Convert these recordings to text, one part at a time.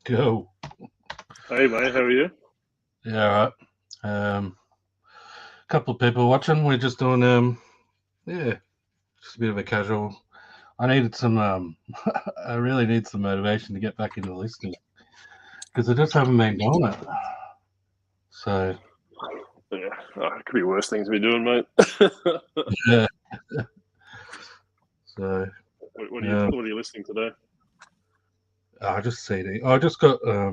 Go. Hey mate, how are you? Yeah, right. Couple of people watching. We're just doing just a bit of a casual. I needed some I really need some motivation to get back into listening because I just haven't been doing it. So Yeah, it could be worse things to be doing, mate. yeah. So what uh, are you listening today? I just CD. I just got a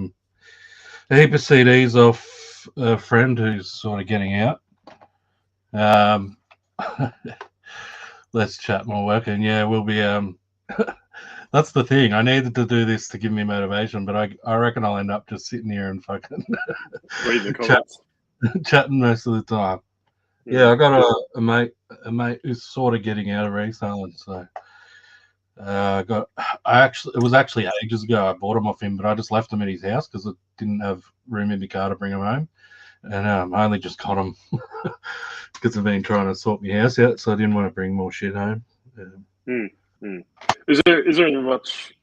heap of CDs off a friend who's sort of getting out. Um, let's chat more working. Yeah, we'll be That's the thing. I needed to do this to give me motivation, but I reckon I'll end up just sitting here and fucking Reading the comments. chatting most of the time. Yeah, I got a mate who's sort of getting out of reselling. So it was actually ages ago. I bought him off him, but I just left him at his house because I didn't have room in my car to bring him home, and I only just got him because I've been trying to sort my house out, so I didn't want to bring more shit home. Mm, mm. Is there any much?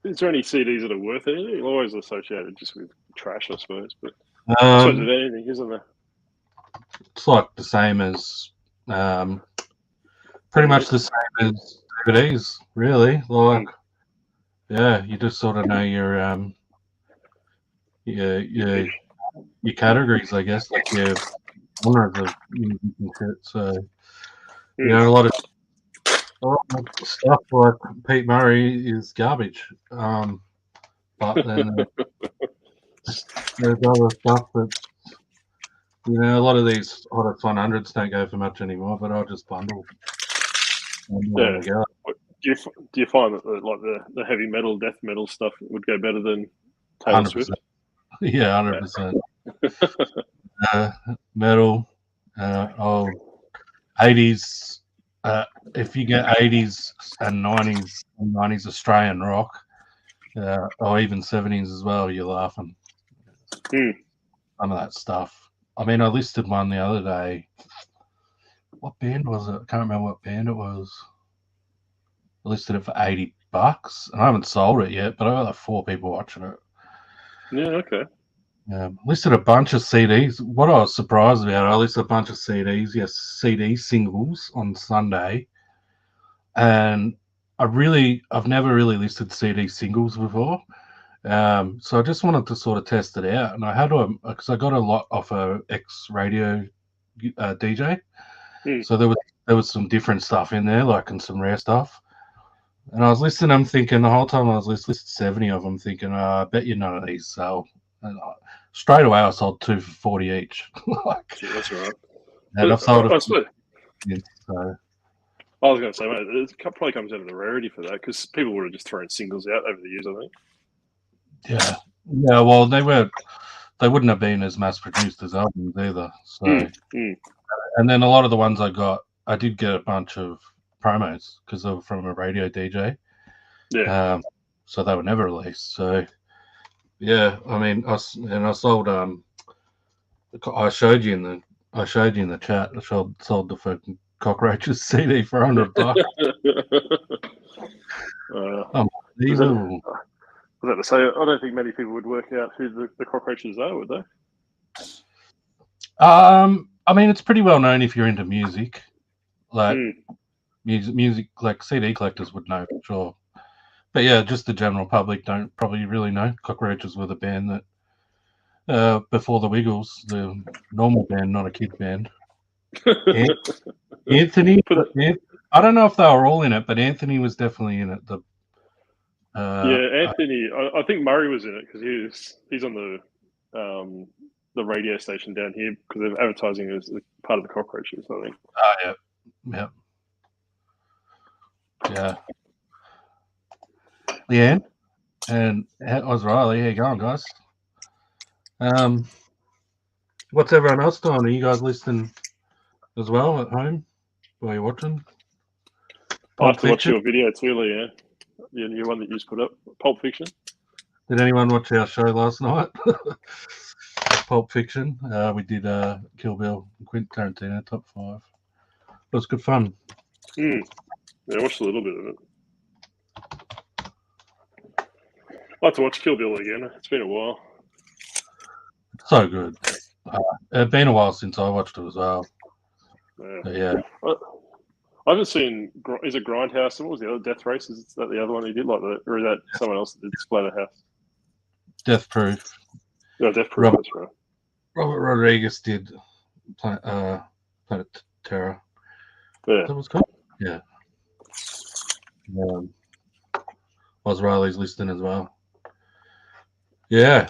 Is there any CDs that are worth anything? Always associated just with trash, I suppose. But I suppose with Um, anything, isn't there? it's like the same as um, pretty much the DVDs. same as DVDs, really. Like, Mm. yeah, you just sort of know your Your your, niche. your categories, I guess, like your genres of music and shit. So, Mm. a lot of stuff like Pete Murray is garbage. But then there's other stuff that a lot of these Hottest 100s don't go for much anymore. But I'll just bundle them Yeah. together. Do you find that like the heavy metal, death metal stuff would go better than Taylor Swift? 100%. Yeah, 100%. Metal. Old 80s. If you get 80s and 90s Australian rock, or even 70s as well, you're laughing. Mm. Some of that stuff. I mean, I listed one the other day. What band was it? I can't remember what band it was. I listed it for $80, and I haven't sold it yet, but I got like 4 people watching it. Yeah. Okay. Listed a bunch of CDs. What I was surprised about, I listed a bunch of CDs, yes, CD singles on Sunday, and I've never really listed CD singles before. So I just wanted to sort of test it out, and I had to because I got a lot off a ex radio DJ. Mm. So there was some different stuff in there, like and some rare stuff. And I was listening, I'm thinking the whole time I was listening, 70 of them, thinking, I bet you none of these sell. And straight away, I sold 2 for 40 each. Like, Gee, that's all right. and But I've sold a I few suppose since, so I was going to say, mate, it probably comes out of the rarity for that because people would have just thrown singles out over the years, I think. yeah, yeah. Well, they wouldn't have been as mass produced as albums either. So, and then a lot of the ones I did get a bunch of promos because they were from a radio DJ. Yeah. So they were never released. So yeah, I mean, I sold. I showed you in the chat. I sold the fucking Cockroaches CD for $100. Was that, Unbelievable. was that to say? I don't think many people would work out who the cockroaches are, would they? I mean, it's pretty well known if you're into music. Like Mm. music, like CD collectors would know for sure. But yeah, just the general public don't probably really know. Cockroaches were the band that before the Wiggles, the normal band, not a kid band. Anthony, I don't know if they were all in it, but Anthony was definitely in it. Yeah, Anthony. I think Murray was in it because he's on the radio station down here because they're advertising as part of the cockroaches. I think. Yeah. Leanne and Riley. How you going, guys? What's everyone else doing? Are you guys listening as well at home while you're watching? I have to watch your video too, Leanne. Your one that you just put up, Pulp Fiction. Did anyone watch our show last night? Pulp Fiction. We did Kill Bill and Quentin Tarantino top 5. It was good fun. Yeah, I watched a little bit of it. I'd like to watch Kill Bill again. It's been a while. So good. It's been a while since I watched it as well. Yeah. I haven't seen. Is it Grindhouse? What was the other Death Race? Is that the other one he did like that, or is that someone else that did Splatterhouse? Death Proof. No, Death Proof. That's right. Robert Rodriguez did Planet Terror. Yeah. That was cool. Yeah. Oz Riley's listening as well. Yeah.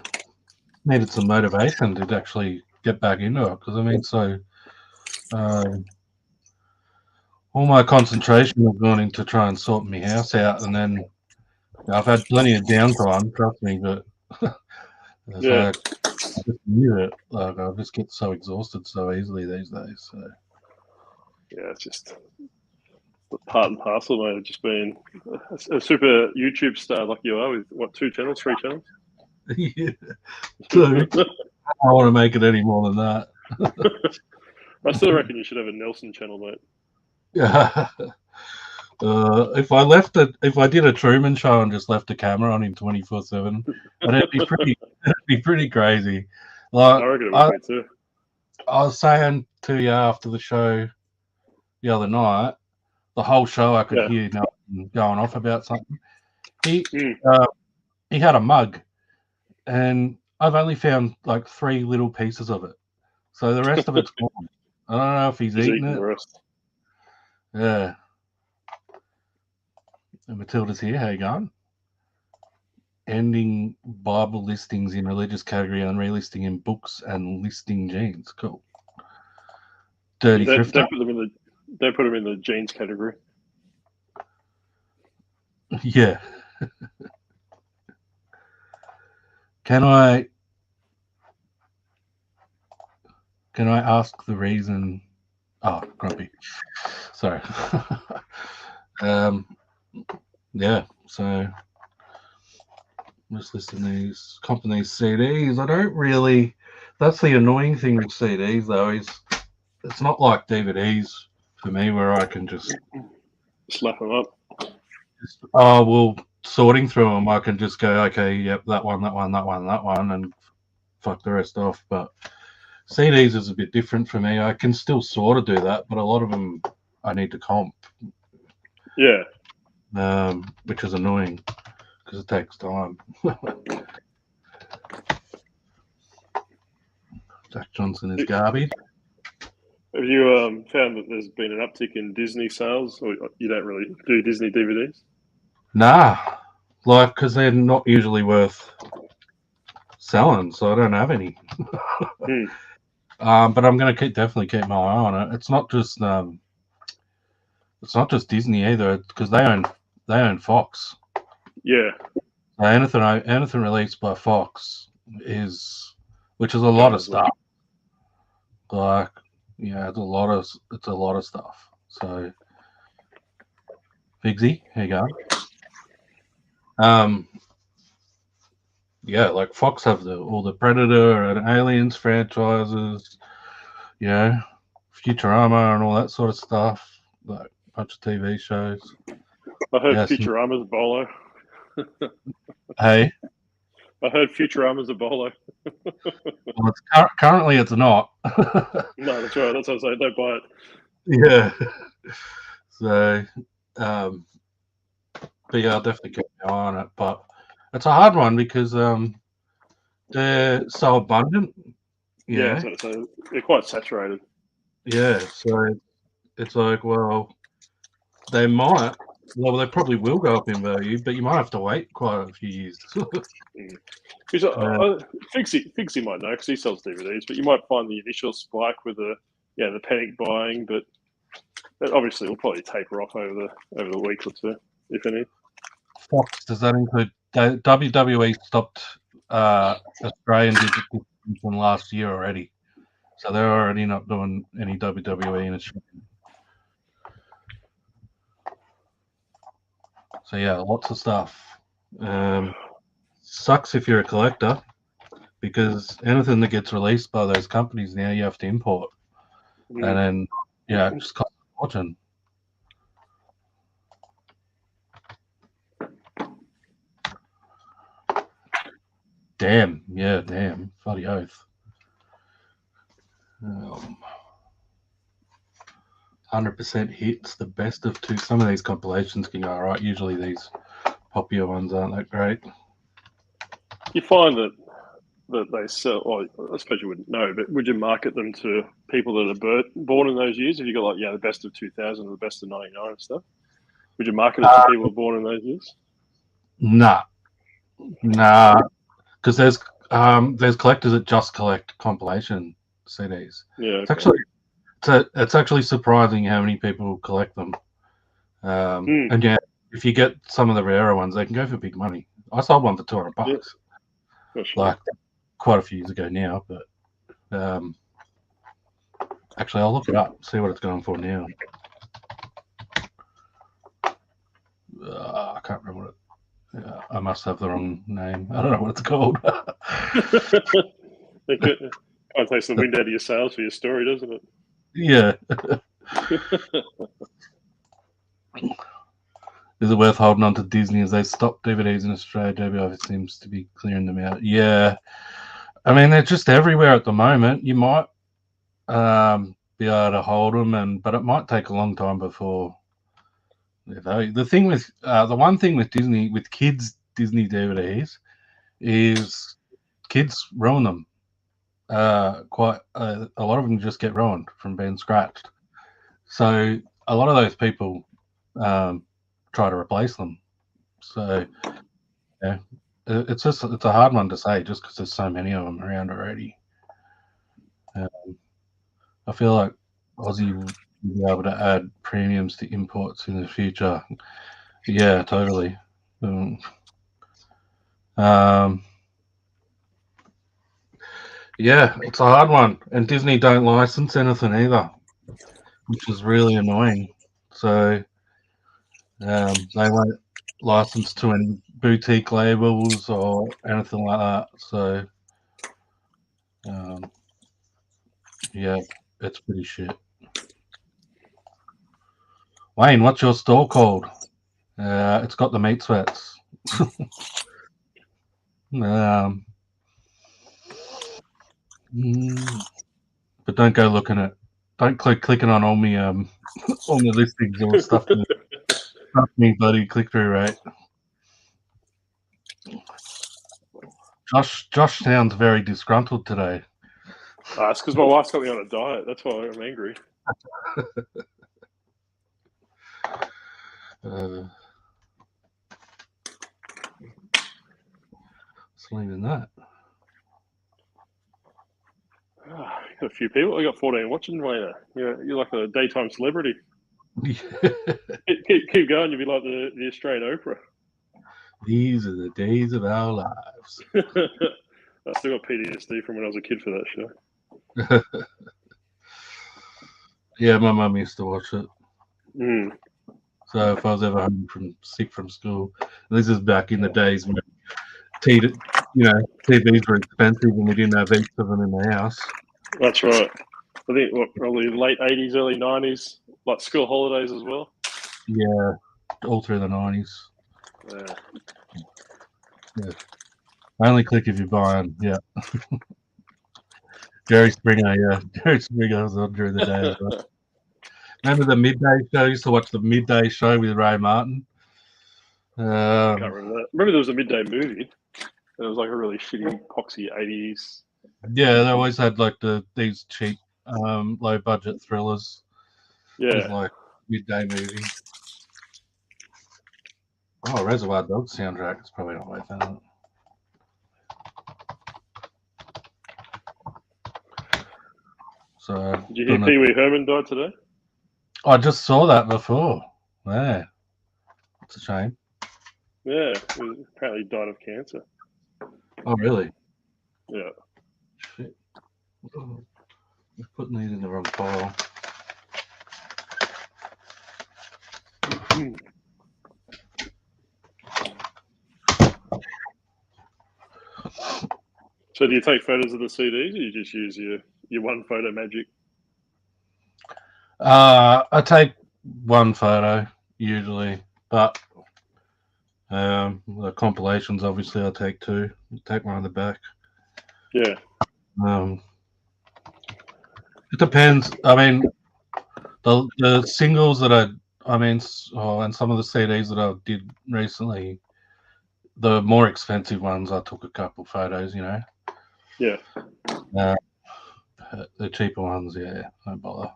Needed some motivation to actually get back into it because I mean, so all my concentration was going into try and sort my house out, and then I've had plenty of downtime, trust me, but Yeah. like, I just knew it. Like I just get so exhausted so easily these days. So Yeah, it's just part and parcel, mate. Just being a super YouTube star like you are with what, 3 channels? yeah, so I don't want to make it any more than that. I still reckon you should have a Nelson channel, mate. Yeah. If I did a Truman Show and just left the camera on him 24/7, it'd be pretty crazy. Like I reckon it would be too. I was saying to you after the show the other night, the whole show I could hear Nelson going off about something. He had a mug, and I've only found like 3 little pieces of it, so the rest of it's gone. I don't know if he's eating it. The rest. Yeah. And Matilda's here. How you going? Ending Bible listings in religious category and relisting in books and listing jeans. Cool. Dirty They thrifter. put them in the jeans category. Yeah. Can I ask the reason? Oh, grumpy. Sorry. Yeah. So I'm just listening to these company CDs. I don't really. That's the annoying thing with CDs, though, is it's not like DVDs for me where I can just slap them up. Sorting through them, I can just go, okay, yep, that one, and fuck the rest off. But CDs is a bit different for me. I can still sort of do that, but a lot of them I need to comp. Yeah. Which is annoying because it takes time. Jack Johnson is garbage. Have you found that there's been an uptick in Disney sales, or you don't really do Disney DVDs? Nah, like because they're not usually worth selling, so I don't have any. But I'm going to definitely keep my eye on it. It's not just Disney either, because they own Fox. Yeah. Anything released by Fox which is a lot of stuff. Like, yeah, it's a lot of stuff. So, Figsy, here you go. Yeah, like Fox have all the Predator and Aliens franchises, you know, Futurama and all that sort of stuff, like a bunch of TV shows. I heard Futurama's a bolo. Hey? I heard Futurama's a bolo. Well, currently it's not. No, that's right. That's what I was saying. Don't buy it. Yeah. So, but yeah, I'll definitely keep an eye on it. But it's a hard one because they're so abundant. Yeah, so they're quite saturated. Yeah, so it's like, well, they probably will go up in value, but you might have to wait quite a few years. Figsy might know because he sells DVDs, but you might find the initial spike with the panic buying, but obviously will probably taper off over the week or two, if any. Fox, does that include WWE stopped Australian distribution last year already? So they're already not doing any WWE in Australia. So yeah, lots of stuff. Sucks if you're a collector because anything that gets released by those companies now you have to import, and then it just costs a fortune. Damn. Yeah, damn. Bloody oath. 100% hits, the best of two. Some of these compilations can go all right. Usually these popular ones aren't that great. You find that they sell, well, I suppose you wouldn't know, but would you market them to people that are born in those years? Have you got like, the best of 2000 or the best of 99 and stuff? Would you market it to people who are born in those years? Nah. Because there's collectors that just collect compilation CDs. Yeah, okay. It's actually surprising how many people collect them. And yeah, if you get some of the rarer ones, they can go for big money. I sold one for $200. Yeah, sure. Like quite a few years ago now, but actually I'll look it up, see what it's going for now. I can't remember what it. I must have the wrong name. I don't know what it's called. It kind of takes the wind out of your sails for your story, doesn't it? Yeah. Is it worth holding on to Disney as they stop DVDs in Australia? JBI seems to be clearing them out. Yeah. I mean, they're just everywhere at the moment. You might be able to hold them, but it might take a long time before. The one thing with Disney, with kids Disney DVDs, is kids ruin them. Quite a lot of them just get ruined from being scratched. So a lot of those people try to replace them. So yeah, it's a hard one to say just because there's so many of them around already. I feel like Aussie will be able to add premiums to imports in the future. Yeah, totally. Yeah, it's a hard one, and Disney don't license anything either, which is really annoying. So they won't license to any boutique labels or anything like that. So yeah, it's pretty shit. Wayne, what's your store called? It's got the meat sweats. But don't go looking at. Don't clicking on all me all my listings or stuff. Stuff me bloody click through rate. Josh sounds very disgruntled today. It's because my wife's got me on a diet. That's why I'm angry. It's not even that. Got a few people. I got 14 watching, Wayno. You're like a daytime celebrity. keep going. You'll be like the Australian Oprah. These are the days of our lives. I still got PTSD from when I was a kid for that show. Yeah, my mum used to watch it. Mm. So if I was ever home sick from school, this is back in the days when TVs were expensive and we didn't have heaps of them in the house. That's right. I think probably late 80s, early 90s, like school holidays as well. Yeah, all through the 90s. Yeah. Only click if you're buying. Yeah. Jerry Springer. Yeah, Jerry Springer was on during the day as well. Remember the midday show? I used to watch the midday show with Ray Martin. I can't remember that. Remember there was a midday movie. It was like a really shitty, poxy 80s. Yeah, they always had like these cheap, low budget thrillers. Yeah. It was like midday movie. Oh, Reservoir Dogs soundtrack. It's probably not worth it. So, did you hear Pee Wee Herman died today? I just saw that before. Yeah, it's a shame. Yeah, apparently he died of cancer. Oh, really? Yeah. Shit. I'm putting these in the wrong file. So do you take photos of the CDs, or you just use your one photo magic? I take one photo usually, but the compilations obviously I take two Take one on the back. Yeah. It depends. I mean, the singles that and some of the CDs that I did recently, the more expensive ones, I took a couple photos. Yeah. The cheaper ones, yeah, don't bother.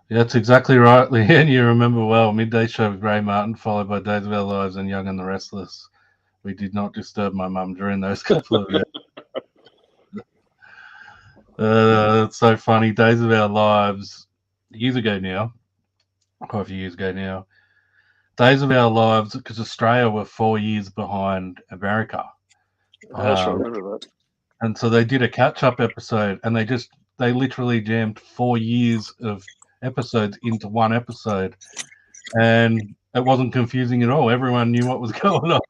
Yeah, that's exactly right, Leanne. You remember well. Midday show with Ray Martin, followed by Days of Our Lives and Young and the Restless. We did not disturb my mum during those couple of days. It's so funny. Days of Our Lives, years ago now, quite a few years ago now. Days of Our Lives, because Australia were 4 years behind America. I sure remember that. And so they did a catch-up episode, and they literally jammed 4 years of episodes into one episode, and it wasn't confusing at all. Everyone knew what was going on.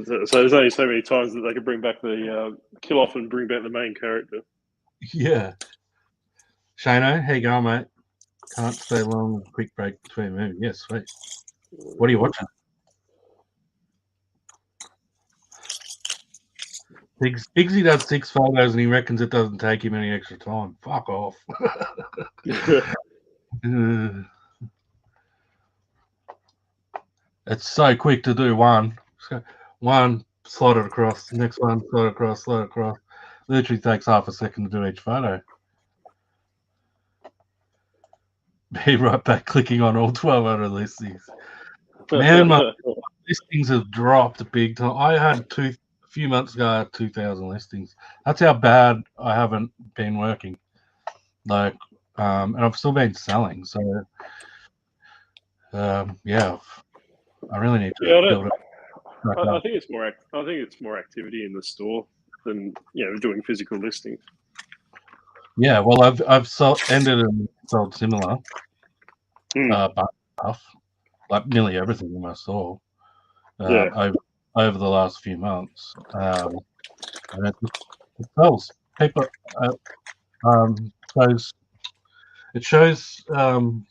So there's only so many times that they could bring back the kill off and bring back the main character. Yeah. Shano, how you going, mate? Can't stay long. Quick break between movies. Yes, sweet. What are you watching? Biggsy does 6 photos and he reckons it doesn't take him any extra time. Fuck off. It's so quick to do one. One, slide it across. Next one, slide it across, slide it across. Literally takes half a second to do each photo. Be right back clicking on all 1,200 listings. Man, my listings have dropped big time. I had a few months ago, I had 2,000 listings. That's how bad I haven't been working. And I've still been selling. So, yeah, I really need to build it. I think it's more. I think it's more activity in the store than doing physical listings. Yeah, well, I've ended and sold similar stuff, like nearly everything in my store. Over the last few months, and it sells. People, shows how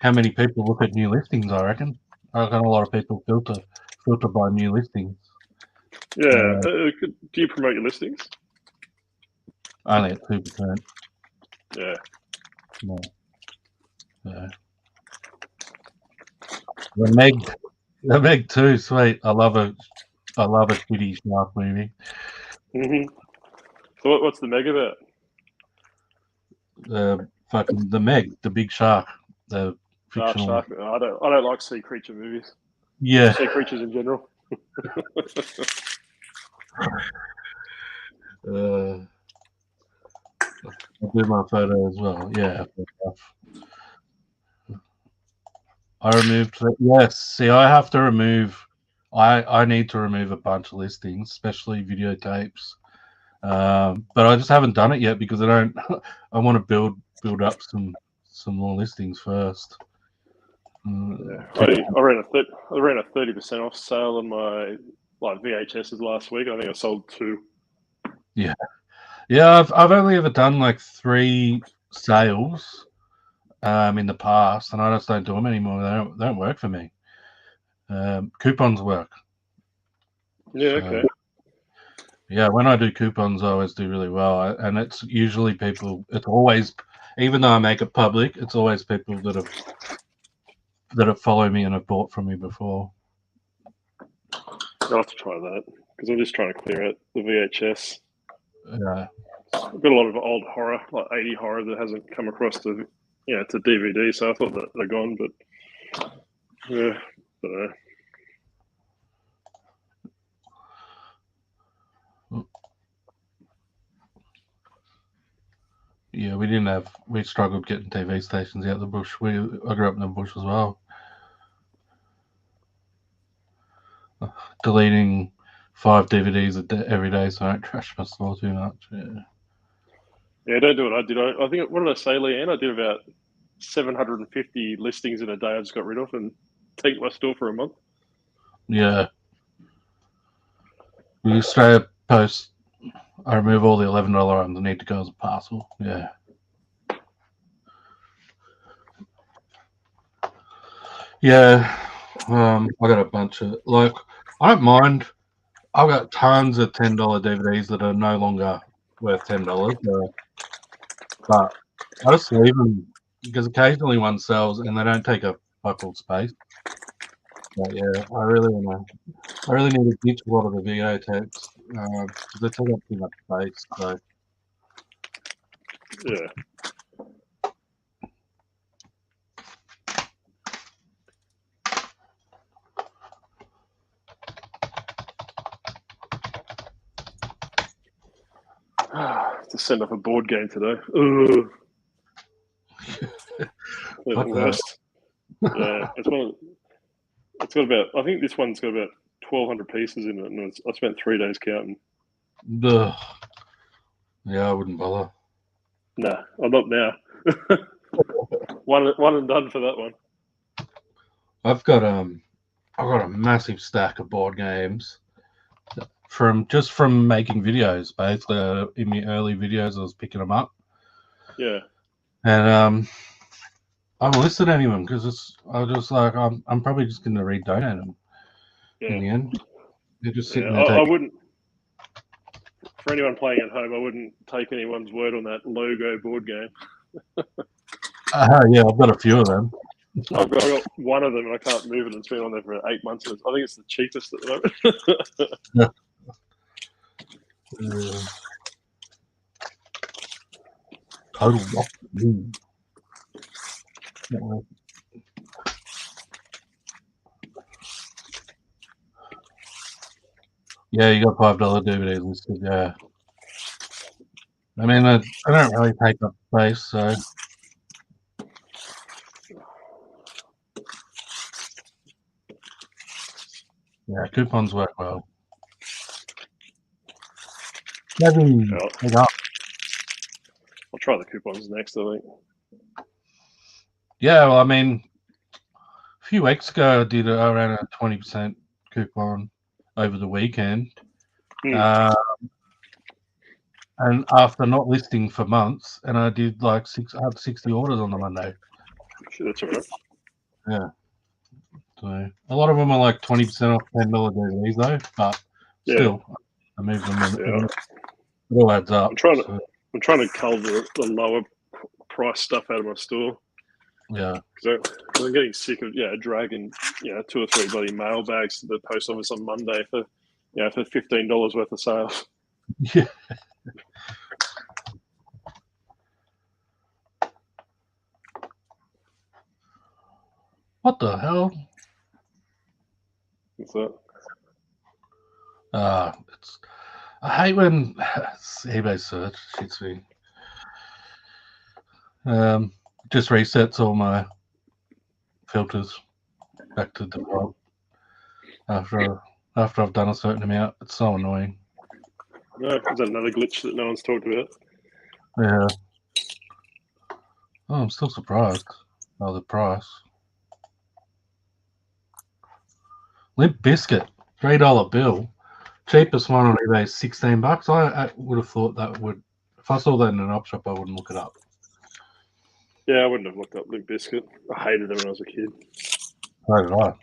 many people look at new listings. I reckon a lot of people filter by new listings. Yeah. Do you promote your listings? Only at 2%. Yeah. No. Yeah. The Meg too, sweet. I love a shitty shark movie. Mm-hmm. So what's the Meg about? The Meg, the big shark, the fictional. Shark. I don't like sea creature movies. Yeah. Sea creatures in general. I'll do my photo as well. Yeah. I removed. Yes. See, I have to remove. I need to remove a bunch of listings, especially videotapes. But I just haven't done it yet because I don't. I want to build up some more listings first. Yeah. I ran a 30% off sale on my VHSs last week. I think I sold 2. Yeah. Yeah, I've only ever done like 3 sales in the past, and I just don't do them anymore. They don't work for me. Coupons work. Yeah. Okay. Yeah, when I do coupons, I always do really well, and it's usually people. It's always, even though I make it public, it's always people that have followed me and have bought from me before. I'll have to try that because I'm just trying to clear out the VHS. Yeah. I've got a lot of old horror, like 80 horror, that hasn't come across to DVD. So I thought that they're gone, but yeah, don't know. Yeah, we struggled getting TV stations out of the bush. I grew up in the bush as well. Deleting 5 DVDs every day, so I don't trash my store too much. Yeah, don't do what I did. I think, what did I say, Leanne? I did about 750 listings in a day I just got rid of and take my store for a month. Yeah. The Australia Post, I remove all the $11 items that need to go as a parcel. Yeah. Yeah, I got a bunch of I don't mind. I've got tons of $10 DVDs that are no longer worth $10, but I just leave them because occasionally one sells and they don't take up fuck all space. But yeah, I really need to ditch a lot of the videotapes because they take up too much space. So Yeah. To send off a board game today. Ugh. They're the worst. Yeah, it's got about. I think this one's got about 1,200 pieces in it, and I spent 3 days counting. Ugh. Yeah, I wouldn't bother. Nah, I'm not now. one and done for that one. I've got a massive stack of board games from making videos. Basically, in my early videos, I was picking them up, Yeah. and I haven't listed any of them because I was just like, I'm probably just going to redonate them Yeah. in the end. They're just Yeah. sitting there I taking. wouldn't. For anyone playing at home, I wouldn't take anyone's word on that logo board game. Yeah, I've got a few of them. I've got one of them, and I can't move it. It's been on there for 8 months. I think it's the cheapest at the moment. Total rock. Yeah, you got $5 DVDs listed. Yeah, I mean, I don't really take up space, so yeah, coupons work well. Maybe Yeah, I'll try the coupons next, I think. yeah. Well, I mean, a few weeks ago, I did around a 20% coupon over the weekend. Mm. And after not listing for months, and I did like 60 orders on the Monday. Sure, that's all right. Yeah. So a lot of them are like 20% off $10 DVDs though, but still, I moved them and it all adds up. I'm trying to cull the lower price stuff out of my store. Yeah. Because I'm getting sick of dragging 2 or 3 bloody mail bags to the post office on Monday for for $15 worth of sales. Yeah. What the hell? What's that? I hate when eBay search shits me. Just resets all my filters back to default after I've done a certain amount. It's so annoying. No, is that another glitch that no one's talked about? Yeah. Oh, I'm still surprised by the price. Limp Biscuit, $3 bill. Cheapest one on eBay is $16. I would have thought that would. If I saw that in an op shop, I wouldn't look it up. Yeah, I wouldn't have looked up Limp Biscuit. I hated them when I was a kid. So did I.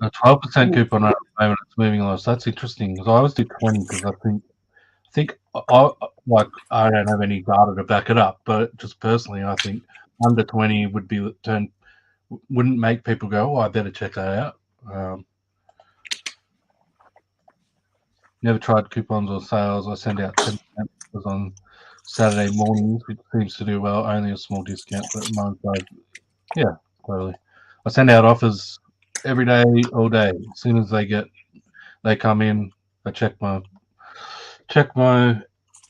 A 12% coupon rate at the moment. It's moving low. So that's interesting because I always do 20 because I think I don't have any data to back it up, but just personally, I think under 20 wouldn't make people go, "Oh, I better check that out." Never tried coupons or sales. I send out 10% on Saturday mornings, which seems to do well. Only a small discount, but mine does. Yeah, totally. I send out offers every day, all day. As soon as they come in, I check my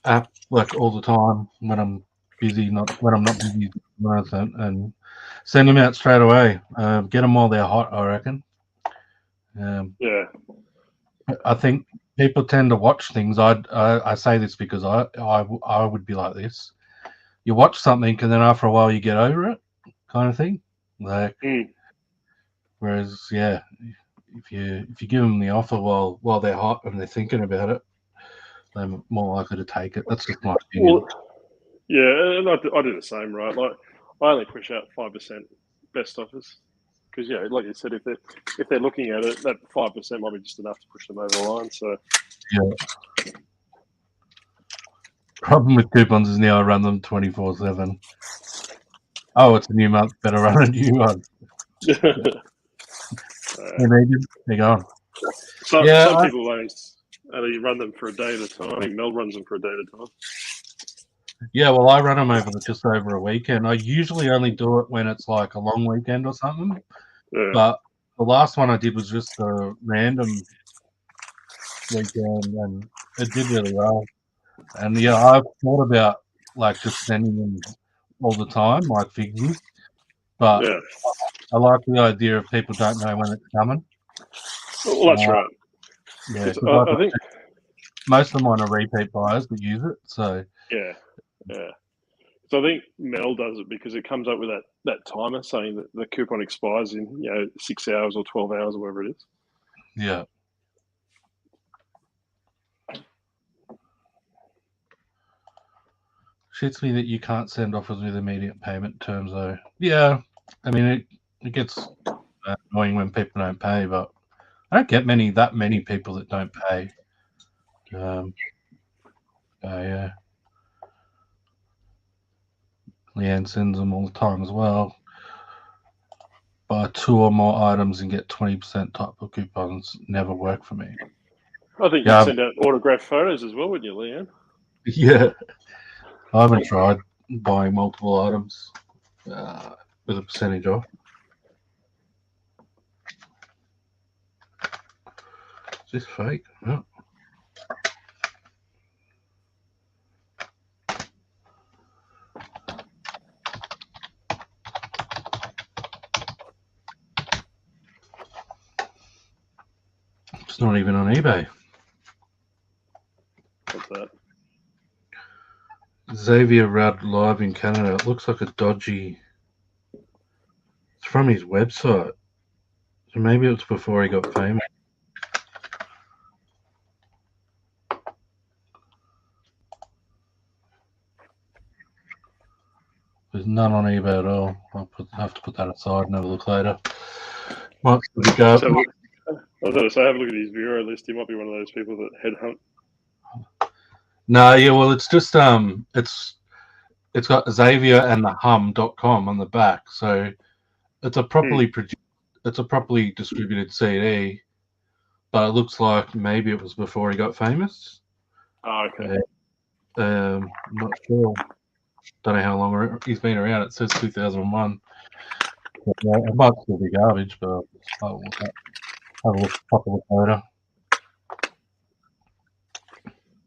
app like all the time when I'm busy, not when I'm not busy, and send them out straight away. Get them while they're hot, I reckon. Yeah. I think people tend to watch things. I say this because I would be like this. You watch something and then after a while you get over it, kind of thing. Like, whereas if you give them the offer while they're hot and they're thinking about it, they're more likely to take it. That's just my opinion. Well, yeah, and I do the same, right? Like, I only push out 5% best offers because, yeah, like you said, if they're looking at it, that 5% might be just enough to push them over the line. So, yeah. Problem with coupons is now I run them 24/7. Oh, it's a new month. Better run a new one. They're gone. Some people only run them for a day at a time. I think Mel runs them for a day at a time. Yeah, well, I run them just over a weekend. I usually only do it when it's like a long weekend or something. Yeah. But the last one I did was just a random weekend, and it did really well. And yeah, I've thought about like just sending them all the time, like figures. But Yeah. I like the idea of people don't know when it's coming. Well, that's right. Yeah, I think most of mine are repeat buyers that use it. So yeah. So I think Mel does it because it comes up with that timer saying that the coupon expires in 6 hours or 12 hours or whatever it is. yeah. Shits me that you can't send offers with immediate payment terms, though. Yeah, I mean it gets annoying when people don't pay, but I don't get that many people that don't pay. Yeah, Leanne sends them all the time as well. Buy 2 or more items and get 20% type of coupons. Never work for me. I think you'd send out autographed photos as well, wouldn't you, Leanne? Yeah, I haven't tried buying multiple items with a percentage off. Is this fake? No. It's not even on eBay. What's that? Xavier Rudd live in Canada. It looks like a dodgy. It's from his website. So maybe it was before he got famous. There's none on eBay at all. I'll have to put that aside and have a look later. Might go. So, I was going to say, have a look at his bureau list. He might be one of those people that headhunt. No, yeah, well, it's just it's got Xavier and the hum.com on the back, so it's a properly produced, it's a properly distributed CD, but it looks like maybe it was before he got famous. Oh, okay. I'm not sure. Don't know how long he's been around. It says 2001. But, it might still be garbage, but I'll have a look later.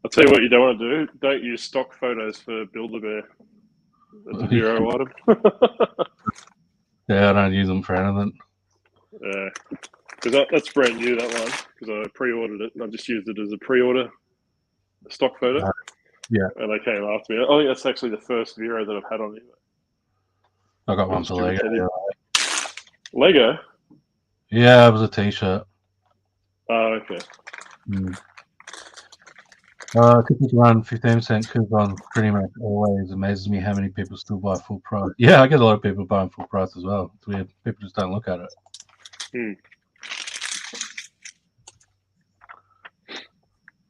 I'll tell you what you don't want to do. Don't use stock photos for Build-A-Bear. That's a zero item. Yeah, I don't use them for anything. Yeah, because that's brand new, that one, because I pre-ordered it and I just used it as a pre-order stock photo. Yeah. And they came after me. I think that's actually the first Vero that I've had on eBay. I got one for Lego. Lego? Yeah, it was a t-shirt. Oh, okay. Typically run 15% coupon pretty much always. Amazes me how many people still buy full price. Yeah, I get a lot of people buying full price as well. It's weird. People just don't look at it.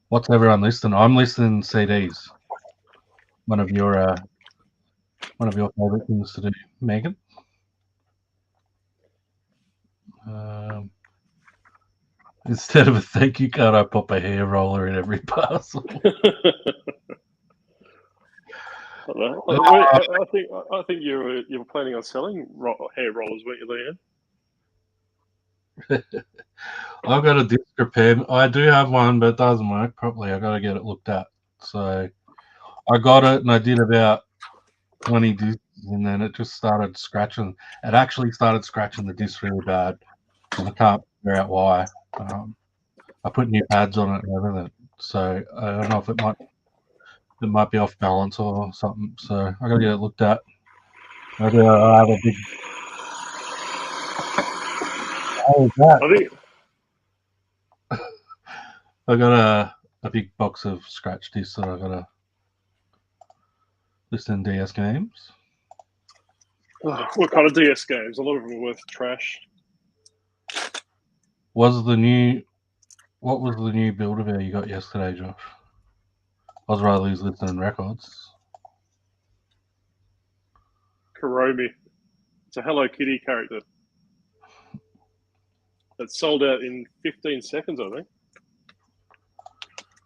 What's everyone listening? I'm listening CDs. One of your favorite things to do, Megan. Instead of a thank you card, I pop a hair roller in every parcel. I think you were planning on selling hair rollers, weren't you, Leanne? I've got a disc repair. I do have one, but it doesn't work properly. I got to get it looked at. So I got it, and I did about 20 discs, and then it just started scratching. It actually started scratching the disc really bad, and I can't figure out why. I put new pads on it and everything, so I don't know if it might be off balance or something. So I got to get it looked at. I have a big. How is that? I got a big box of scratch discs that I gotta list in DS games. What kind of DS games? A lot of them are worth trash. What was the new Build-A-Bear you got yesterday, Josh? Riley's listening records. Kuromi. It's a Hello Kitty character. It's sold out in 15 seconds, I think.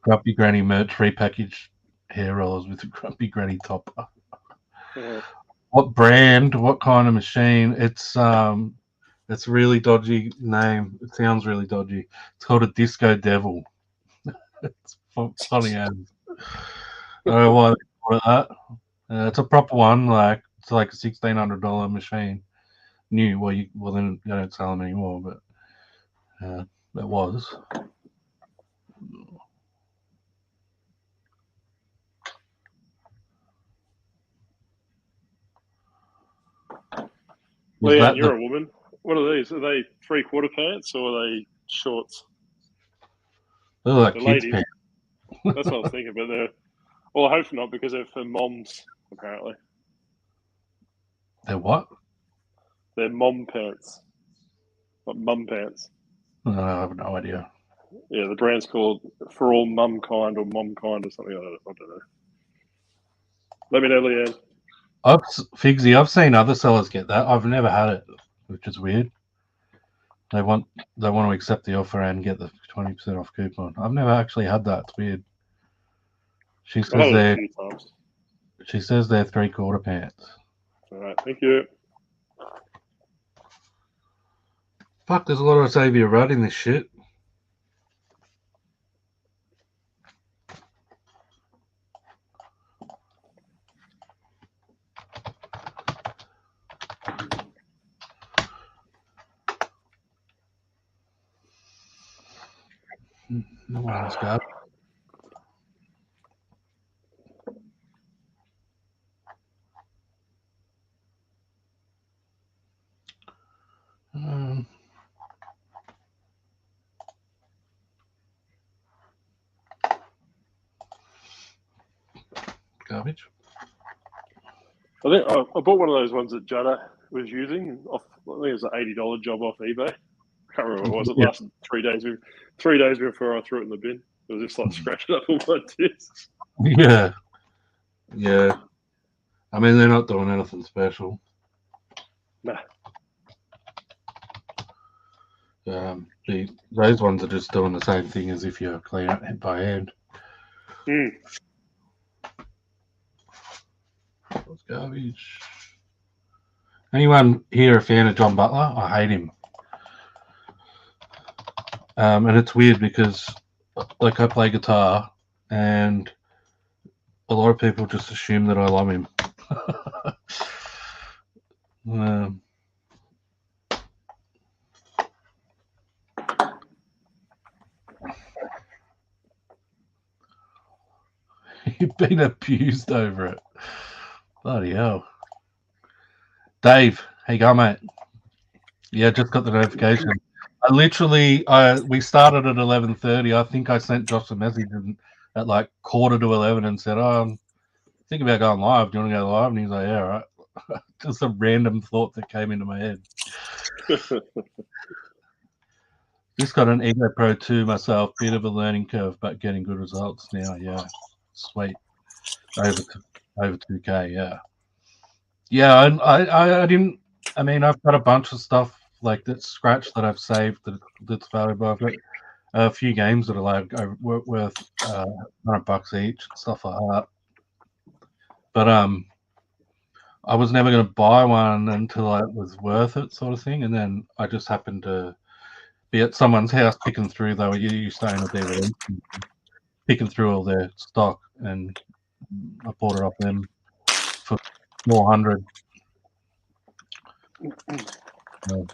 Grumpy Granny merch repackaged hair rollers with a Grumpy Granny topper. What brand? What kind of machine? It's a really dodgy name. It sounds really dodgy. It's called a Disco Devil. It's funny as. I don't know why they call it that. It's a proper one. Like it's like a $1,600 machine. New. Well then they don't sell them anymore, but it was. Leanne, you're a woman. What are these? Are they 3/4 pants or are they shorts? They're like kids' ladies. pants. That's what I was thinking, but they're. Well, I hope not because they're for moms, apparently. They're what? They're mom pants. Not mum pants. I have no idea. Yeah, the brand's called For All Mum Kind or Mom Kind or something like that. I don't know. Let me know, Leanne. Figsy, I've seen other sellers get that. I've never had it, which is weird. They want to accept the offer and get the 20% off coupon. I've never actually had that. It's weird. She says they're 3/4 pants. All right, thank you. Fuck, there's a lot of Xavier Rudd in this shit. No one else got it. Garbage. I think I bought one of those ones that Jada was using off. I think it was an $80 job off eBay. I can't remember what it was. It lasted 3 days. 3 days before I threw it in the bin. It was just like scratching up all my discs. Yeah. Yeah. I mean, they're not doing anything special. Nah. Those ones are just doing the same thing as if you're cleaning it by hand. That's garbage. Anyone here a fan of John Butler? I hate him. And it's weird because, like, I play guitar, and a lot of people just assume that I love him. You've been abused over it. Bloody hell. Dave, how you going, mate? Yeah, just got the notification. We started at 11:30. I think I sent Josh a message at like 11:15 and said, I'm thinking about going live. Do you want to go live? And he's like, yeah, all right. Just a random thought that came into my head. Just got an Ego Pro 2 myself. Bit of a learning curve, but getting good results now. Yeah, sweet. Over 2K. Yeah. Yeah, I didn't. I mean, I've got a bunch of stuff like that scratch that I've saved that's valuable. I've got a few games that are like worth $100 each, stuff like that. But I was never going to buy one until it was worth it, sort of thing. And then I just happened to be at someone's house picking through. They were used to staying at their release, picking through all their stock, and I bought it off them for $400. Yeah.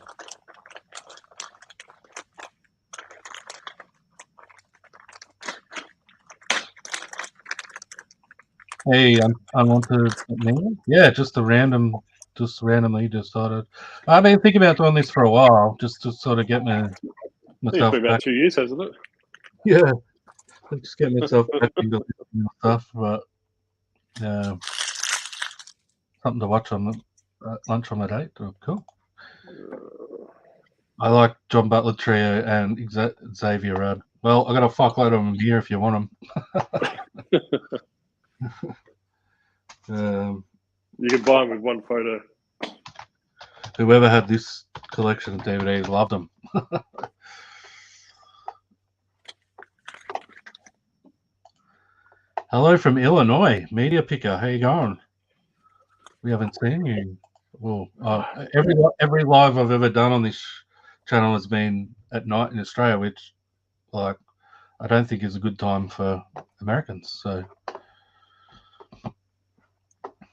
Hey, unwanted name? Yeah, just randomly decided. I've been thinking about doing this for a while, just to sort of get myself been about back. 2 years, hasn't it? Yeah, Just get myself back into stuff, but something to watch on the lunch on the date. Oh, cool. I like John Butler Trio and Xavier Rudd. Well, I got a fuckload of them here if you want them. You can buy them with one photo. Whoever had this collection of DVDs loved them. Hello from Illinois, Media Picker. How you going? We haven't seen you. Well, every live I've ever done on this channel has been at night in Australia, which, like, I don't think is a good time for Americans. So,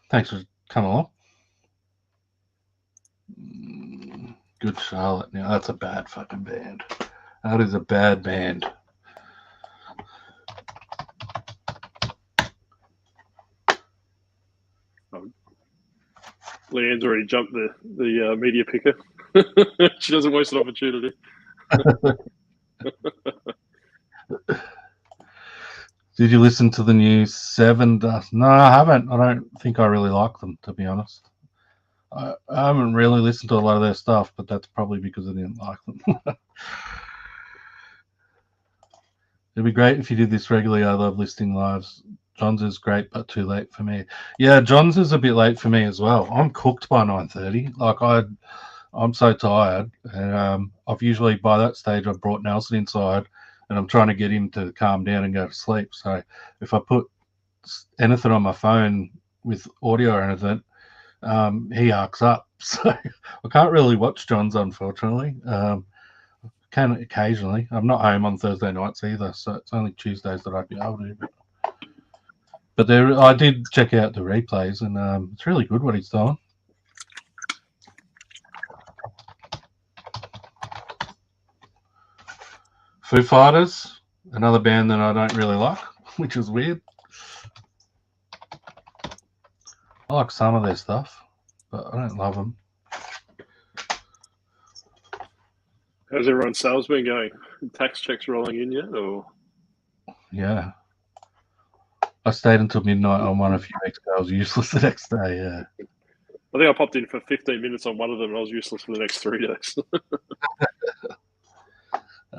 thanks for coming along. Good Charlotte. Now that's a bad fucking band. That is a bad band. Leanne's already jumped the media picker. She doesn't waste an opportunity. Did you listen to the new Seven Dust? No, I haven't. I don't think I really like them, to be honest. I haven't really listened to a lot of their stuff, but that's probably because I didn't like them. It'd be great if you did this regularly. I love listening lives. John's is great, but too late for me. Yeah, John's is a bit late for me as well. I'm cooked by 9:30. Like I'm so tired, and I've usually by that stage I've brought Nelson inside, and I'm trying to get him to calm down and go to sleep. So if I put anything on my phone with audio or anything, he arcs up. So I can't really watch John's, unfortunately. Can occasionally. I'm not home on Thursday nights either, so it's only Tuesdays that I'd be able to. But there, I did check out the replays, and it's really good what he's doing. Foo Fighters, another band that I don't really like, which is weird. I like some of their stuff, but I don't love them. How's everyone's sales been going? Tax checks rolling in yet, or? Yeah. I stayed until midnight on one a few weeks ago. I was useless the next day, yeah. I think I popped in for 15 minutes on one of them and I was useless for the next 3 days.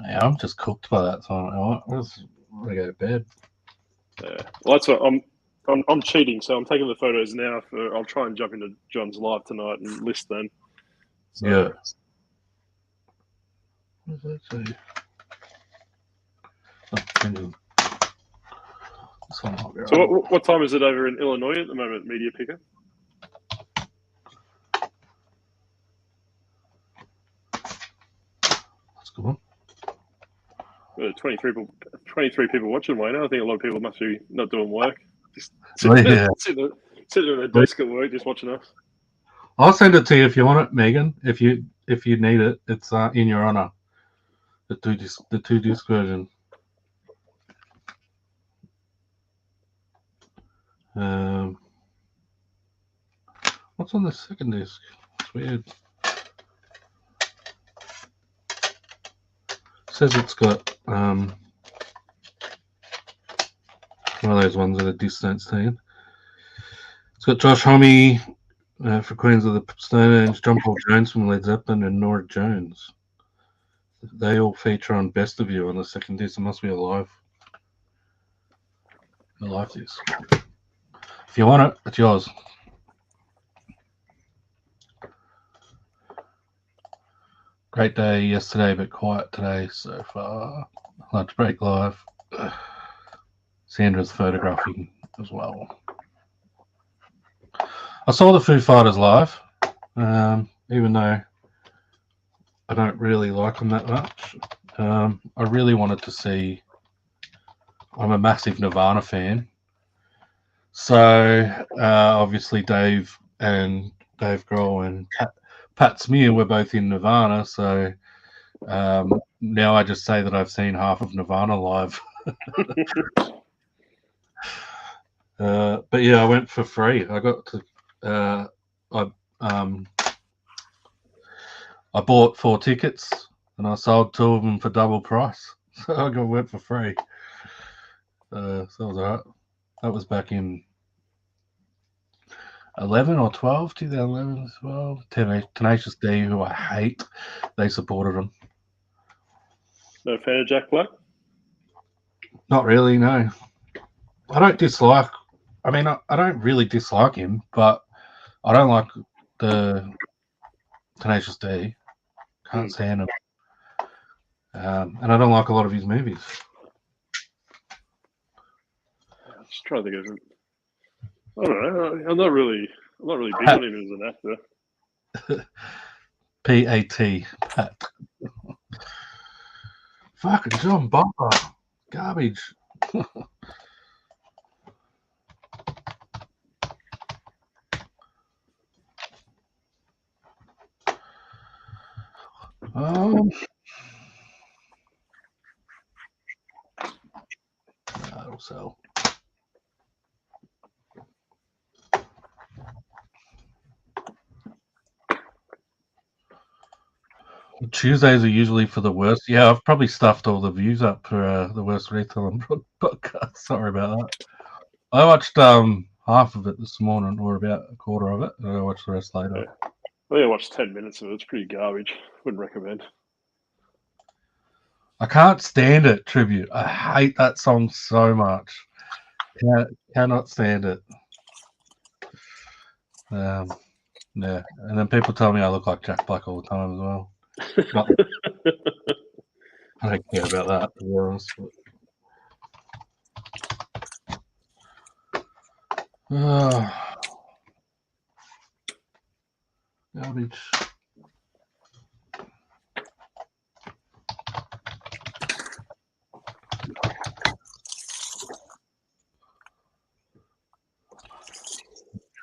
Yeah, I'm just cooked by that time. I just want to go to bed. Yeah. Well, that's what I'm cheating, so I'm taking the photos now. I'll try and jump into John's live tonight and list them. So. Yeah. What does that say? So what time is it over in Illinois at the moment, Media Picker? That's good. 23 people watching, Wayno. I think a lot of people must be not doing work. Just sitting at their desk at work, just watching us. I'll send it to you if you want it, Megan. If you need it, it's in your honor. The two disc version. What's on the second disc? It's weird. It says it's got one of those ones that are distance taken. It's got Josh Homme for Queens of the Stone Age, John Paul Jones from Led Zeppelin, and Nora Jones. They all feature on Best of You on the second disc. It must be a live disc. If you want it, it's yours. Great day yesterday, but quiet today so far. Lunch break live. Sandra's photographing as well. I saw the Foo Fighters live, even though I don't really like them that much. I really wanted to see. I'm a massive Nirvana fan, so obviously Dave Grohl and Pat Smear were both in Nirvana, so now I just say that I've seen half of Nirvana live. But yeah, I went for free. I got to. I bought 4 tickets and I sold 2 of them for double price. So I went for free. So that was alright. That was back in 11 or 12, 2011, 12. Tenacious D, who I hate, they supported them. No fan of Jack Black? Not really, no. I don't dislike. I mean, I don't really dislike him, but I don't like the Tenacious D. Can't stand him. And I don't like a lot of his movies. I'm just trying to think of it. I don't know. I'm not really big on him as an actor. P-A-T, Pat. Fucking John Butler. Garbage. That'll sell. Tuesdays are usually for the worst. Yeah, I've probably stuffed all the views up for the worst retail and podcast. Sorry about that. I watched half of it this morning, or about a quarter of it, and I watched the rest later. Yeah. I think I watched 10 minutes of it. It's pretty garbage. Wouldn't recommend. I can't stand it, Tribute. I hate that song so much. Cannot stand it. Yeah, and then people tell me I look like Jack Black all the time as well. I don't care about that, to be honest. Garbage.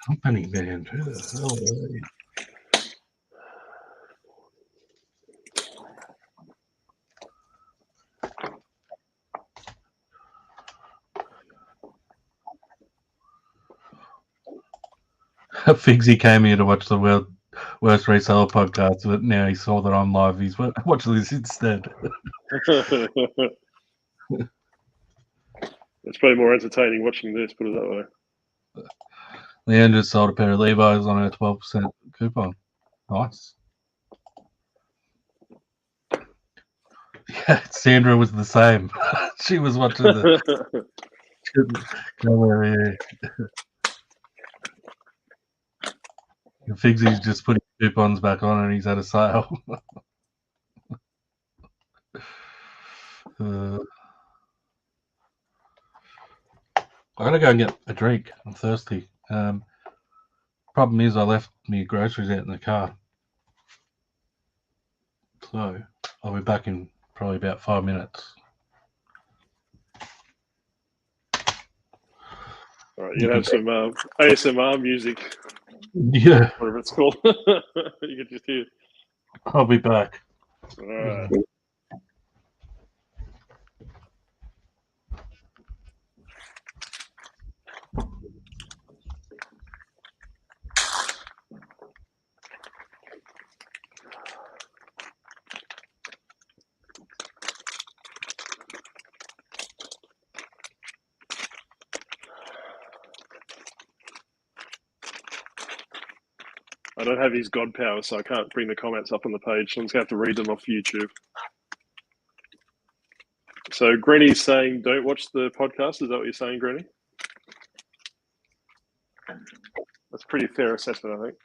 Company band. Who the hell are they? Figsy came here to watch the worst reseller podcast, but now he saw that I'm live. He's watching this instead. It's probably more entertaining watching this, put it that way. Leanne just sold a pair of Levi's on her 12% coupon. Nice. Yeah, Sandra was the same. She was watching the. Come over here. Figsy's just putting coupons back on and he's at a sale. I gotta go and get a drink. I'm thirsty. Problem is, I left my groceries out in the car. So I'll be back in probably about 5 minutes. All right, you can have some ASMR music. Yeah. Whatever it's called. You can just hear. I'll be back. All right. I don't have his god power, so I can't bring the comments up on the page. So I'm just going to have to read them off YouTube. So Granny's saying, don't watch the podcast. Is that what you're saying, Granny? That's a pretty fair assessment, I think.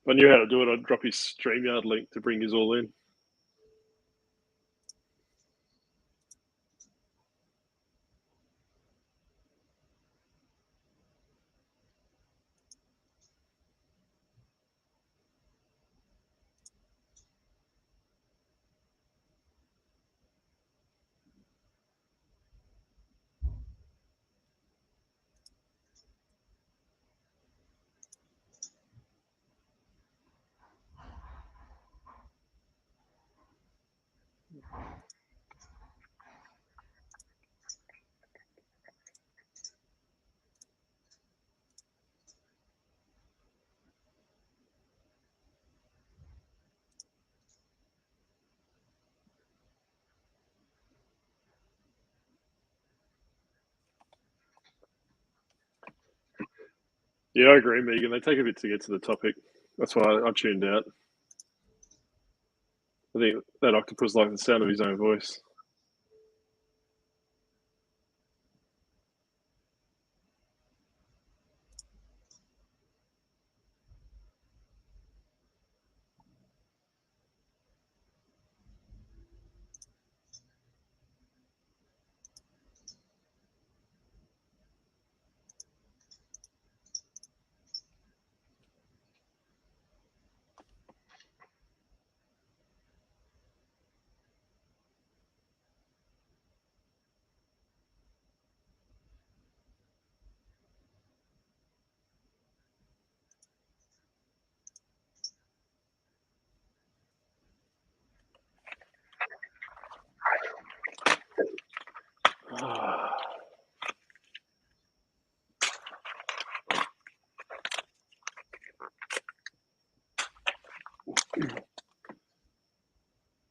If I knew how to do it, I'd drop his StreamYard link to bring his all in. Yeah, I agree, Megan. They take a bit to get to the topic. That's why I tuned out. I think that octopus liked the sound of his own voice.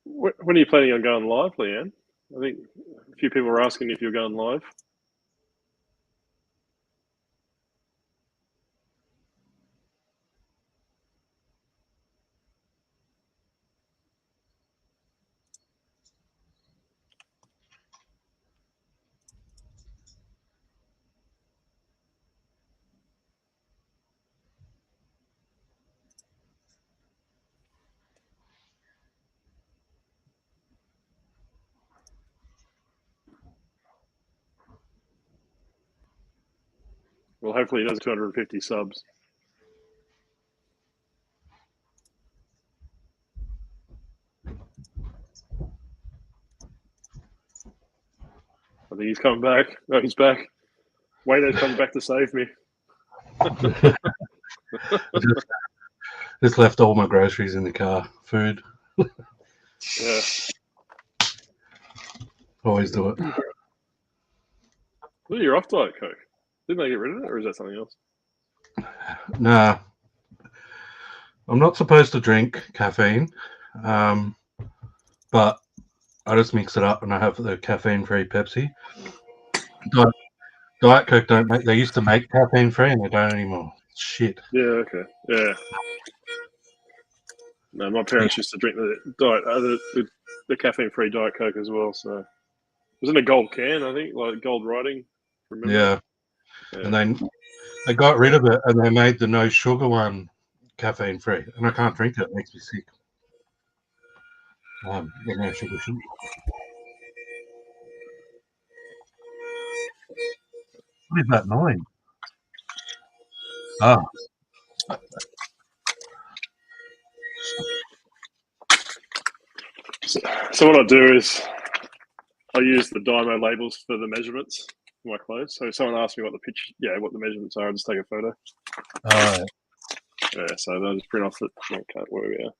When are you planning on going live, Leanne? I think a few people were asking if you're going live. Well, hopefully he does 250 subs. I think he's coming back. No, he's back. Wayno's coming back to save me. Just left all my groceries in the car. Food. Yeah. Always do it. Well, you're off Diet Coke. Didn't they get rid of it, or is that something else? Nah. I'm not supposed to drink caffeine, but I just mix it up and I have the caffeine-free Pepsi. Diet Coke don't make. They used to make caffeine-free and they don't anymore. Shit. Yeah. Okay. Yeah. No, my parents used to drink the caffeine-free Diet Coke as well. So it was in a gold can, I think, like gold writing. Remember? Yeah. And they got rid of it and they made the no sugar one caffeine-free, and I can't drink it. It makes me sick. The no sugar shit. What is that noise? Ah. So what I do is I use the Dymo labels for the measurements for my clothes. So if someone asks me what the measurements are, I just take a photo. All right. Yeah, so they'll just print off the okay, where we are.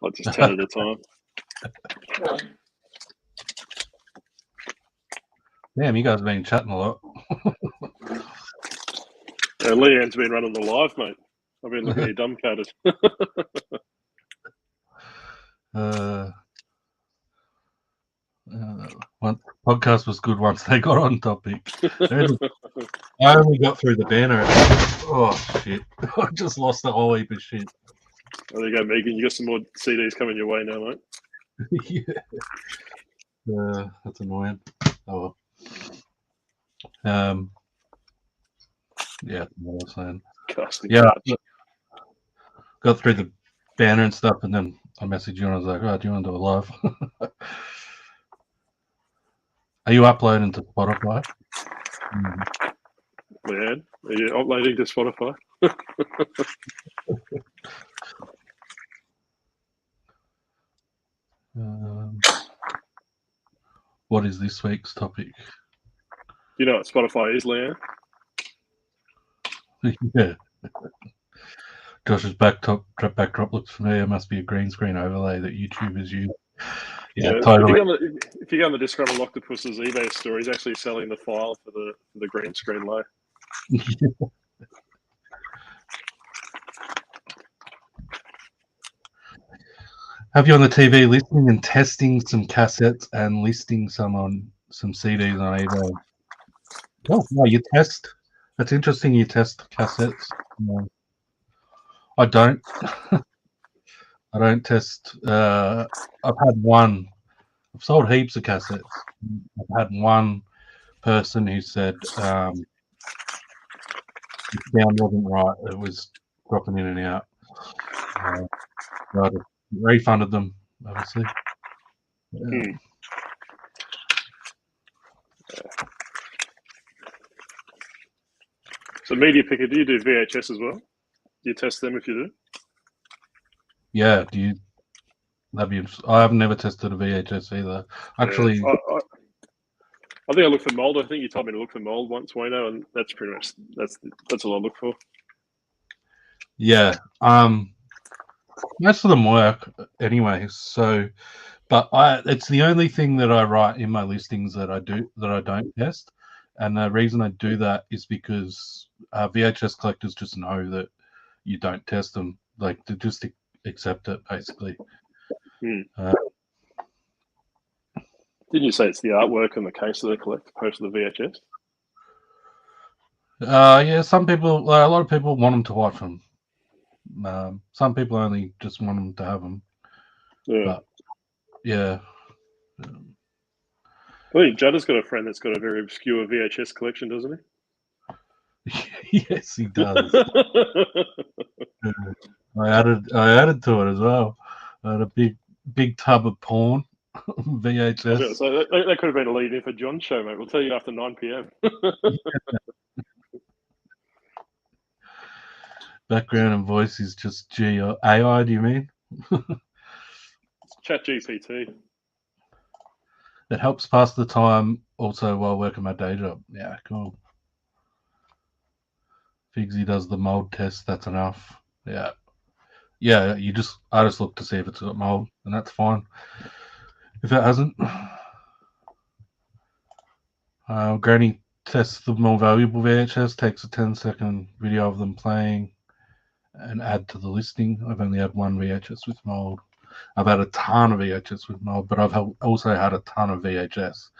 Like just 10 at a time. Damn, you guys have been chatting a lot. Leanne's been running the live, mate. I've been looking at you dumbcated. Podcast was good once they got on topic. I only got through the banner. Oh shit! I just lost a whole heap of shit. Oh, there you go, Megan. You got some more CDs coming your way now, mate. Yeah. That's annoying. Oh. Yeah, what I was saying. Yeah, got through the banner and stuff, and then I messaged you and I was like, "Oh, do you want to do a live?" Are you uploading to Spotify? Man, are you uploading to Spotify? What is this week's topic? You know what Spotify is, Leanne? Yeah. Josh's backdrop looks familiar. It must be a green screen overlay that YouTube has used. Yeah, totally. If you go on the Disgruntled Octopus's eBay store, he's actually selling the file for the green screen low. Have you on the TV listening and testing some cassettes and listing some CDs on eBay? Oh, no, you test. That's interesting. You test cassettes I don't. I don't test. I've had one. I've sold heaps of cassettes. I've had one person who said the sound wasn't right. It was dropping in and out. So I just refunded them, obviously. So media picker, do you do VHS as well? Do you test them if you do? Yeah. Do you? I've never tested a VHS either. Actually, I think I looked for mold. I think you told me to look for mold once, Wayno, and that's pretty much that's all I look for. yeah. Most of them work anyway. So, but it's the only thing that I write in my listings that I don't test, and the reason I do that is because VHS collectors just know that you don't test them. Like, they just accept it, basically. Didn't you say it's the artwork and the case that they collect opposed to the VHS? Yeah, a lot of people want them to watch them. Some people only just want them to have them. Yeah. But, yeah. I think Judd has got a friend that's got a very obscure VHS collection, doesn't he? Yes, he does. I added to it as well. I had a big tub of porn VHS. So that could have been a lead in for John's show, mate. We'll tell you after 9 p.m. Background and voice is just AI, do you mean? Chat GPT. It helps pass the time also while working my day job. Yeah, cool. Figsy does the mold test, that's enough. Yeah. Yeah, I just look to see if it's got mold, and that's fine. If it hasn't, Granny tests the more valuable VHS, takes a 10-second video of them playing, and add to the listing. I've only had one VHS with mold. I've had a ton of VHS with mold, but I've also had a ton of VHS.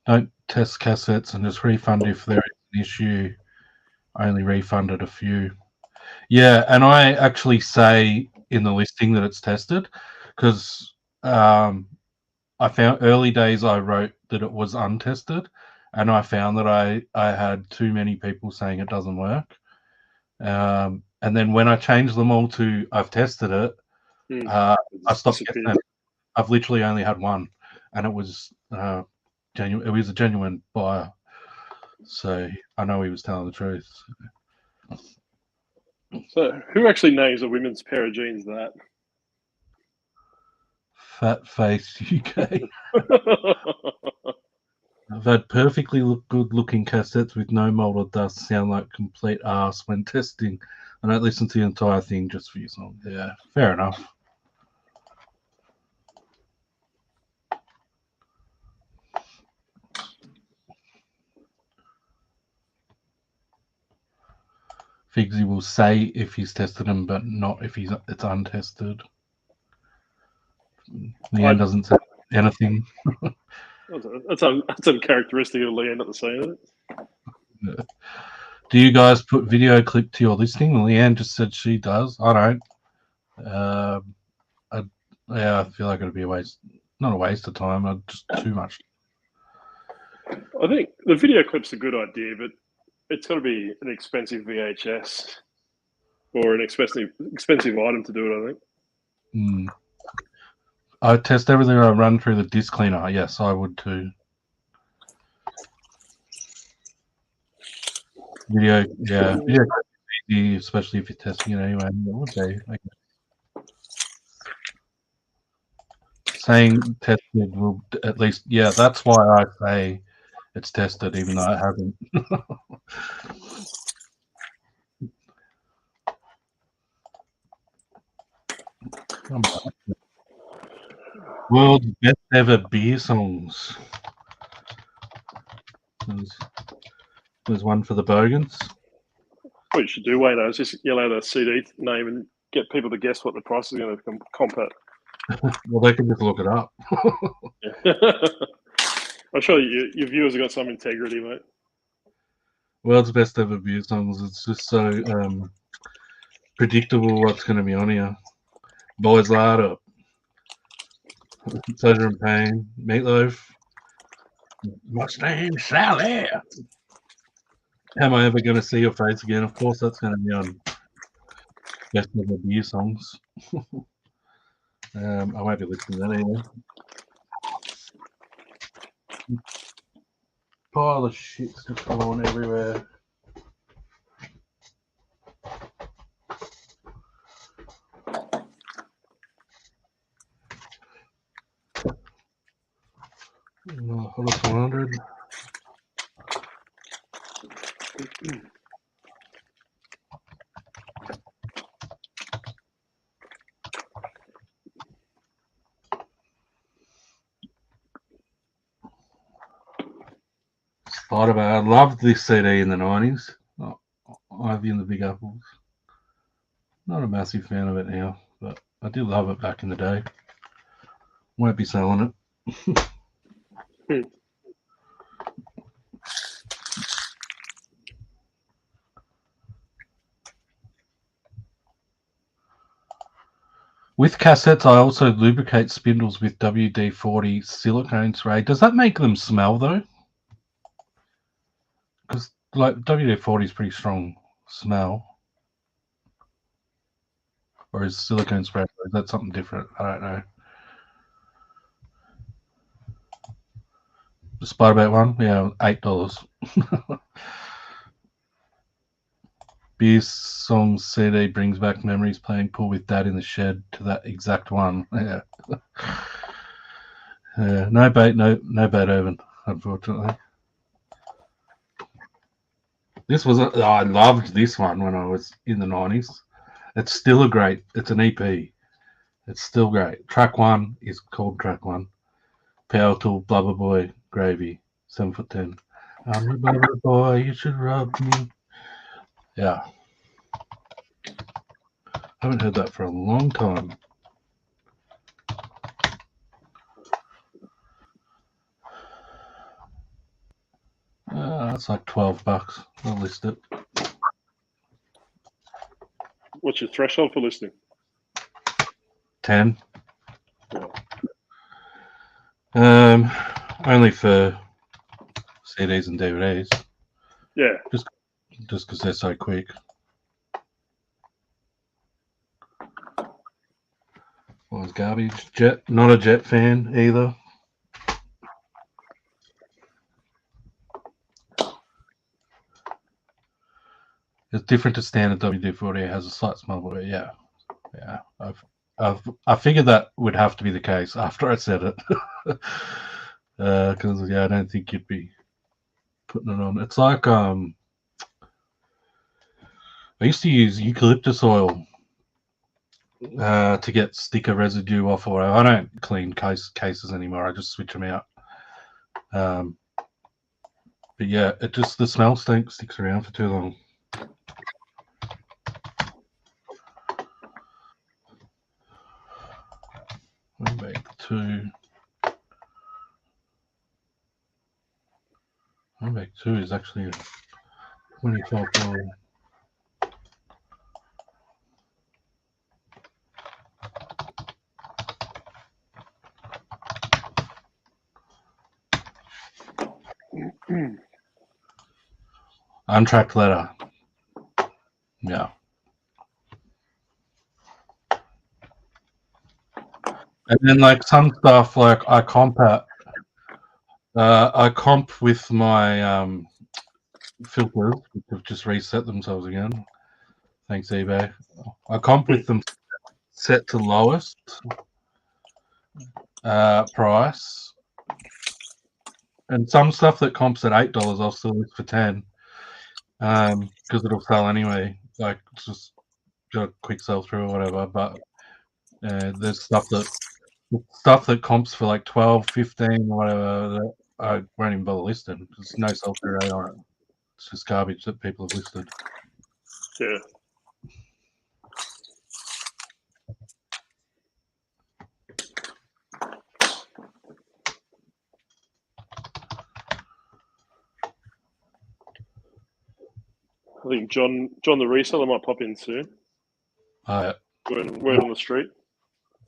Don't test cassettes and just refund if there is an issue. I only refunded a few. Yeah, and I actually say in the listing that it's tested because I found early days I wrote that it was untested, and I found that I had too many people saying it doesn't work. And then when I changed them all to I've tested it, I stopped getting them. I've literally only had one, and it was genuine. It was a genuine buyer, so I know he was telling the truth. So, who actually names a women's pair of jeans that? Fat Face UK. I've had perfectly good-looking cassettes with no mold or dust sound like complete arse when testing. I don't listen to the entire thing just for your song. Yeah, fair enough. Figsy will say if he's tested them, but not if it's untested. Leanne doesn't say anything. That's uncharacteristic of Leanne, not to say that. Yeah. Do you guys put video clip to your listing? Leanne just said she does. I don't. I feel like it'd be a waste. Not a waste of time. Just too much. I think the video clip's a good idea, but it's got to be an expensive VHS or an expensive item to do it, I think. I test everything I run through the disc cleaner. Yes, I would too. Video, yeah. Video easy, especially if you're testing it anyway. It would be, I guess. Saying tested will at least, yeah, that's why I say it's tested, even though it hasn't. Come on. World's best ever beer songs. There's one for the Bogans. What you should do, Wayno, is just yell out a CD name and get people to guess what the price is going to comp at. Well, they can just look it up. I'm sure your viewers have got some integrity, mate. World's best ever beer songs. It's just so predictable what's going to be on here. Boys Lard Up, Pleasure and Pain, Meatloaf, Mustang Sally. Am I ever going to see your face again? Of course, that's going to be on best ever beer songs. I won't be listening to that anyway. Pile of shit's just falling everywhere. That's 100. Spider-Man. I loved this CD in the 90s. Ivy and the Big Apples. Not a massive fan of it now, but I did love it back in the day. Won't be selling it. With cassettes, I also lubricate spindles with WD-40 silicone spray. Does that make them smell though? Because like WD-40 is pretty strong smell. Or is silicone spray? Is that something different? I don't know. The Spider-Man one, yeah, $8. Beer song CD brings back memories playing pool with Dad in the shed to that exact one. Yeah. No Beethoven, unfortunately. I loved this one when I was in the 90s. It's still it's an EP. It's still great. Track 1 is called Track 1. Power Tool, Blubber Boy, Gravy, 7'10". I'm your blubber boy, you should rub me. Yeah. Haven't heard that for a long time. That's like $12. I'll list it. What's your threshold for listening? 10. Only for CDs and DVDs. Yeah. Just because they're so quick. Was garbage. Not a Jet fan either. It's different to standard WD-40. It has a slight smell, but yeah. I figured that would have to be the case after I said it, because I don't think you'd be putting it on. It's like I used to use eucalyptus oil to get sticker residue off, or I don't clean cases anymore. I just switch them out. But yeah, the smell sticks around for too long. I'll make 2. I'll make 2 is actually $25. Untracked letter. Yeah. And then like some stuff like I comp with my filters, which have just reset themselves again. Thanks, eBay. I comp with them set to lowest price. And some stuff that comps at $8, I'll still list for 10, because it'll sell anyway. Like it's just got a quick sell through or whatever. But there's stuff that comps for like 12, 15, or whatever that I won't even bother listing. There's no sell through rate on it. It's just garbage that people have listed. Yeah. I think John the reseller might pop in soon. Uh, Word on the street.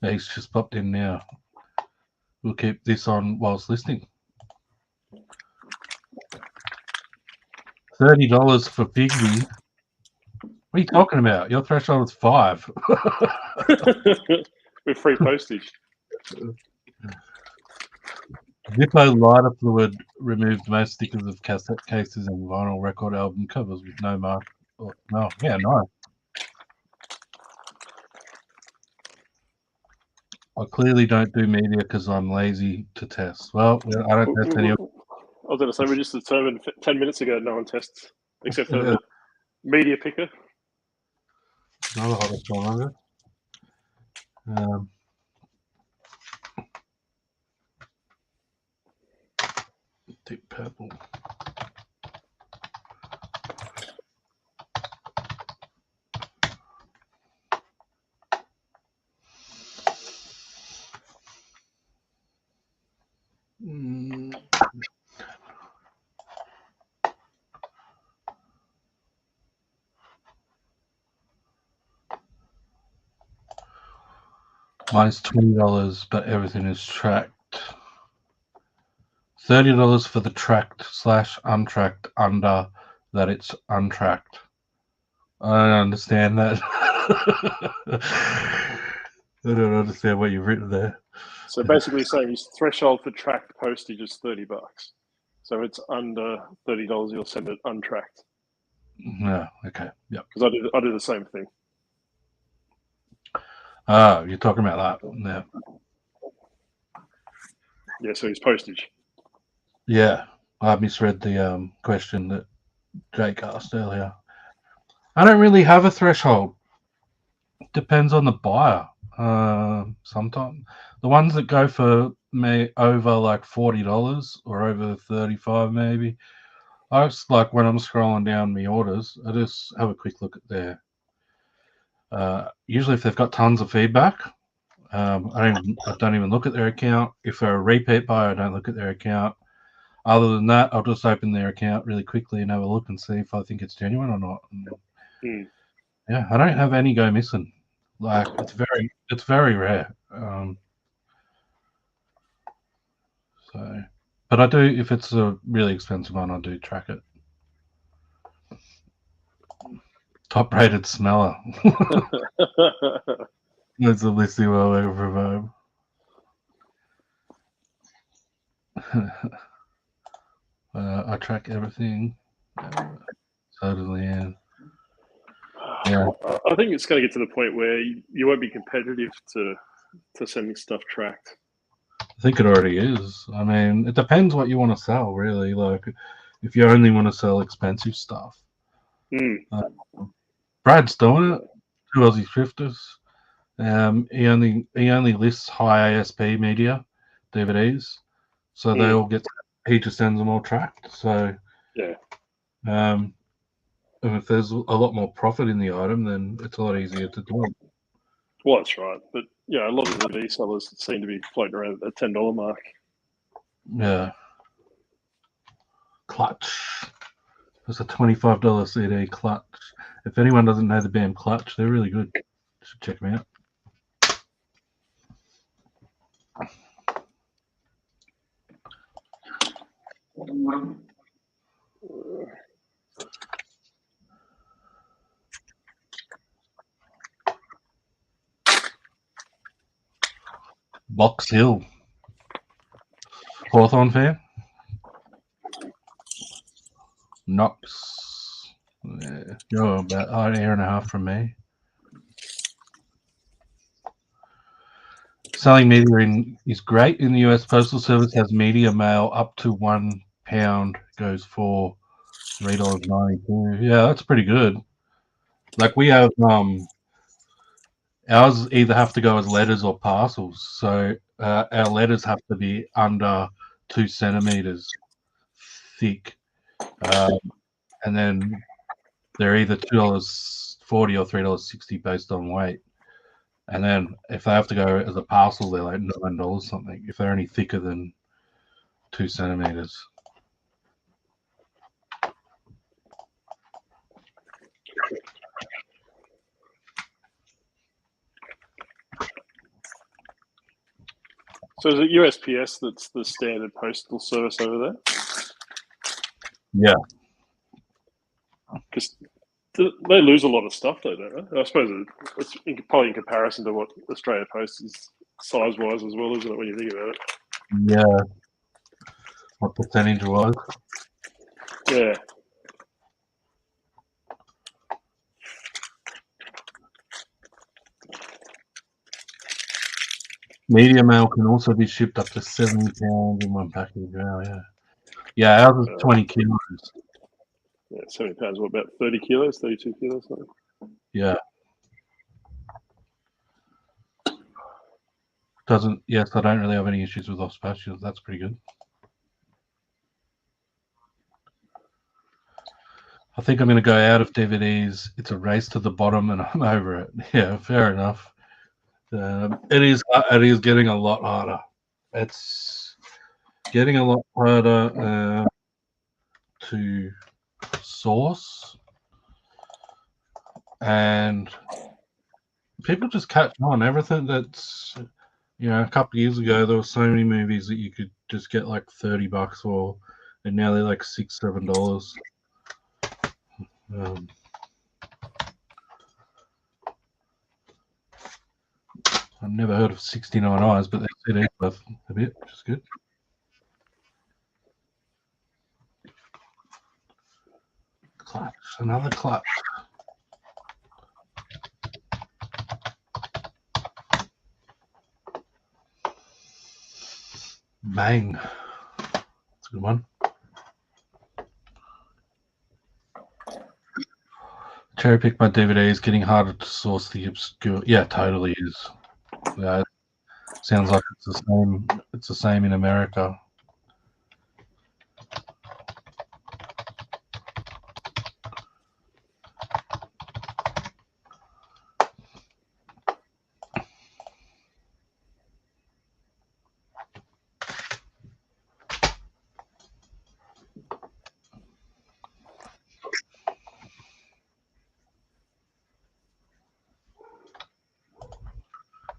he's just popped in now. We'll keep this on whilst listening. $30 for Piggy. What are you talking about? Your threshold is 5. With free postage. Zippo lighter fluid removed most stickers of cassette cases and vinyl record album covers with no mark. Oh, no, yeah, nice. I clearly don't do media because I'm lazy to test. Well, I don't test any of I was going to say, we just determined 10 minutes ago no one tests, except for the media picker. Another hottest one, deep purple. Mine's $20, but everything is tracked. $30 for the tracked / untracked under that it's untracked. I don't understand that. I don't understand what you've written there. So basically saying his threshold for tracked postage is $30. So if it's under $30, you'll send it untracked. No, okay, yep. Because I do the same thing. Oh, you're talking about that. Yeah. Yeah, so it's postage. Yeah, I misread the question that Jake asked earlier. I don't really have a threshold. Depends on the buyer. Sometimes the ones that go for me over like $40 or over 35 maybe. I just like when I'm scrolling down my orders, I just have a quick look at their. Usually, if they've got tons of feedback, I don't even look at their account. If they're a repeat buyer, I don't look at their account. Other than that, I'll just open their account really quickly and have a look and see if I think it's genuine or not. Yeah, I don't have any go missing. Like it's very rare. But I do, if it's a really expensive one, I do track it. Top rated smeller. That's a listing well over from home. I track everything. Totally in. Yeah. I think it's going to get to the point where you won't be competitive to sending stuff tracked. I think it already is. I mean, it depends what you want to sell, really. Like, if you only want to sell expensive stuff. Brad's doing it. 2 Aussie thrifters. He only lists high ASP media DVDs, so they all get. He just sends them all tracked. So yeah. And if there's a lot more profit in the item, then it's a lot easier to do. Well, that's right. But yeah, a lot of the resellers seem to be floating around at the $10 mark. Yeah. Clutch. It's a $25 CD, Clutch. If anyone doesn't know the band Clutch, they're really good. You should check them out. Box Hill. Hawthorne fan? Knox. Yeah, you're about an hour and a half from me. Selling media is great in the US. Postal Service has media mail up to £1 goes for $3.92. Yeah, that's pretty good. Like we have ours either have to go as letters or parcels. So our letters have to be under 2 centimeters thick, and then they're either $2.40 or $3.60 based on weight. And then if they have to go as a parcel, they're like $9 something. If they're any thicker than 2 centimeters. So is it USPS that's the standard postal service over there? Yeah. Because they lose a lot of stuff, though, don't they? I suppose it's probably in comparison to what Australia Post is size-wise as well, isn't it, when you think about it? Yeah. What percentage was? Yeah. Media mail can also be shipped up to 70 pounds in one package. Oh, yeah. Yeah, ours is 20 kilos. Yeah, 70 pounds, what, about 30 kilos, 32 kilos? Something? Yeah. Yes, I don't really have any issues with lost pastures. That's pretty good. I think I'm going to go out of DVDs. It's a race to the bottom, and I'm over it. Yeah, fair enough. It is getting a lot harder. It's getting a lot harder to source, and people just catch on. Everything that's, a couple of years ago, there were so many movies that you could just get like $30 for, and now they're like $6-7. I've never heard of 69 Eyes, but they said it's worth a bit, which is good. Clutch, another clutch. Bang. That's a good one. Cherry pick my DVDs, getting harder to source the obscure. Yeah, totally is. Yeah, sounds like it's the same. It's the same in America.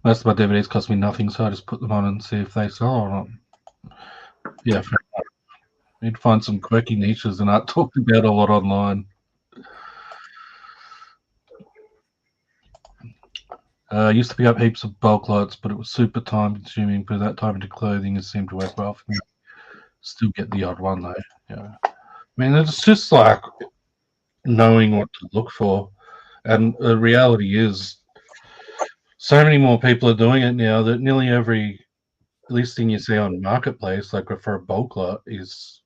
Most of my DVDs cost me nothing, so I just put them on and see if they sell or not. Yeah, fair enough. Need to find some quirky niches and aren't talked about a lot online. Used to pick up heaps of bulk lots, but it was super time consuming. Put that time into clothing and seemed to work well for me. Still get the odd one though. Yeah, I mean it's just like knowing what to look for, and the reality is, so many more people are doing it now that nearly every listing you see on Marketplace, like for a bulk lot, is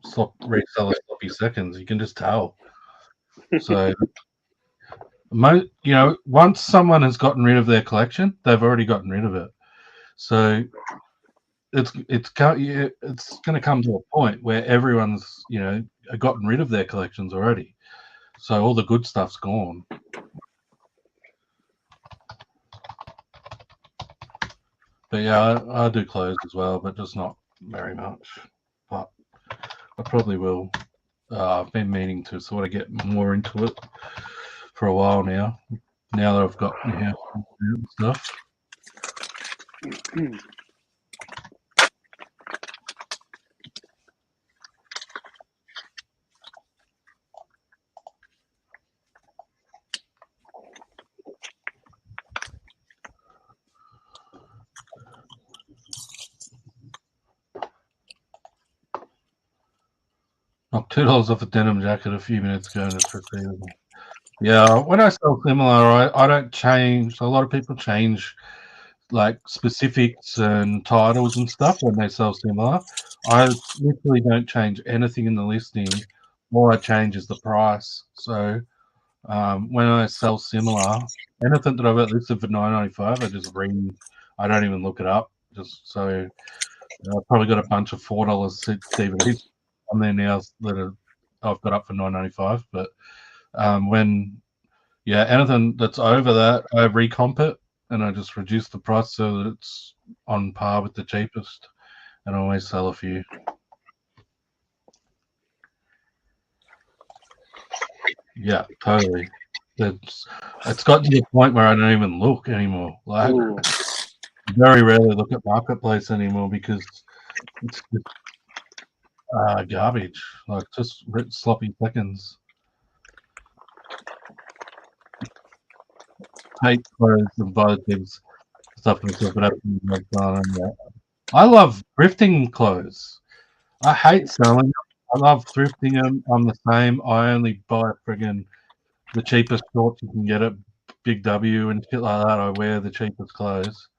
reseller sloppy seconds. You can just tell. So, once someone has gotten rid of their collection, they've already gotten rid of it. So it's going to come to a point where everyone's gotten rid of their collections already. So all the good stuff's gone. But yeah, I do clothes as well, but just not very much. But I probably will. I've been meaning to sort of get more into it for a while now. Now that I've got stuff. Knocked $2 off a denim jacket a few minutes ago, and it's receivable. Yeah, when I sell similar, I don't change. A lot of people change like specifics and titles and stuff when they sell similar. I literally don't change anything in the listing. All I change is the price. So when I sell similar, anything that I've got listed for $9.95, I just read. I don't even look it up. Just so I've probably got a bunch of $4 DVDs on there now that I've got up for $9.95. But anything that's over that, I recomp it and I just reduce the price so that it's on par with the cheapest, and I always sell a few. Yeah, totally. It's got to the point where I don't even look anymore. Like, very rarely look at Marketplace anymore because it's just garbage. Like just sloppy seconds. Hate clothes and positives stuff myself, but I love thrifting clothes. I hate selling them. I love thrifting them. I'm the same. I only buy friggin' the cheapest shorts you can get at Big W and shit like that. I wear the cheapest clothes.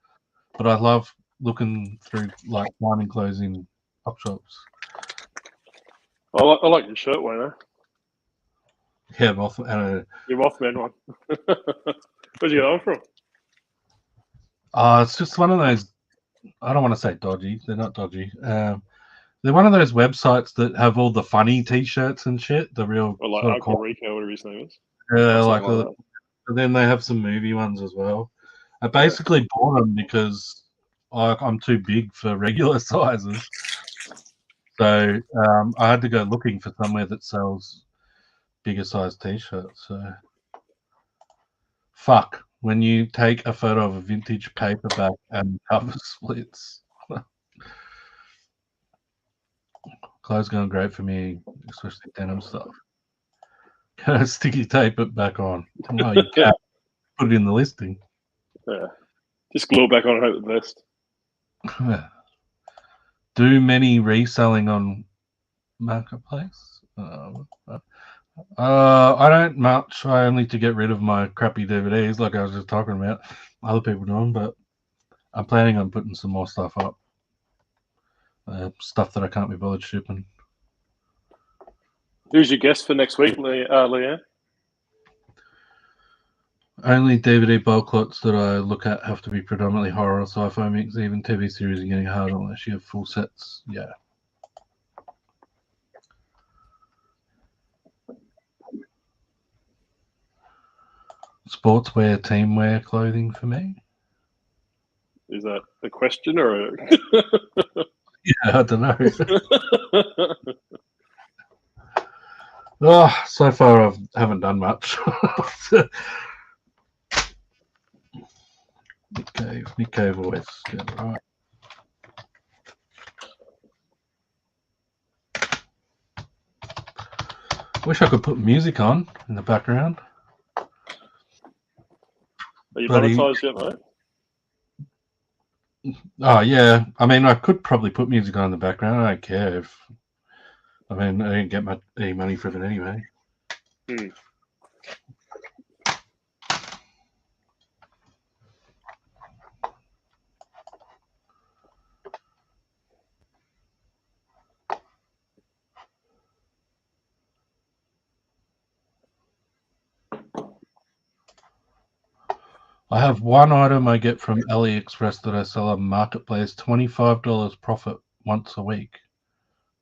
But I love looking through, like, finding clothes in op shops. I like your shirt, Wayno. Yeah, Your Mothman one. Where'd you get that from? it's just one of those. I don't want to say dodgy. They're not dodgy. They're one of those websites that have all the funny T-shirts and shit. The real Or like sort Uncle of Rico, whatever his name is. like and then they have some movie ones as well. I basically bought them because I'm too big for regular sizes. So I had to go looking for somewhere that sells bigger size T-shirts. So fuck when you take a photo of a vintage paperback and cover splits. Clothes going great for me, especially denim stuff. Can I sticky tape it back on? No, you can't. Put it in the listing. Yeah. Just glue it back on and hope the best. Do many reselling on Marketplace? I don't much. I only to get rid of my crappy DVDs, like I was just talking about. Other people do them, but I'm planning on putting some more stuff up. Stuff that I can't be bothered shipping. Who's your guest for next week, Leanne? Only DVD bulk lots that I look at have to be predominantly horror or sci-fi mix. Even TV series are getting harder unless you have full sets. Yeah. Sportswear, teamwear clothing for me. Is that a question or a... Yeah, I don't know. So far I haven't done much. Nick Cave always. Yeah, right. Wish I could put music on in the background. Are you monetized yet, mate? Oh yeah, I mean I could probably put music on in the background. I don't care if. I mean I didn't get any money for it anyway. I have one item I get from AliExpress that I sell on Marketplace, $25 profit once a week.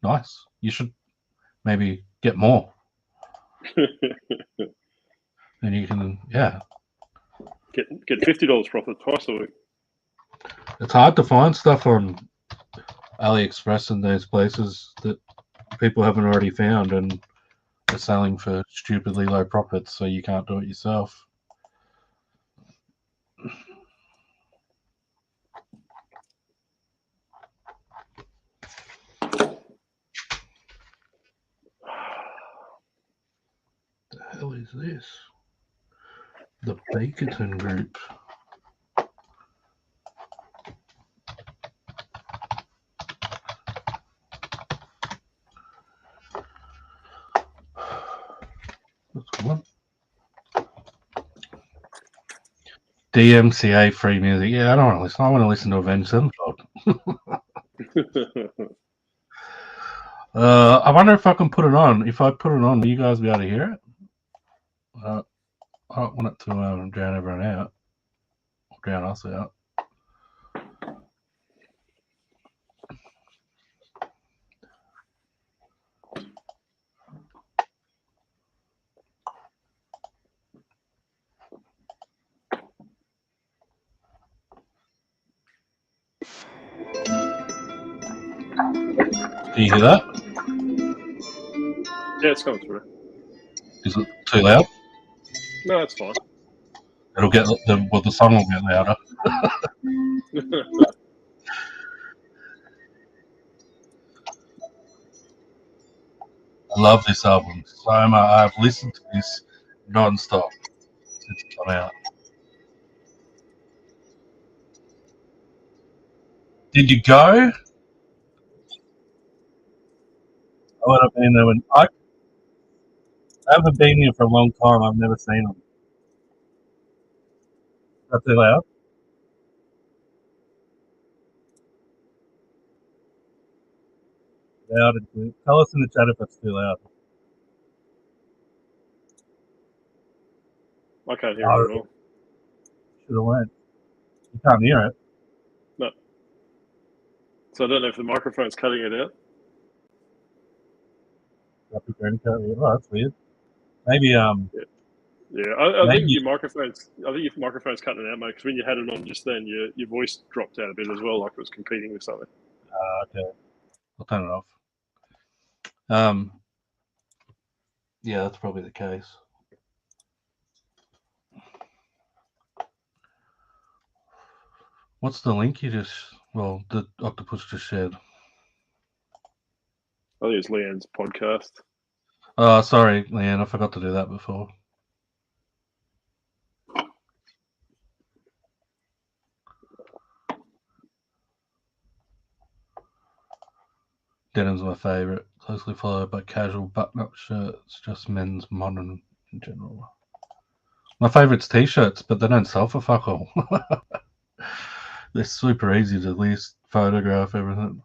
Nice. You should maybe get more. And you can, yeah. Get $50 profit twice a week. It's hard to find stuff on AliExpress and those places that people haven't already found and are selling for stupidly low profits, so you can't do it yourself. The hell is this? The Bakerton Group. That's one. DMCA free music. Yeah, I don't want to listen. I want to listen to Avenged Sevenfold. I wonder if I can put it on. If I put it on, will you guys be able to hear it? I don't want it to drown everyone out. Or drown us out. Can you hear that? Yeah, it's coming through. Is it too loud? No, it's fine. It'll get the song will get louder. I love this album so much. I've listened to this non-stop since it came out. Did you go? I would have been there when I haven't been here for a long time. I've never seen them. That's too loud. Loud and clear. Tell us in the chat if it's too loud. I can't hear it at all. Should have went. You can't hear it. No. So I don't know if the microphone's cutting it out. Oh, that's weird. Maybe Yeah, I maybe think your microphone's cutting it out, mate. Because when you had it on just then, your voice dropped out a bit as well, like it was competing with something. okay. I'll turn it off. Yeah, that's probably the case. What's the link you just? Well, the octopus just shared. I think it's Leanne's podcast. Oh, sorry, Leanne. I forgot to do that before. Denim's my favourite, closely followed by casual button-up shirts, just men's modern in general. My favourite's t-shirts, but they don't sell for fuck all. They're super easy to list, photograph, everything.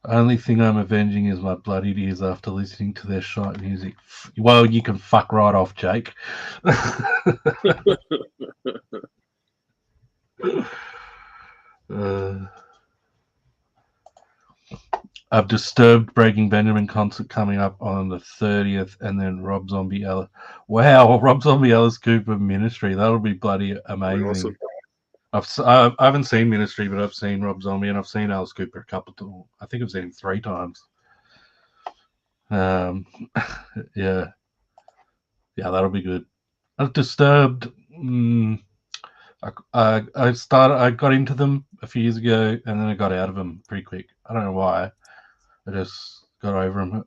Only thing I'm avenging is my bloodied ears after listening to their shite music. Well, you can fuck right off, Jake. I've Disturbed Breaking Benjamin concert coming up on the 30th, and then Rob Zombie Alice. Wow, Rob Zombie Alice Cooper Ministry. That'll be bloody amazing. Awesome. I haven't seen Ministry, but I've seen Rob Zombie, and I've seen Alice Cooper a couple of times. I think I've seen him 3 times. Yeah, that'll be good. I've Disturbed. I got into them a few years ago, and then I got out of them pretty quick. I don't know why. I just got over them.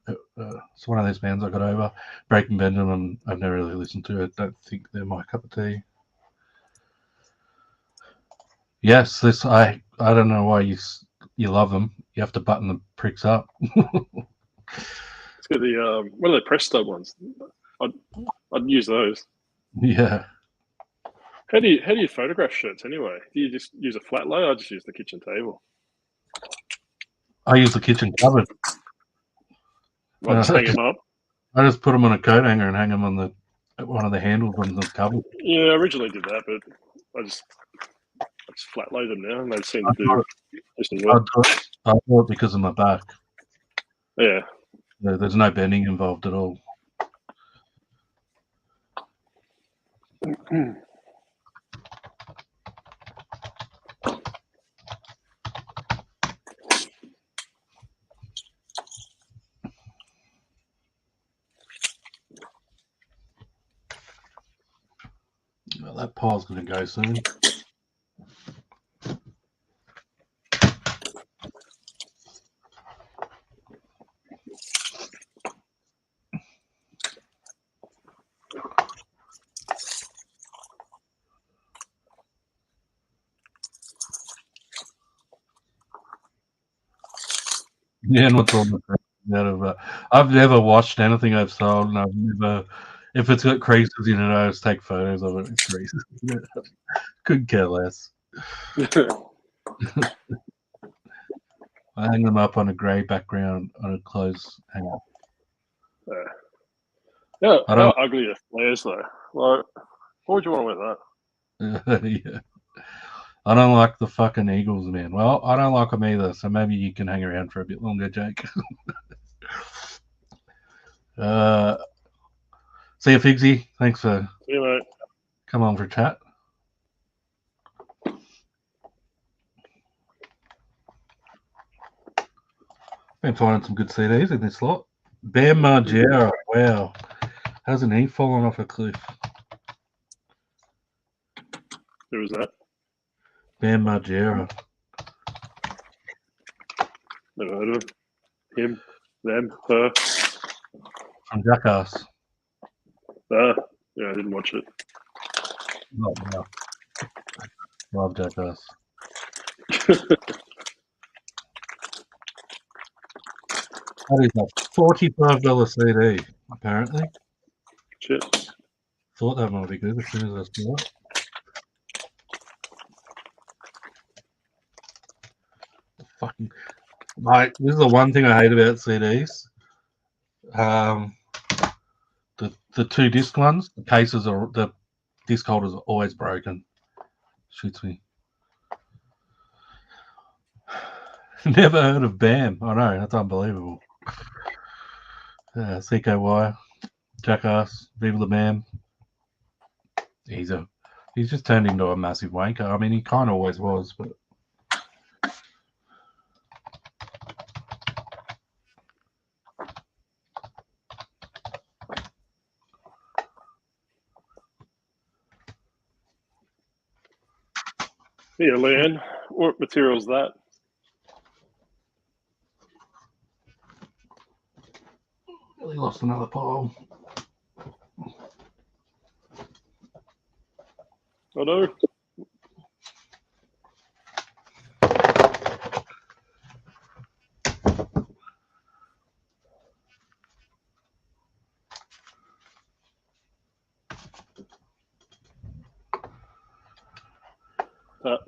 It's one of those bands I got over. Breaking Benjamin, I've never really listened to it. Don't think they're my cup of tea. Yes, I don't know why you love them. You have to button the pricks up. It's got the what are the press stud ones? I'd use those. Yeah. How do you photograph shirts anyway? Do you just use a flat lay? I just use the kitchen table. I use the kitchen cupboard. I just hang them up. I just put them on a coat hanger and hang them on one of the handles on the cupboard. Yeah, I originally did that, but I just flat lay them now, and they seem to do decent work. I do it because of my back. Yeah. There's no bending involved at all. Well, that pile's going to go soon. Yeah, and what's all the out of I've never watched anything I've sold, and I've never. If it's got creases in it, I just take photos of it with creases. Couldn't care less. I hang them up on a grey background on a clothes hanger. Yeah, how ugly are flares though? Like, what would you want with that? Yeah. I don't like the fucking Eagles, man. Well, I don't like them either, so maybe you can hang around for a bit longer, Jake. See you, Figsy. Thanks for coming on for chat. Been finding some good CDs in this lot. Bam Margera, wow. Hasn't he fallen off a cliff? Who was that? Bam Margera. Never heard of him. Him, them, her. From Jackass. Yeah, I didn't watch it. Oh, no. Love Jackass. That is a $45 CD, apparently. Shit. Thought that might be good as soon as I saw it. Fucking mate, this is the one thing I hate about CDs. The two disc ones, the cases are the disc holders are always broken. Shoots me. Never heard of BAM. I know, that's unbelievable. CKY, Jackass, Viva the BAM. He's just turned into a massive wanker. I mean, he kind of always was, but Yeah, Leanne, what material is that? really lost another pile. I know. That.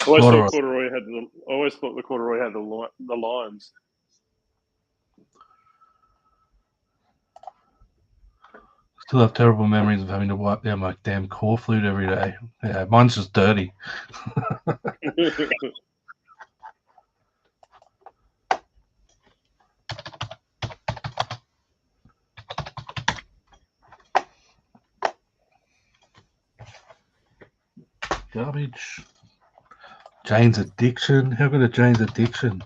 I always thought the corduroy had the lines. Still have terrible memories of having to wipe down my damn core flute every day. Yeah, mine's just dirty. Garbage. Jane's Addiction. How good a Jane's Addiction?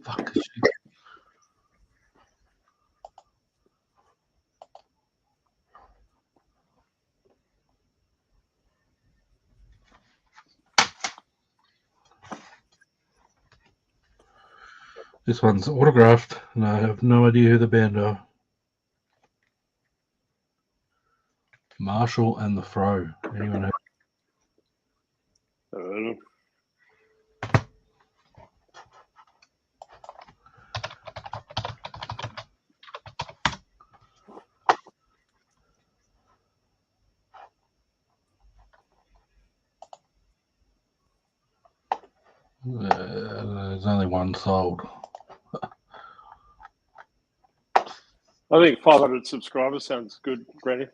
Fuck this shit. This one's autographed, and I have no idea who the band are. Marshall and the Fro. Anyone know? There's only one sold. I think 500 subscribers sounds good, Granny.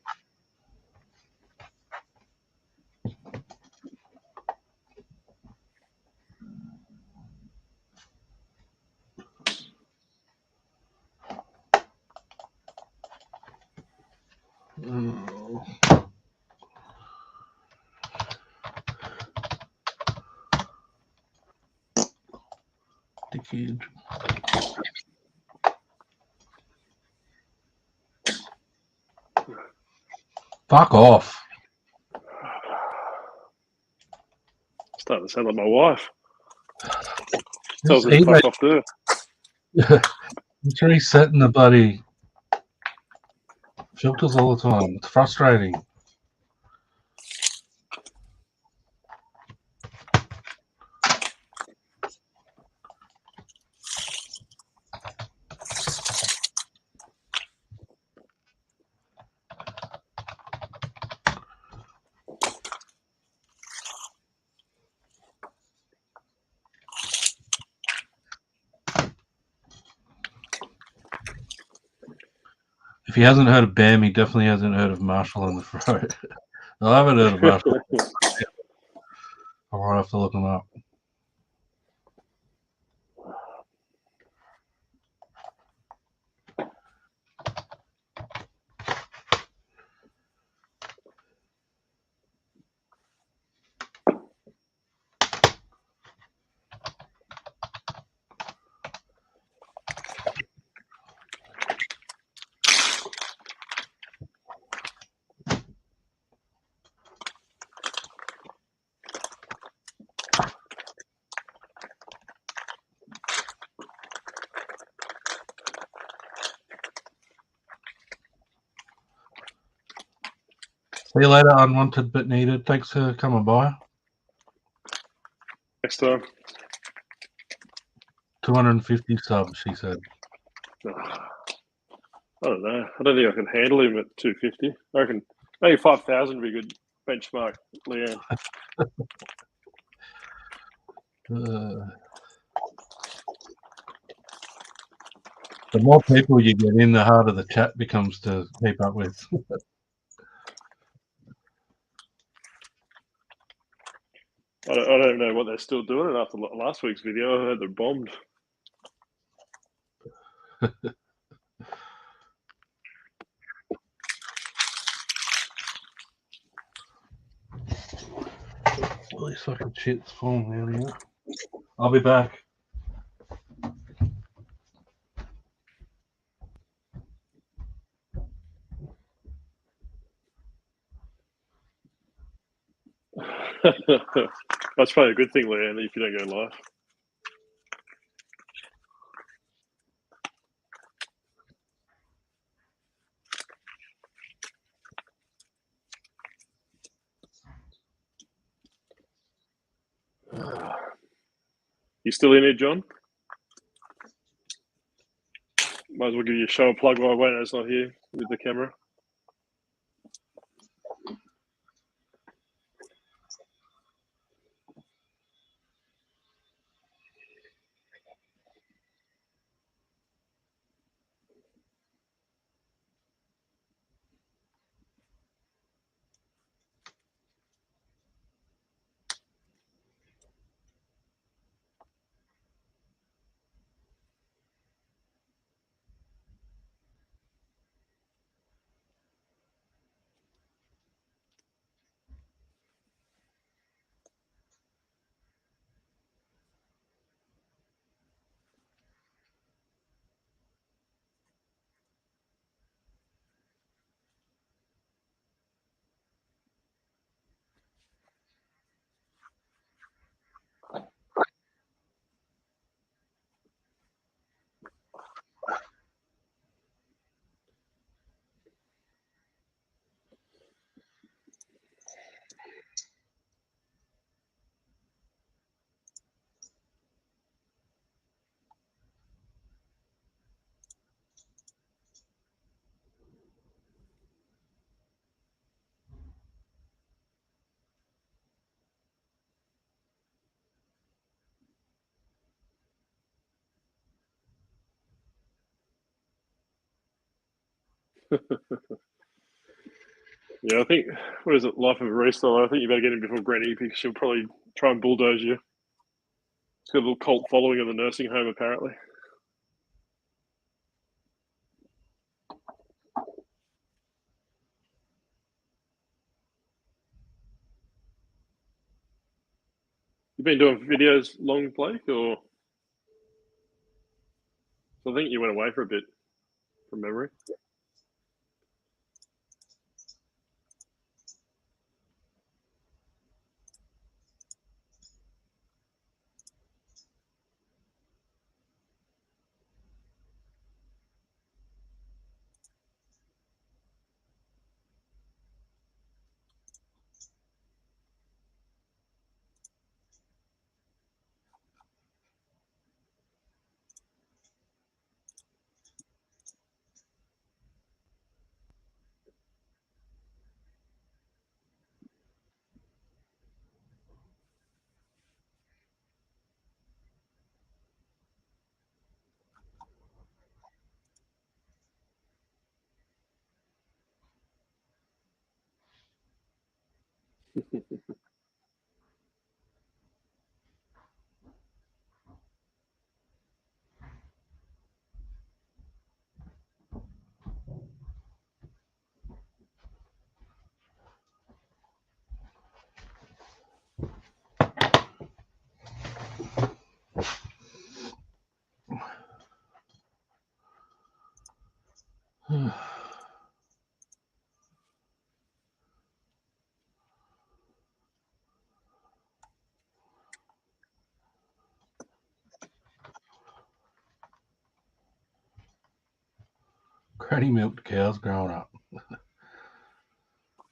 Oh. Dickhead. Fuck off. Starting to sound like my wife. This Tells me to fuck off there. It's resetting the bloody filters all the time. It's frustrating. If he hasn't heard of Bam, he definitely hasn't heard of Marshall in the Throat. I haven't heard of Marshall. I'll have to look him up. See you later, unwanted but needed. Thanks for coming by. Next time. 250 subs, she said. I don't know. I don't think I can handle him at 250. I reckon maybe 5,000 would be a good benchmark, Leanne. The more people you get in, the harder the chat becomes to keep up with. I don't know what they're still doing. And after last week's video, I heard they're bombed. All this fucking shit's falling down here. I'll be back. That's probably a good thing, Leanne, if you don't go live. You still in here, John? Might as well give you a show a plug while Wayno's not here with the camera. Yeah, I think, what is it, Life of a Restar? I think you better get him before Granny because she'll probably try and bulldoze you. It's got a little cult following in the nursing home, apparently. You've been doing videos long, Blake, or? I think you went away for a bit, from memory. Granny milked cows growing up.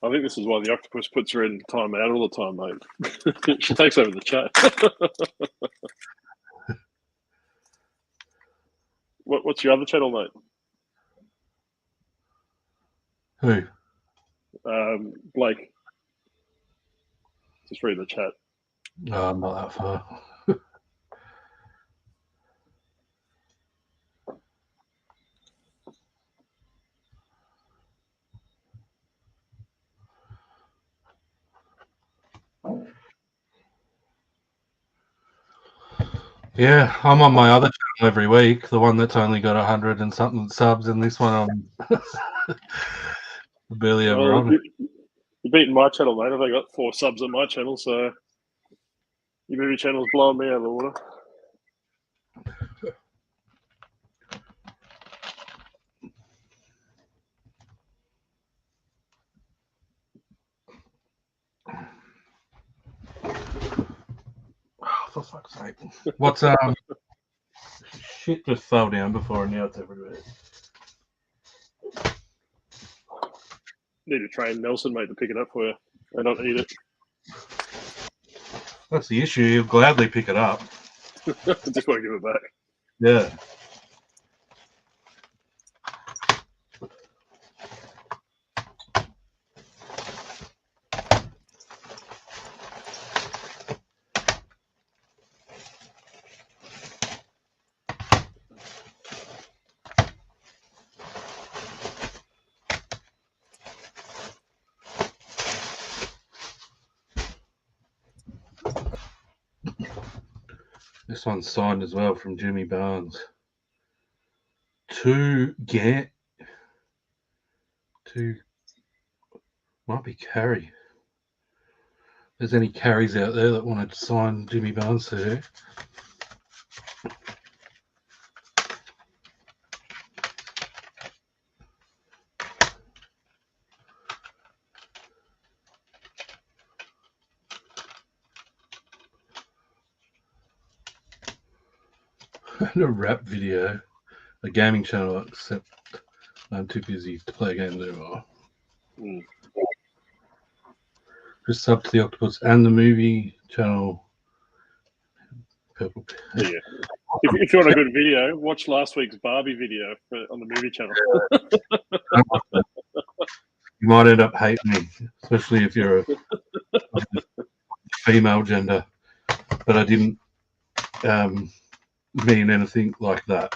I think this is why the octopus puts her in time out all the time, mate. She takes over the chat. What's your other channel, mate? Who? Blake. Just read the chat. Oh, I'm not that far. Yeah, I'm on my other channel every week, the one that's only got 100 and something subs, and this one I'm barely ever on it. You're beating my channel, mate. I've only got 4 subs on my channel, so your movie channel's blowing me out of the water. Oh, for fuck's sake. What's shit just fell down before and now it's everywhere. Need to train Nelson, mate, to pick it up for you and not eat it. That's the issue. He'll gladly pick it up. Just want to give it back. Yeah. This one's signed as well from Jimmy Barnes. Might be Carrie. If there's any Carries out there that wanted to sign Jimmy Barnes to. A rap video, a gaming channel, except I'm too busy to play games anymore. Just sub to the Octopus and the movie channel. Purple. Yeah. If you want a good video, watch last week's Barbie video on the movie channel. You might end up hating me, especially if you're a female gender. But I didn't mean anything like that.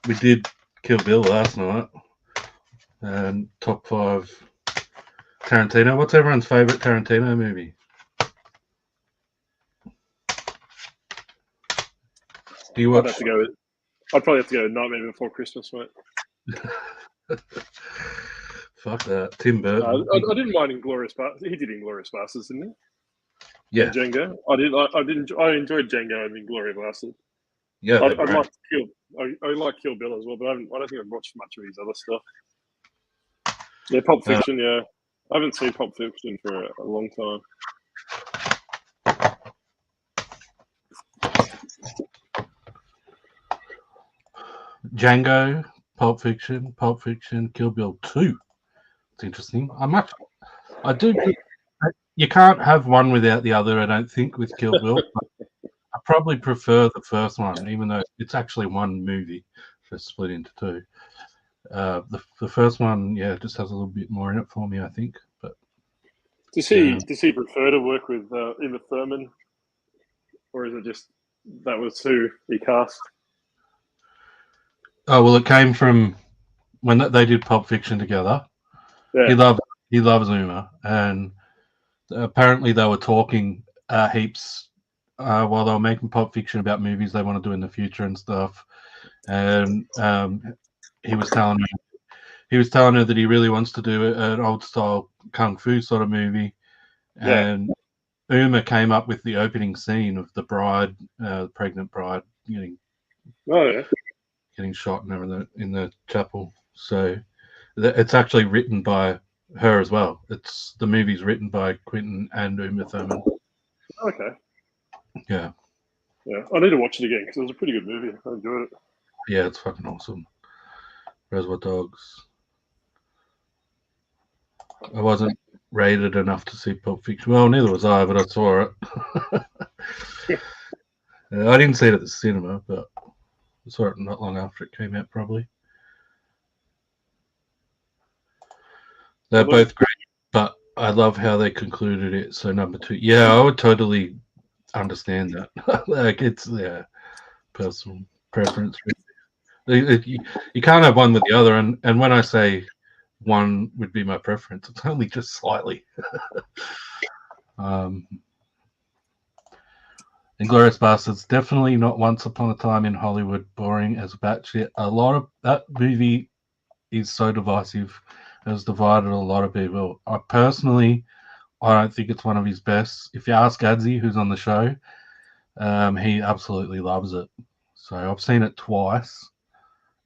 We did Kill Bill last night, and top 5 Tarantino. What's everyone's favorite Tarantino movie? Do you watch? I'd probably have to go with Nightmare Before Christmas, mate. Fuck that, Tim Burton. I didn't mind Inglourious Basterds. He did Inglourious Basterds, didn't he? Yeah. And Django. I enjoyed Django and Inglourious Basterds. Yeah, I like Kill Bill as well, but I don't think I've watched much of his other stuff. Yeah, Pulp Fiction. Yeah, I haven't seen Pulp Fiction for a long time. Django, Pulp Fiction, Kill Bill 2. It's interesting. I do. You can't have one without the other, I don't think, with Kill Bill. I probably prefer the first one, even though it's actually one movie, just split into 2. The first one, yeah, just has a little bit more in it for me, I think. But does he prefer to work with Uma Thurman, or is it just that was who he cast? Oh well, it came from when they did Pulp Fiction together. Yeah. He loved He loves Uma, and apparently they were talking heaps while they were making Pulp Fiction about movies they want to do in the future and stuff. And he was telling her that he really wants to do an old style kung fu sort of movie. Yeah. And Uma came up with the opening scene of the bride, pregnant bride, Oh yeah. getting shot in the chapel. So it's actually written by her as well. The movie's written by Quentin and Uma Thurman. Okay. Yeah, Yeah. I need to watch it again because it was a pretty good movie. I enjoyed it. yeah, it's fucking awesome. Reservoir Dogs. I wasn't rated enough to see Pulp Fiction. Well, neither was I, but I saw it. I didn't see it at the cinema, but I saw it not long after it came out, probably. They're Although, both great, but I love how they concluded it. So number two, yeah, I would totally understand that. Like it's personal preference. You can't have one with the other, and when I say one would be my preference, it's only just slightly. um, Inglourious Bastards, definitely not Once Upon a Time in Hollywood boring as batshit. A lot of that movie is so divisive, has divided a lot of people. I don't think it's one of his best. If you ask Adzi, who's on the show, he absolutely loves it. So I've seen it twice,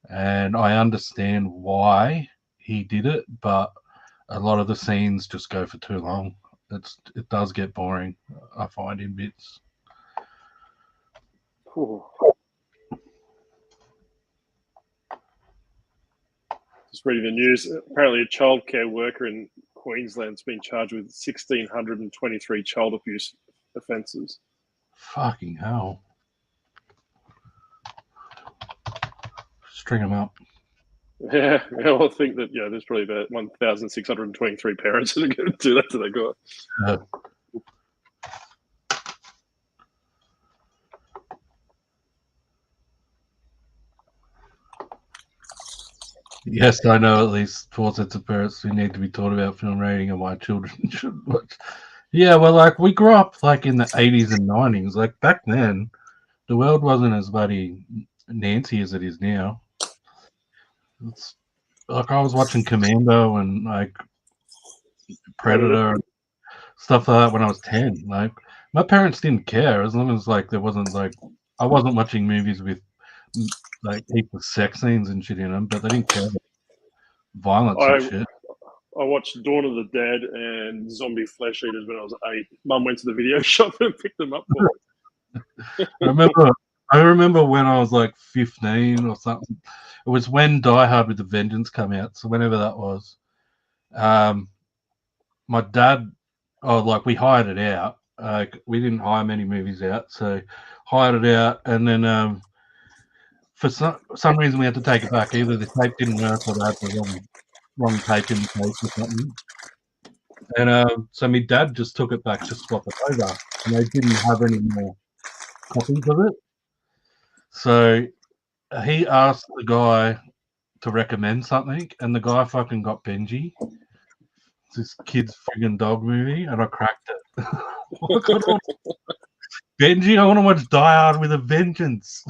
and I understand why he did it, but a lot of the scenes just go for too long. It does get boring, I find, in bits. just reading the news. Apparently, a childcare worker in Queensland's been charged with 1,623 child abuse offences. Fucking hell. String them up. Yeah, I think that there's probably about 1,623 parents that are going to do that to their guy. Yes, I know at least four sets of parents who need to be taught about film rating and why children should watch. Yeah, well, like we grew up like in the 80s and 90s. Like back then, the world wasn't as bloody Nancy as it is now. It's like I was watching Commando and like Predator and stuff like that when I was 10. Like my parents didn't care as long as like there wasn't like I wasn't watching movies with like heaps of sex scenes and shit in them, but they didn't care about violence and I shit. I watched Dawn of the Dead and Zombie Flesh Eaters when I was 8. Mum went to the video shop and picked them up for me. I remember I remember when I was like 15 or something. It was when Die Hard with the Vengeance came out. So whenever that was, um, my dad, like we hired it out. Like we didn't hire many movies out, so hired it out, and then for some reason we had to take it back. Either the tape didn't work or they had the wrong tape in the case or something. And so my dad just took it back to swap it over, and they didn't have any more copies of it. So he asked the guy to recommend something, and the guy fucking got Benji. It's this kid's friggin' dog movie, and I cracked it. Benji, I want to watch Die Hard with a Vengeance.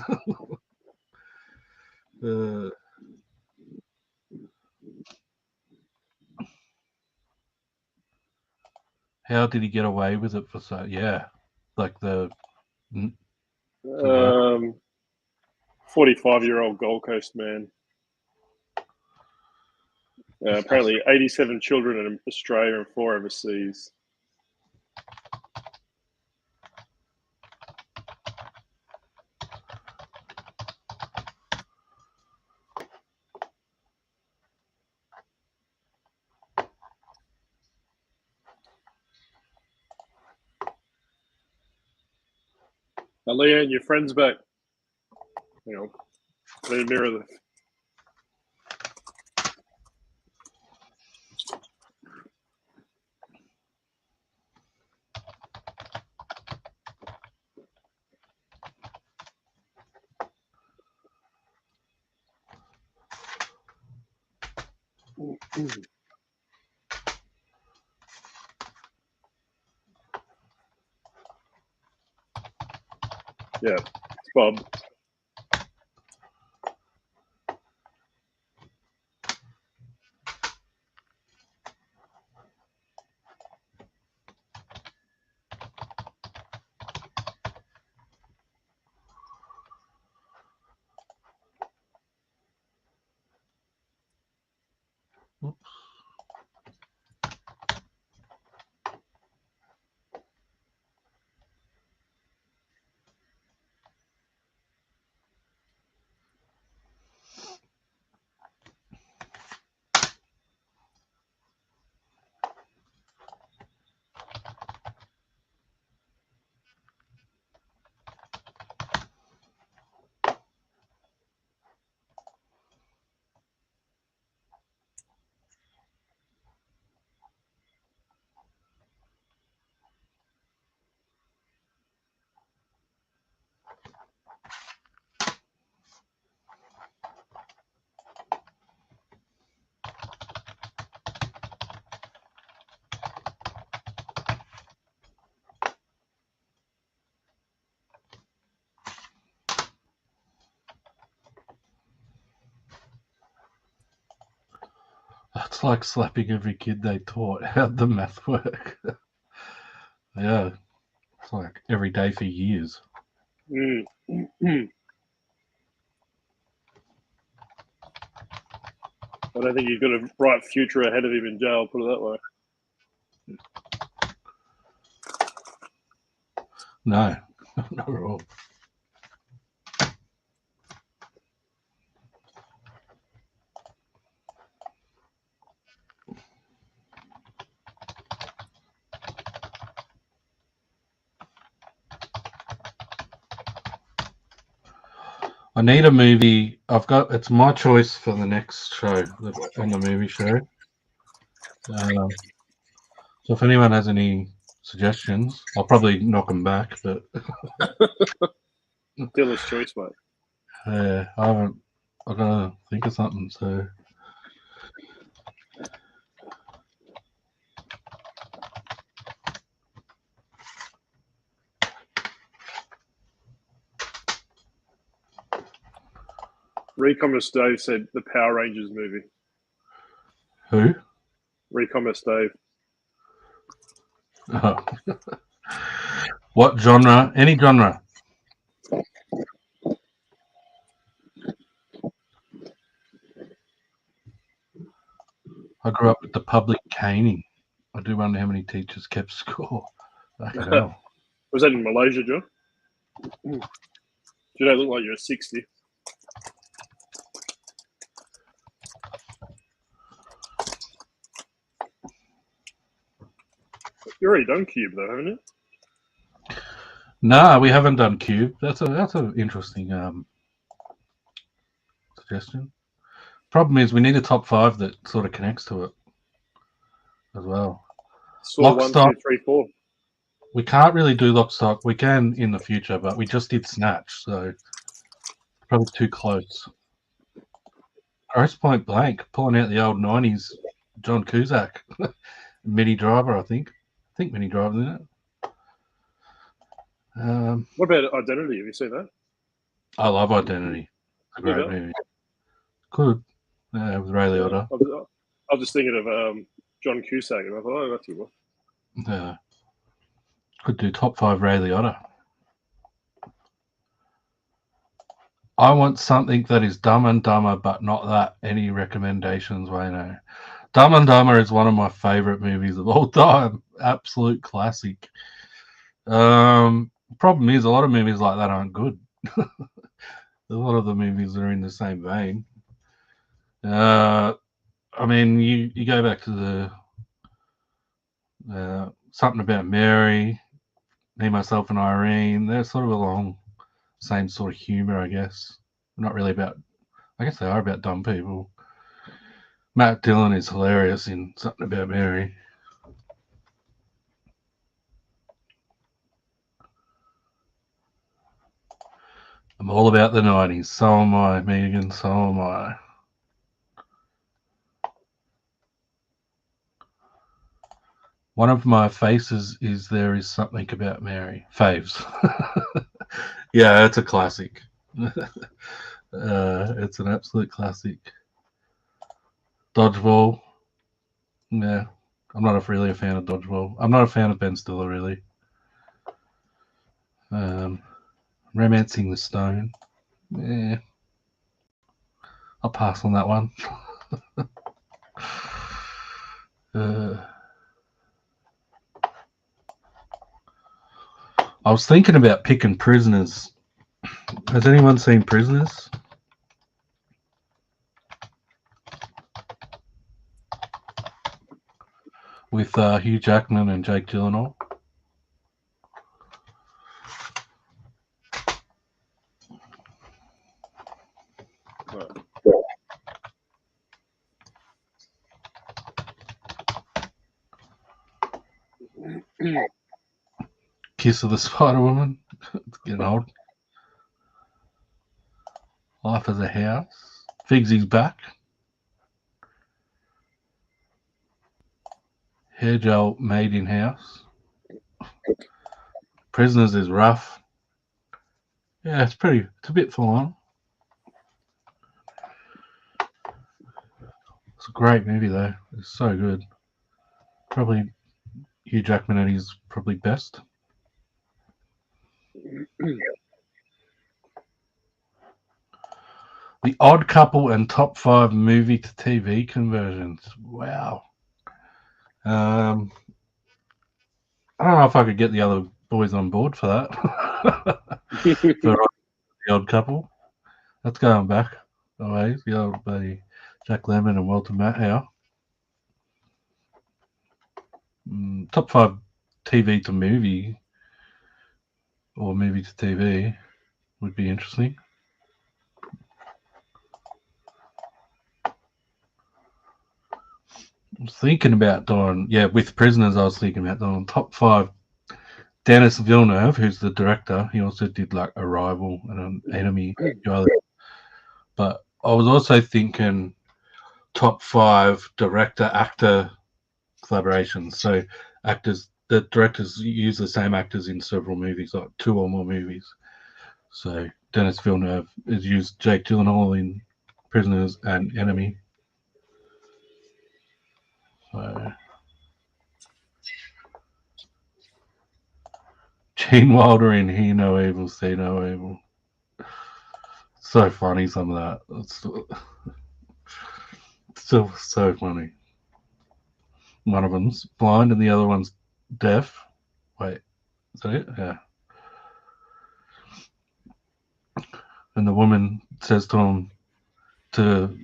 uh, how did he get away with it for so? Yeah, like the 45-year-old Gold Coast man. Apparently, 87 children in Australia and 4 overseas. Now, Leanne, your friend's back. Let me mirror this. Yeah, it's Bob. It's like slapping every kid they taught how the math work. Yeah, it's like every day for years. Mm. I don't think he's got a bright future ahead of him in jail, put it that way. No, not at all. I need a movie. It's my choice for the next show on the movie show. So if anyone has any suggestions, I'll probably knock them back. But Dealer's choice, mate. I haven't. I've got to think of something. So Recommerce Dave said the Power Rangers movie. who? Recommerce Dave. Oh. What genre? Any genre. I grew up with the public caning. I do wonder how many teachers kept score. Fucking hell. Was that in Malaysia, John? Do you don't look like you're 60? You've already done Cube, though, haven't you? Nah, we haven't done Cube. That's an interesting suggestion. Problem is, we need a top 5 that sort of connects to it as well. Saw Lock, 1, Stock. 2, 3, 4. We can't really do Lock, Stock. We can in the future, but we just did Snatch, so probably too close. Gross Point Blank, pulling out the old 90s John Cusack. Mini Driver, I think. Mini Driver's in it. What about Identity? Have you seen that? I love Identity. It's a great movie. Good. With Ray Liotta. I was just thinking of John Cusack, and I thought, oh, that's a good one. Could do top 5 Ray Liotta. I want something that is Dumb and Dumber, but not that. Any recommendations, Wayno? Dumb and Dumber is one of my favorite movies of all time. Absolute classic. Problem is, a lot of movies like that aren't good. A lot of the movies are in the same vein. I mean, you go back to the Something About Mary, Me, Myself, and Irene. They're sort of along same sort of humor, I guess. Not really about. I guess they are about dumb people. Matt Dillon is hilarious in Something About Mary. I'm all about the 90s. So am I, Megan. So am I. One of my faces is There Is Something About Mary. Faves. Yeah, it's a classic. It's an absolute classic. Dodgeball. Yeah, I'm not really a fan of Dodgeball. I'm not a fan of Ben Stiller, really. Romancing the Stone. Yeah, I'll pass on that one. I was thinking about picking Prisoners. Has anyone seen Prisoners? With Hugh Jackman and Jake Gyllenhaal. Kiss of the Spider Woman. It's getting old. Life as a House. Figsy's Back. Hair gel made in house. Prisoners is rough. Yeah, it's a bit full on. It's a great movie though. It's so good. Probably Hugh Jackman at his probably best. The Odd Couple and top 5 movie to TV conversions. Wow. I don't know if I could get the other boys on board for that. For The Odd Couple. That's going back a ways. The old buddy Jack Lemmon and Walter Matthau. Top 5 TV to movie or movie to TV would be interesting. I was thinking about doing, with Prisoners, I was thinking about doing top 5. Denis Villeneuve, who's the director, he also did like Arrival and an Enemy. But I was also thinking top 5 director-actor collaborations. So the directors use the same actors in several movies, like 2 or more movies. So Denis Villeneuve has used Jake Gyllenhaal in Prisoners and Enemy. So Gene Wilder in Hear No Evil, See No Evil. So funny, some of that. It's still so funny. One of them's blind and the other one's deaf. Wait, is that it? Yeah. And the woman says to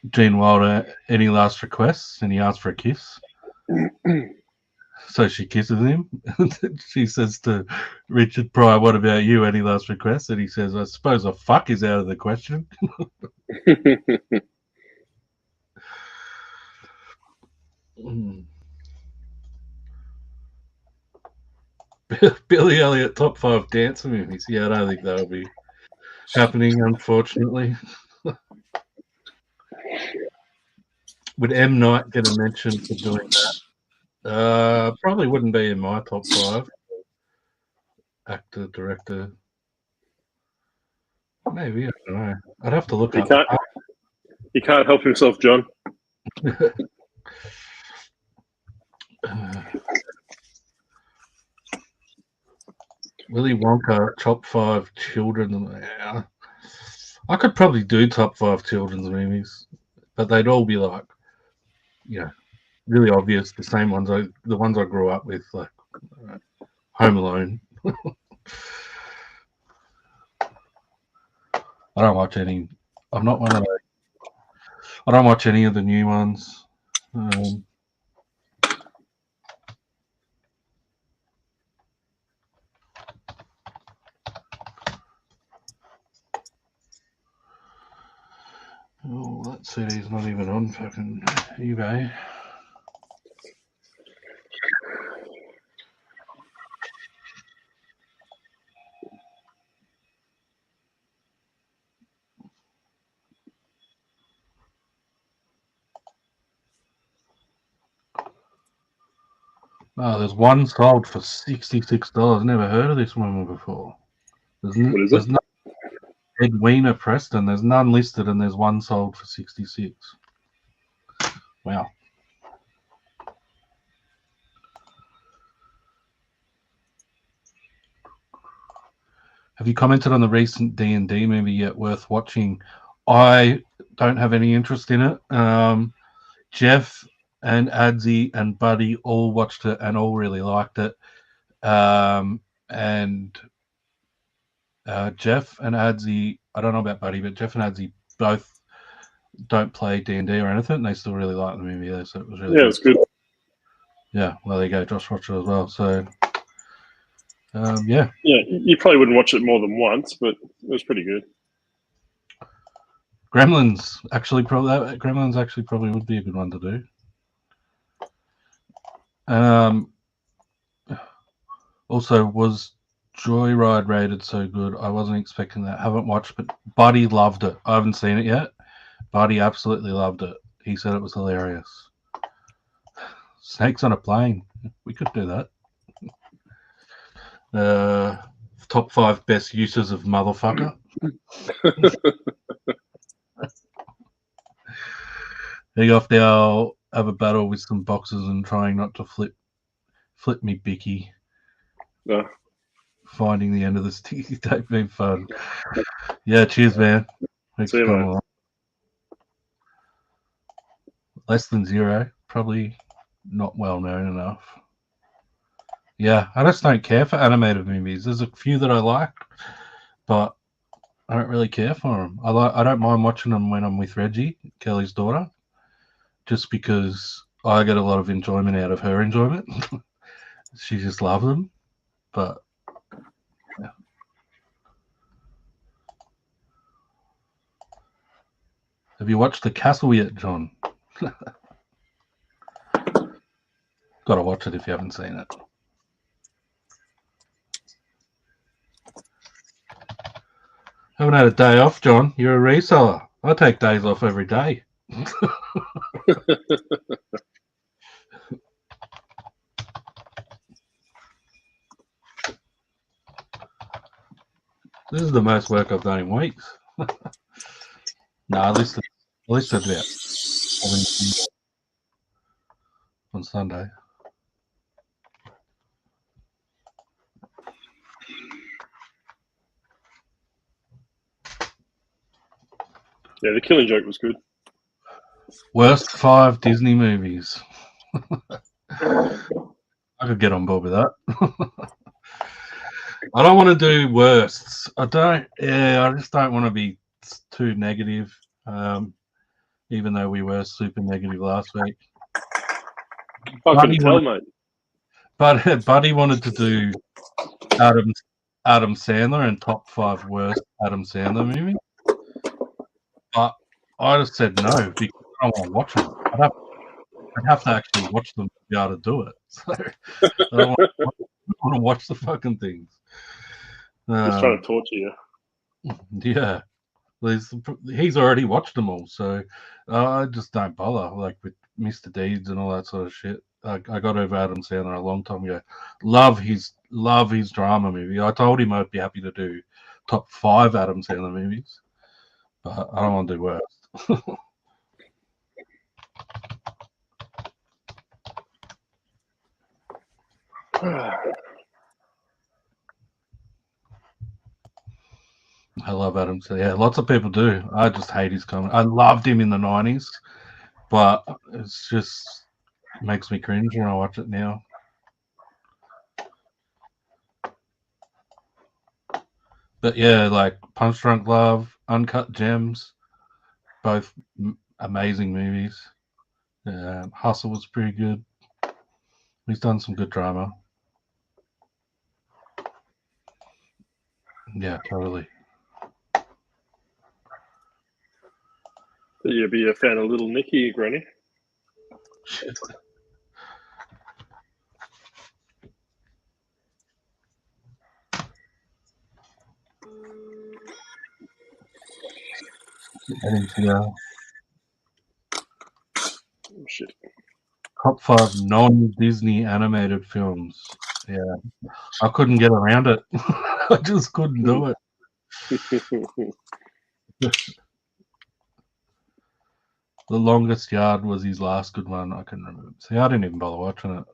Gene Wilder, any last requests? And he asks for a kiss. So she kisses him. She says to Richard Pryor, what about you? Any last requests? And he says, I suppose a fuck is out of the question. Billy Elliot top 5 dance movies. Yeah, I don't think that'll be happening, unfortunately. Would M. Night get a mention for doing that? Probably wouldn't be in my top 5. Actor, director. Maybe, I don't know. I'd have to look up. He can't help himself, John. Willy Wonka, top 5 children. Yeah. I could probably do top 5 children's movies, but they'd all be like, really obvious. The same ones, the ones I grew up with, like Home Alone. I don't watch any. I'm not one of those. I don't watch any of the new ones. That CD's not even on fucking eBay. Oh, there's one sold for $66. Never heard of this one before. What is There's it? no Wayno Preston. There's none listed, and there's one sold for 66. Wow. Have you commented on the recent D&D movie yet? Worth watching? I don't have any interest in it. Jeff and Adzi and Buddy all watched it and all really liked it. And Jeff and Adzi, I don't know about Buddy, but Jeff and Adzi both don't play D&D or anything. And they still really like the movie. So it was really Yeah, it's good. Yeah, well, there you go. Josh watched it as well. So, yeah. Yeah, you probably wouldn't watch it more than once, but it was pretty good. Gremlins actually probably would be a good one to do. Also, was Joyride rated so good? I wasn't expecting that. Haven't watched, but Buddy loved it. I haven't seen it yet. Buddy absolutely loved it. He said it was hilarious. Snakes on a plane. We could do that. Top 5 best uses of motherfucker. They off now have a battle with some boxes and trying not to flip me bicky. No. Finding the end of the sticky tape being fun. Yeah, cheers, man. Thanks See you, for coming mate. along. Less than zero, probably not well known enough. Yeah, I just don't care for animated movies. There's a few that I like, but I don't really care for them. I don't mind watching them when I'm with Reggie, Kelly's daughter, just because I get a lot of enjoyment out of her enjoyment. She just loves them, but yeah. Have you watched The Castle yet, John? Got to watch it if you haven't seen it. Haven't had a day off, John. You're a reseller. I take days off every day. This is the most work I've done in weeks. No, at least about 7 on Sunday. Yeah, The Killing Joke was good. Worst 5 Disney movies. I could get on board with that. I don't want to do worsts. I just don't want to be too negative. Even though we were super negative last week. I couldn't tell, mate. But Buddy wanted to do Adam Sandler and top 5 worst Adam Sandler movies. But I just said no because I don't want to watch them. I'd have to actually watch them to be able to do it. So I don't want to watch the fucking things. He's trying to torture you. Yeah. He's already watched them all, so I just don't bother. Like with Mr. Deeds and all that sort of shit. I got over Adam Sandler a long time ago. Love his drama movie. I told him I'd be happy to do top 5 Adam Sandler movies, but I don't want to do worse. I love Adam Sandler. Yeah, lots of people do. I just hate his comedy. I loved him in the 90s, but it's just makes me cringe when I watch it now. But yeah, like Punch Drunk Love, Uncut Gems, both amazing movies. Hustle was pretty good. He's done some good drama. Yeah, totally. You'd be a fan of Little Nicky, Granny. Shit. Oh, shit. Top 5 non-Disney animated films. Yeah, I couldn't get around it. I just couldn't do it. The Longest Yard was his last good one. I can remember. See, I didn't even bother watching it.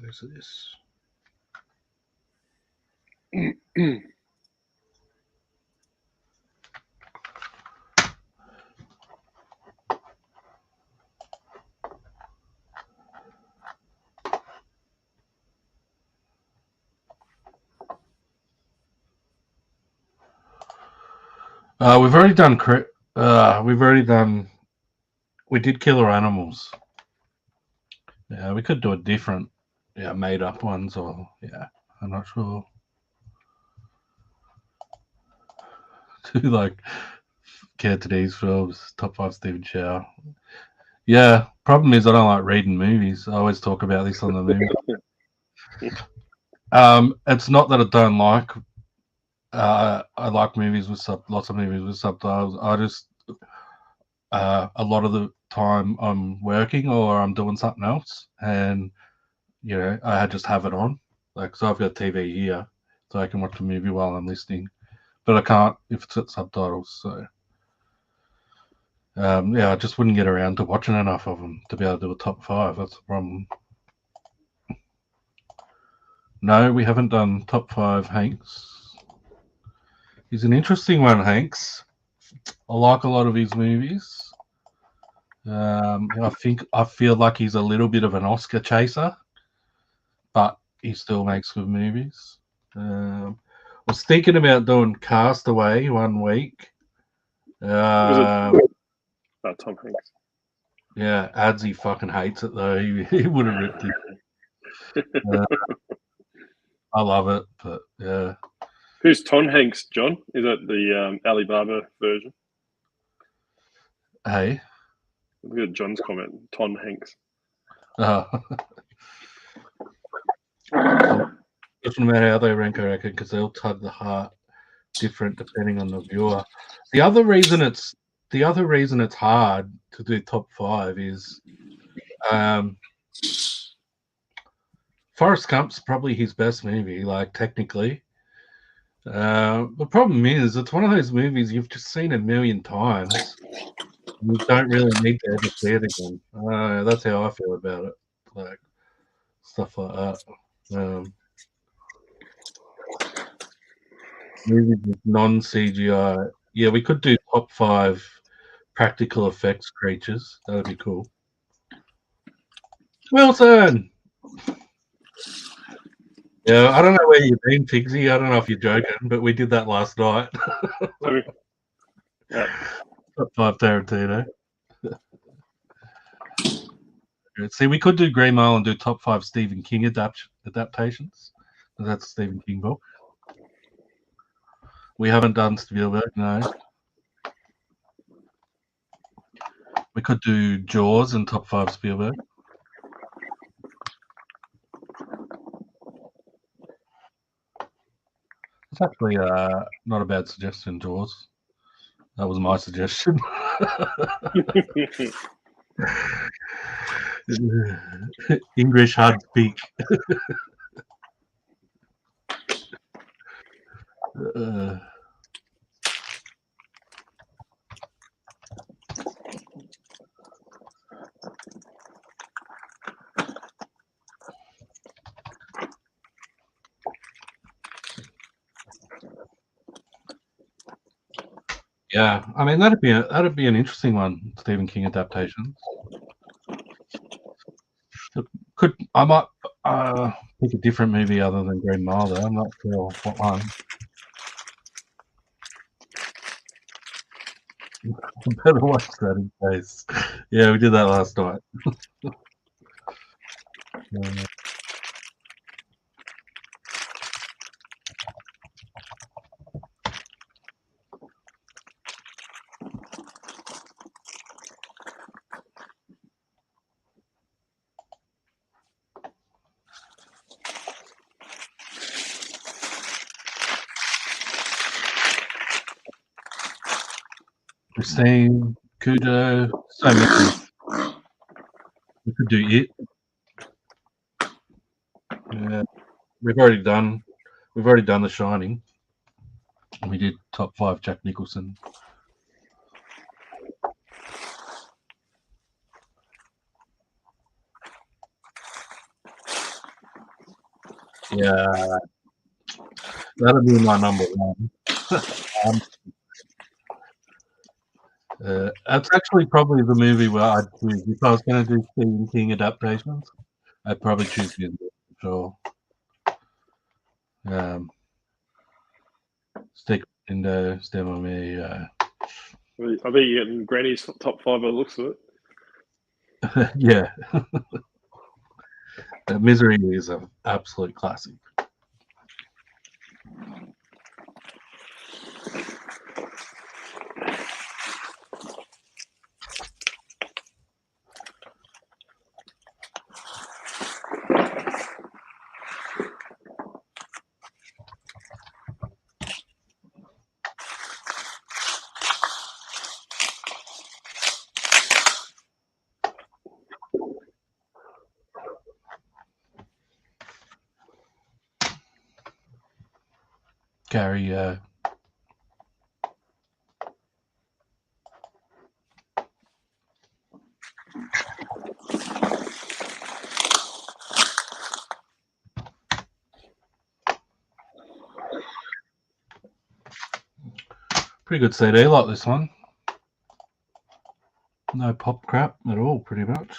Where's this? We've already done. We did Killer Animals. Yeah, we could do a different, made up ones, or I'm not sure. Do like Cantonese films, top 5 Stephen Chow. Yeah, problem is I don't like reading movies. I always talk about this on the movie. It's not that I don't like. I like movies with lots of movies with subtitles. I just a lot of the time I'm working or I'm doing something else, and I just have it on. Like, so I've got TV here, so I can watch a movie while I'm listening, but I can't if it's got subtitles. So I just wouldn't get around to watching enough of them to be able to do a top 5. That's the problem. No, we haven't done top 5 Hangz. He's an interesting one, Hangz. I like a lot of his movies. I feel like he's a little bit of an Oscar chaser, but he still makes good movies. I was thinking about doing Castaway one week. Was it Tom Hanks? Yeah, Adsy fucking hates it though. He would have ripped it. I love it, but yeah. Who's Tom Hanks, John? Is that the Alibaba version? Hey. Look at John's comment. Tom Hanks. Doesn't matter how they rank, I reckon, because they'll tug the heart different depending on the viewer. The other reason it's hard to do top 5 is Forrest Gump's probably his best movie, like technically. The problem is it's one of those movies you've just seen a million times. You don't really need to ever see it again. That's how I feel about it. Like stuff like that. Movies with non-CGI. Yeah, we could do top 5 practical effects creatures. That'd be cool. Wilson! Yeah, I don't know where you've been, Pigsy. I don't know if you're joking, but we did that last night. Yeah. Top 5 Tarantino. See, we could do Green Mile and do top 5 Stephen King adaptations. That's a Stephen King book. We haven't done Spielberg, no. We could do Jaws and top 5 Spielberg. It's actually not a bad suggestion, Jaws. That was my suggestion. English hard to speak. Yeah, I mean that'd be an interesting one, Stephen King adaptations. Pick a different movie other than Green Mile, though. I'm not sure what one. Better watch that in case. Yeah, we did that last night. Christine, Cujo, so many. We could do it. Yeah, we've already done The Shining. We did top 5 Jack Nicholson. Yeah, that'll be my number one. That's actually probably the movie where I'd choose. If I was going to do Stephen King adaptations, I'd probably choose the for sure. Stick Window, Stand By Me. I bet you're getting Granny's top 5 by the looks of it. Yeah. Misery is an absolute classic. Gary, pretty good CD, like this one. No pop crap at all, pretty much.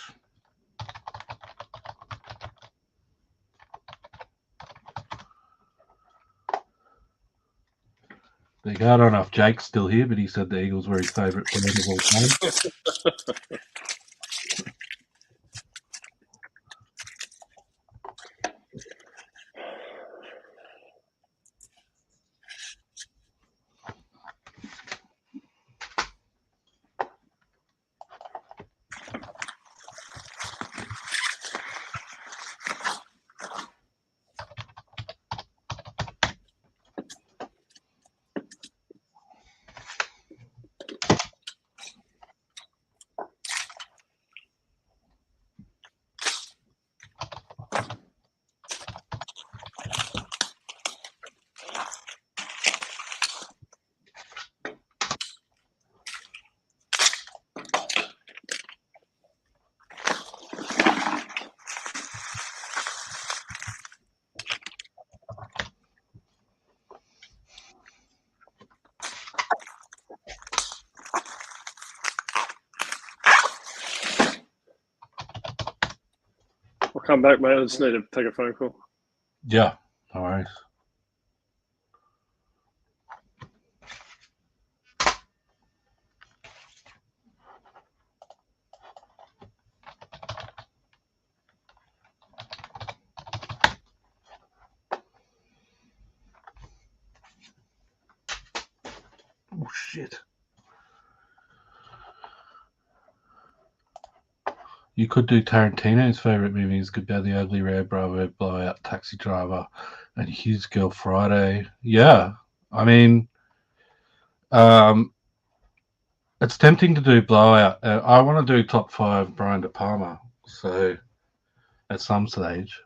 I don't know if Jake's still here, but he said the Eagles were his favourite band of all time. I'll come back, mate. I just need to take a phone call. Yeah, no worries. Oh, shit. You could do Tarantino's favourite movies, Good, Bad, the Ugly, Rare, Bravo, Blowout, Taxi Driver, and His Girl Friday. Yeah, I mean, it's tempting to do Blowout. I want to do top 5 Brian De Palma, so at some stage.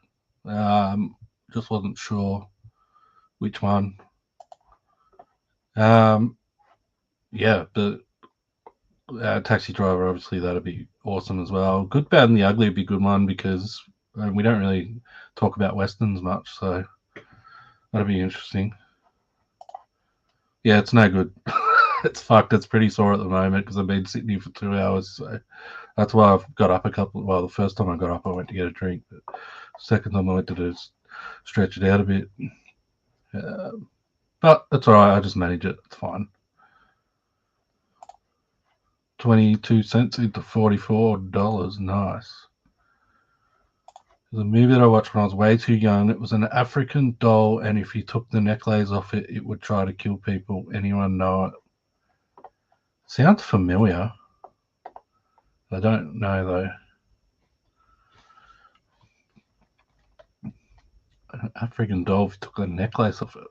Just wasn't sure which one. Yeah, but Taxi Driver, obviously, that'd be awesome as well. Good, Bad, and the Ugly would be a good one because we don't really talk about westerns much, so that'd be interesting. Yeah, it's no good. It's fucked. It's pretty sore at the moment because I've been sitting here for 2 hours. So that's why I've got up a couple. Well, the first time I got up, I went to get a drink. But second time I went to just stretch it out a bit. But that's all right. I just manage it. It's fine. 22 cents into $44. Nice. There's a movie that I watched when I was way too young. It was an African doll, and if you took the necklace off it, it would try to kill people. Anyone know it? Sounds familiar. I don't know though. An African doll if you took the necklace off it.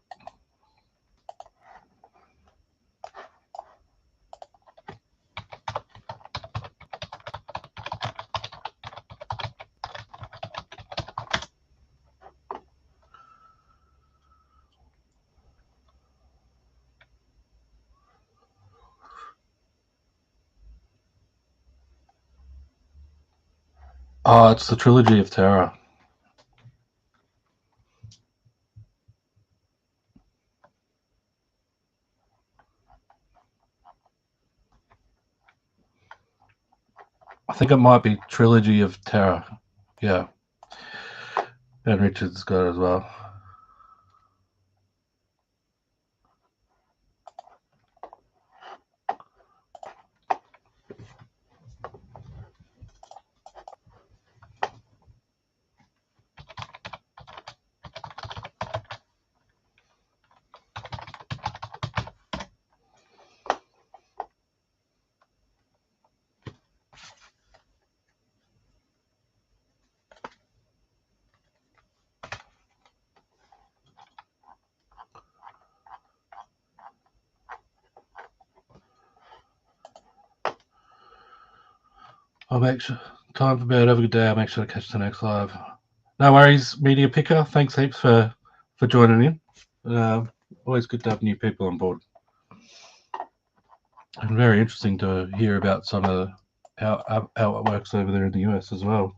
Oh, it's the Trilogy of Terror. I think it might be Trilogy of Terror. Yeah. And Richard's got it as well. I'll make sure. Time for bed. Have a good day. I'll make sure to catch the next live. No worries, Media Picker. Thanks heaps for joining in. Always good to have new people on board. And very interesting to hear about some of how it works over there in the US as well.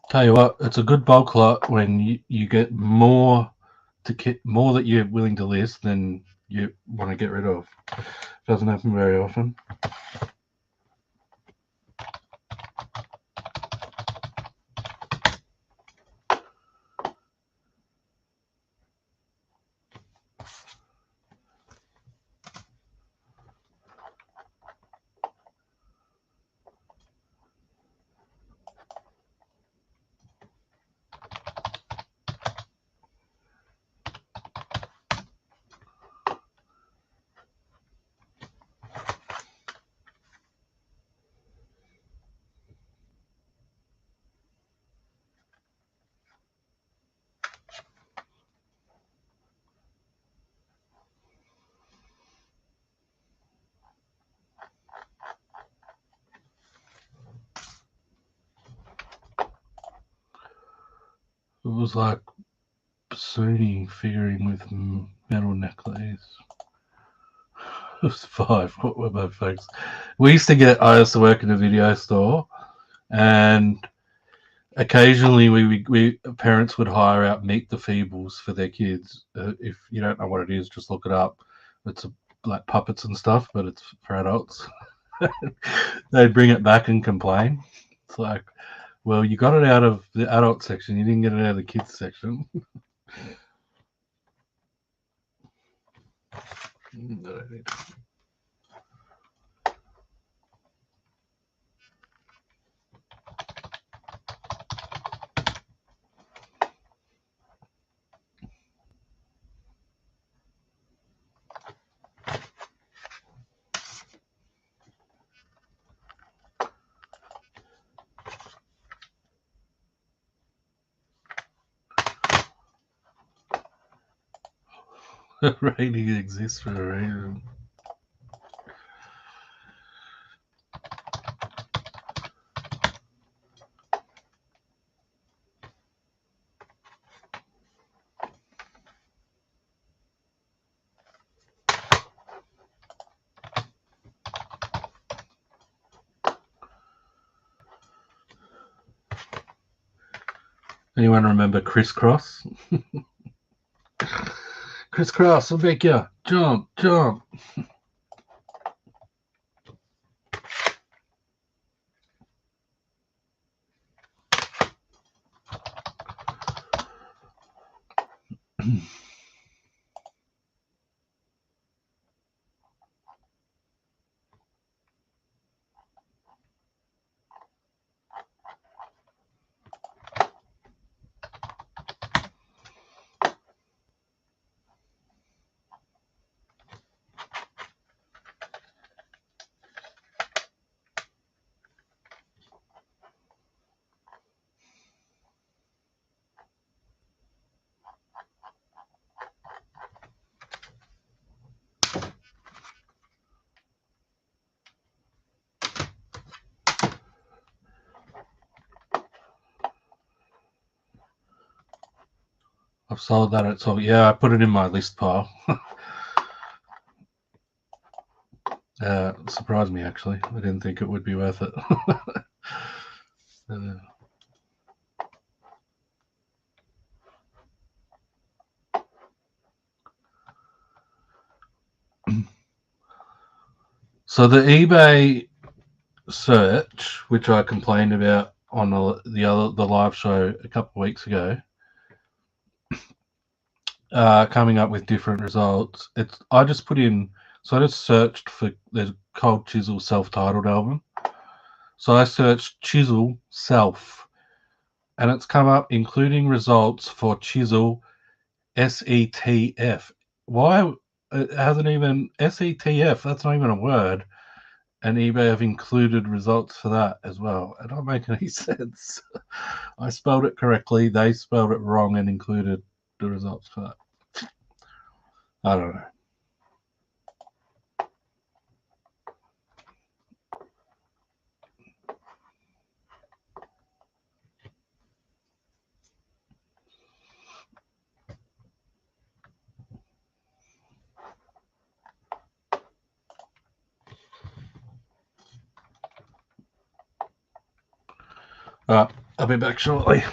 Tell you what, it's a good bulk lot when you get more that you're willing to list than you want to get rid of. Doesn't happen very often. It was like Sony figuring with metal necklace. It was 5. What were my folks? I used to work in a video store, and occasionally we parents would hire out Meet the Feebles for their kids. If you don't know what it is, just look it up. It's like puppets and stuff, but it's for adults. They'd bring it back and complain. It's like, well, you got it out of the adult section. You didn't get it out of the kids section. Rating exists for a reason. Anyone remember Crisscross? Crisscross, I'll make you jump, jump. I've sold that at all. Yeah, I put it in my list pile. Surprised me actually. I didn't think it would be worth it. So the eBay search, which I complained about on the live show a couple of weeks ago, coming up with different results. I just put in. So I just searched for the Cold Chisel self-titled album. So I searched Chisel self, and it's come up including results for Chisel SETF. Why it hasn't even SETF? That's not even a word. And eBay have included results for that as well. It don't make any sense. I spelled it correctly. They spelled it wrong and included the results for that. I don't know. I'll be back shortly.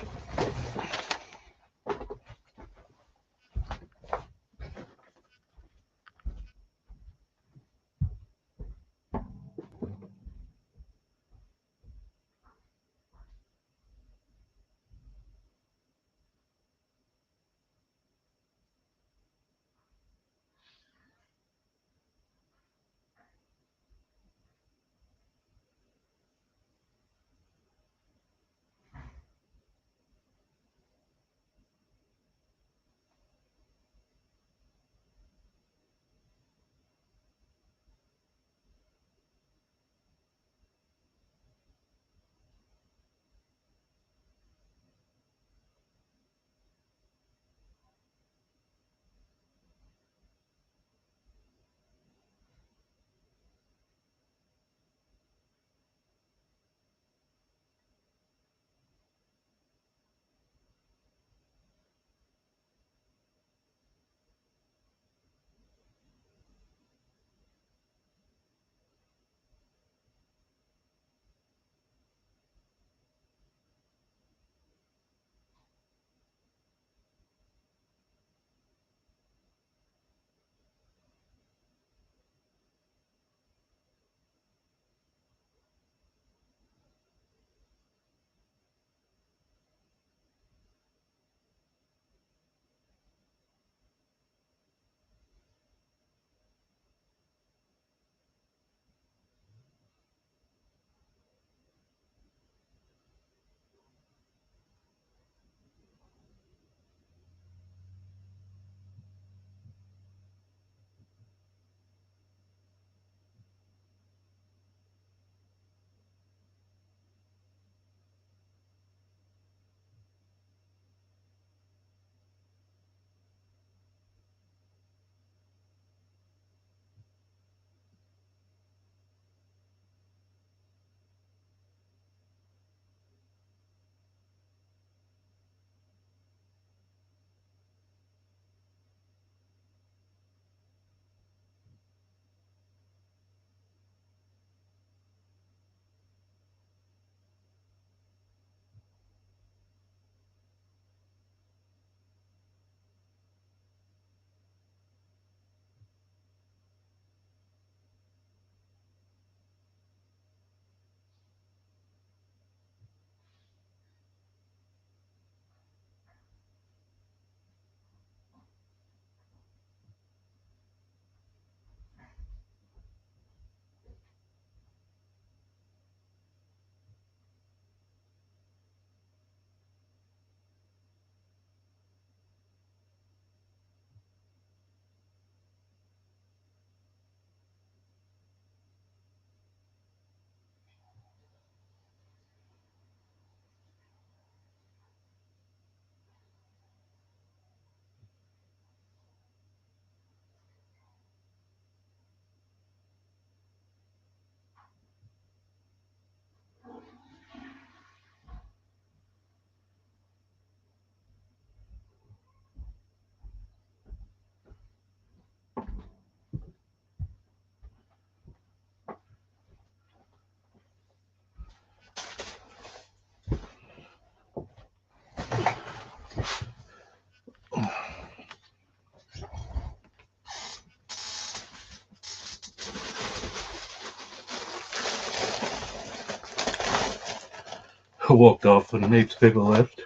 Michael walked off and heaps of people left.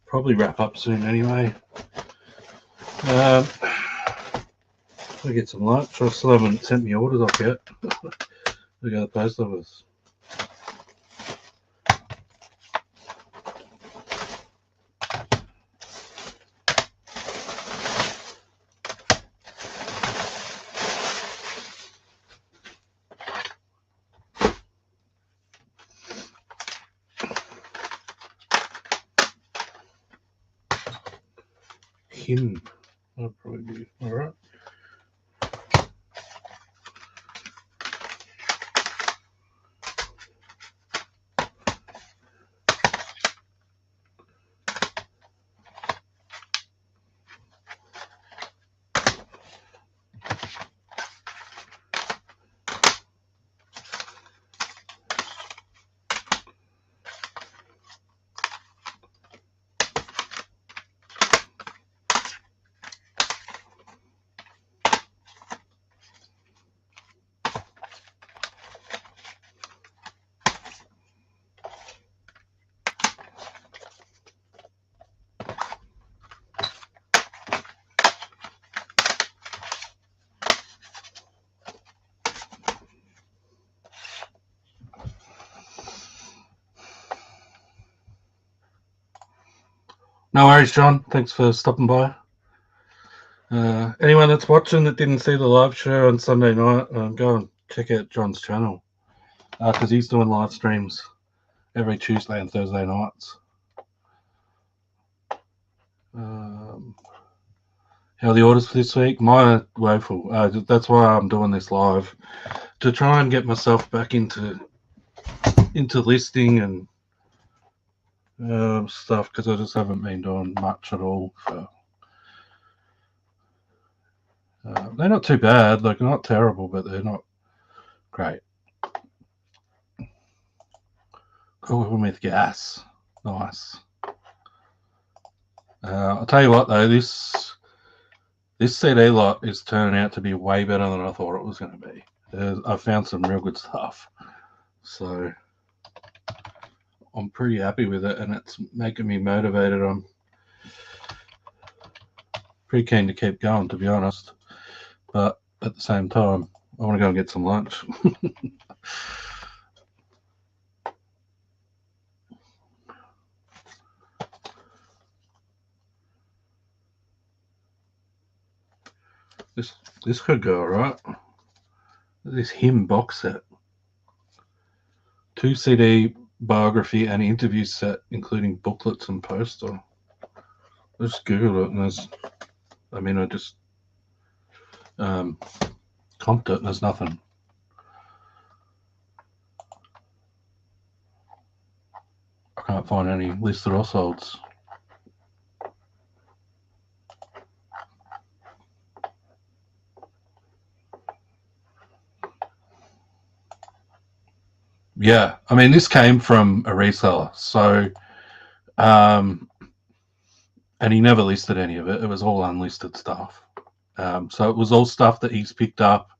Probably wrap up soon anyway. I get some lunch. I still haven't sent me orders off yet. We go to the post office. Him. That'll probably be alright. No worries, John. Thanks for stopping by. Anyone that's watching that didn't see the live show on Sunday night, go and check out John's channel because he's doing live streams every Tuesday and Thursday nights. How are the orders for this week? Mine are woeful. That's why I'm doing this live, to try and get myself back into listing and stuff, because I just haven't been doing much at all. So, they're not too bad. Like, they're not terrible, but they're not great. Cooking with gas. Nice. I'll tell you what, though, this CD lot is turning out to be way better than I thought it was going to be. I found some real good stuff. So I'm pretty happy with it, and it's making me motivated. I'm pretty keen to keep going, to be honest. But at the same time, I want to go and get some lunch. This could go all right. This Him box set. 2 CD biography and interview set, including booklets and poster. I just Googled it, and I just comped it, and there's nothing. I can't find any listed or solds. Yeah, I mean, this came from a reseller, so and he never listed any of it. It was all unlisted stuff. So it was all stuff that he's picked up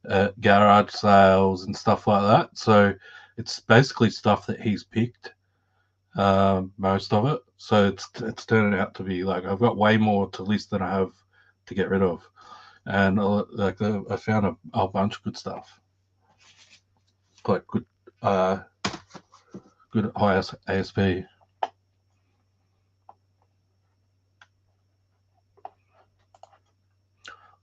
at garage sales and stuff like that. So it's basically stuff that he's picked, most of it. So it's turning out to be like, I've got way more to list than I have to get rid of, and I found a whole bunch of good stuff, quite good, good high ASP.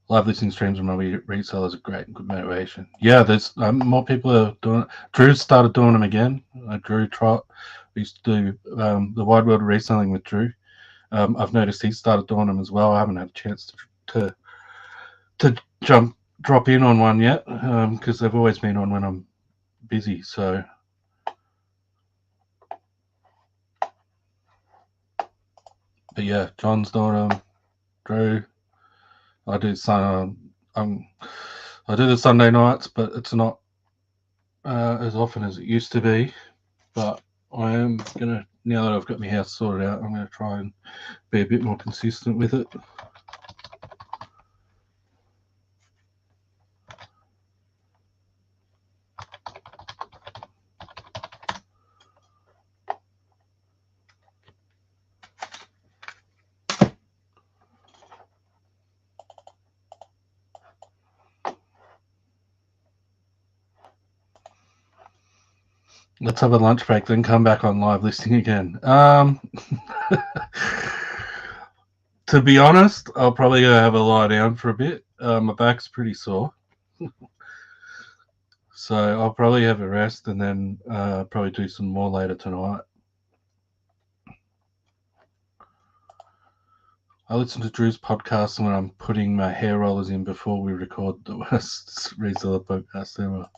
Live listening streams from my resellers are great and good motivation. Yeah, there's more people are doing it. Drew started doing them again. Drew Trot. We used to do the Wide World of Reselling with Drew. I've noticed he started doing them as well. I haven't had a chance to drop in on one yet, because they've always been on when I'm busy. So but yeah, John's doing them. Drew. I do I do the Sunday nights, but it's not as often as it used to be. But I am gonna, now that I've got my house sorted out, I'm gonna try and be a bit more consistent with it. Let's have a lunch break, then come back on live listing again. To be honest, I'll probably go have a lie down for a bit. My back's pretty sore. So I'll probably have a rest and then probably do some more later tonight. I listen to Drew's podcast when I'm putting my hair rollers in before we record the worst reseller podcast ever.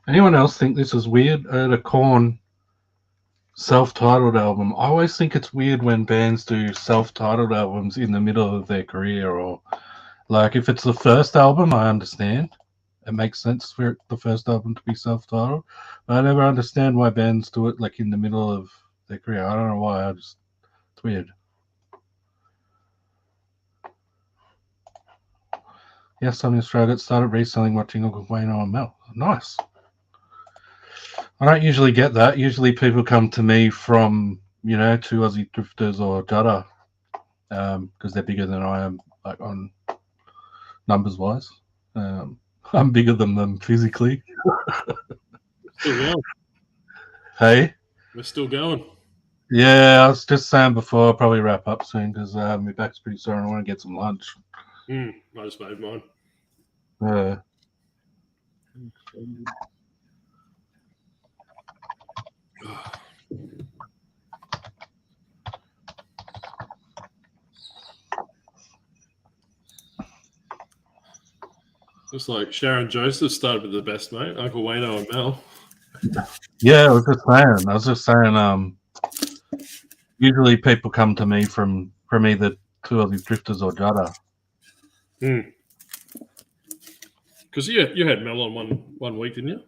Anyone else think this is weird? I had a Korn self-titled album. I always think it's weird when bands do self-titled albums in the middle of their career, or like if it's the first album, I understand. It makes sense for the first album to be self-titled, but I never understand why bands do it like in the middle of their career. I don't know why. It's weird. Yes, I'm in Australia. Started reselling watching Uncle Wayno and Mel. Nice. I don't usually get that. Usually people come to me from, two Aussie Drifters or Judder, because they're bigger than I am, like on numbers wise. I'm bigger than them physically. Still going. Hey? We're still going. Yeah, I was just saying before, I'll probably wrap up soon because my back's pretty sore and I want to get some lunch. I just made mine. Looks like Sharon Joseph started with the best mate, Uncle Wayno and Mel. Yeah, I was just saying, usually people come to me from either two Aussie Drifters or Judder. Because you had Mel on one week, didn't you?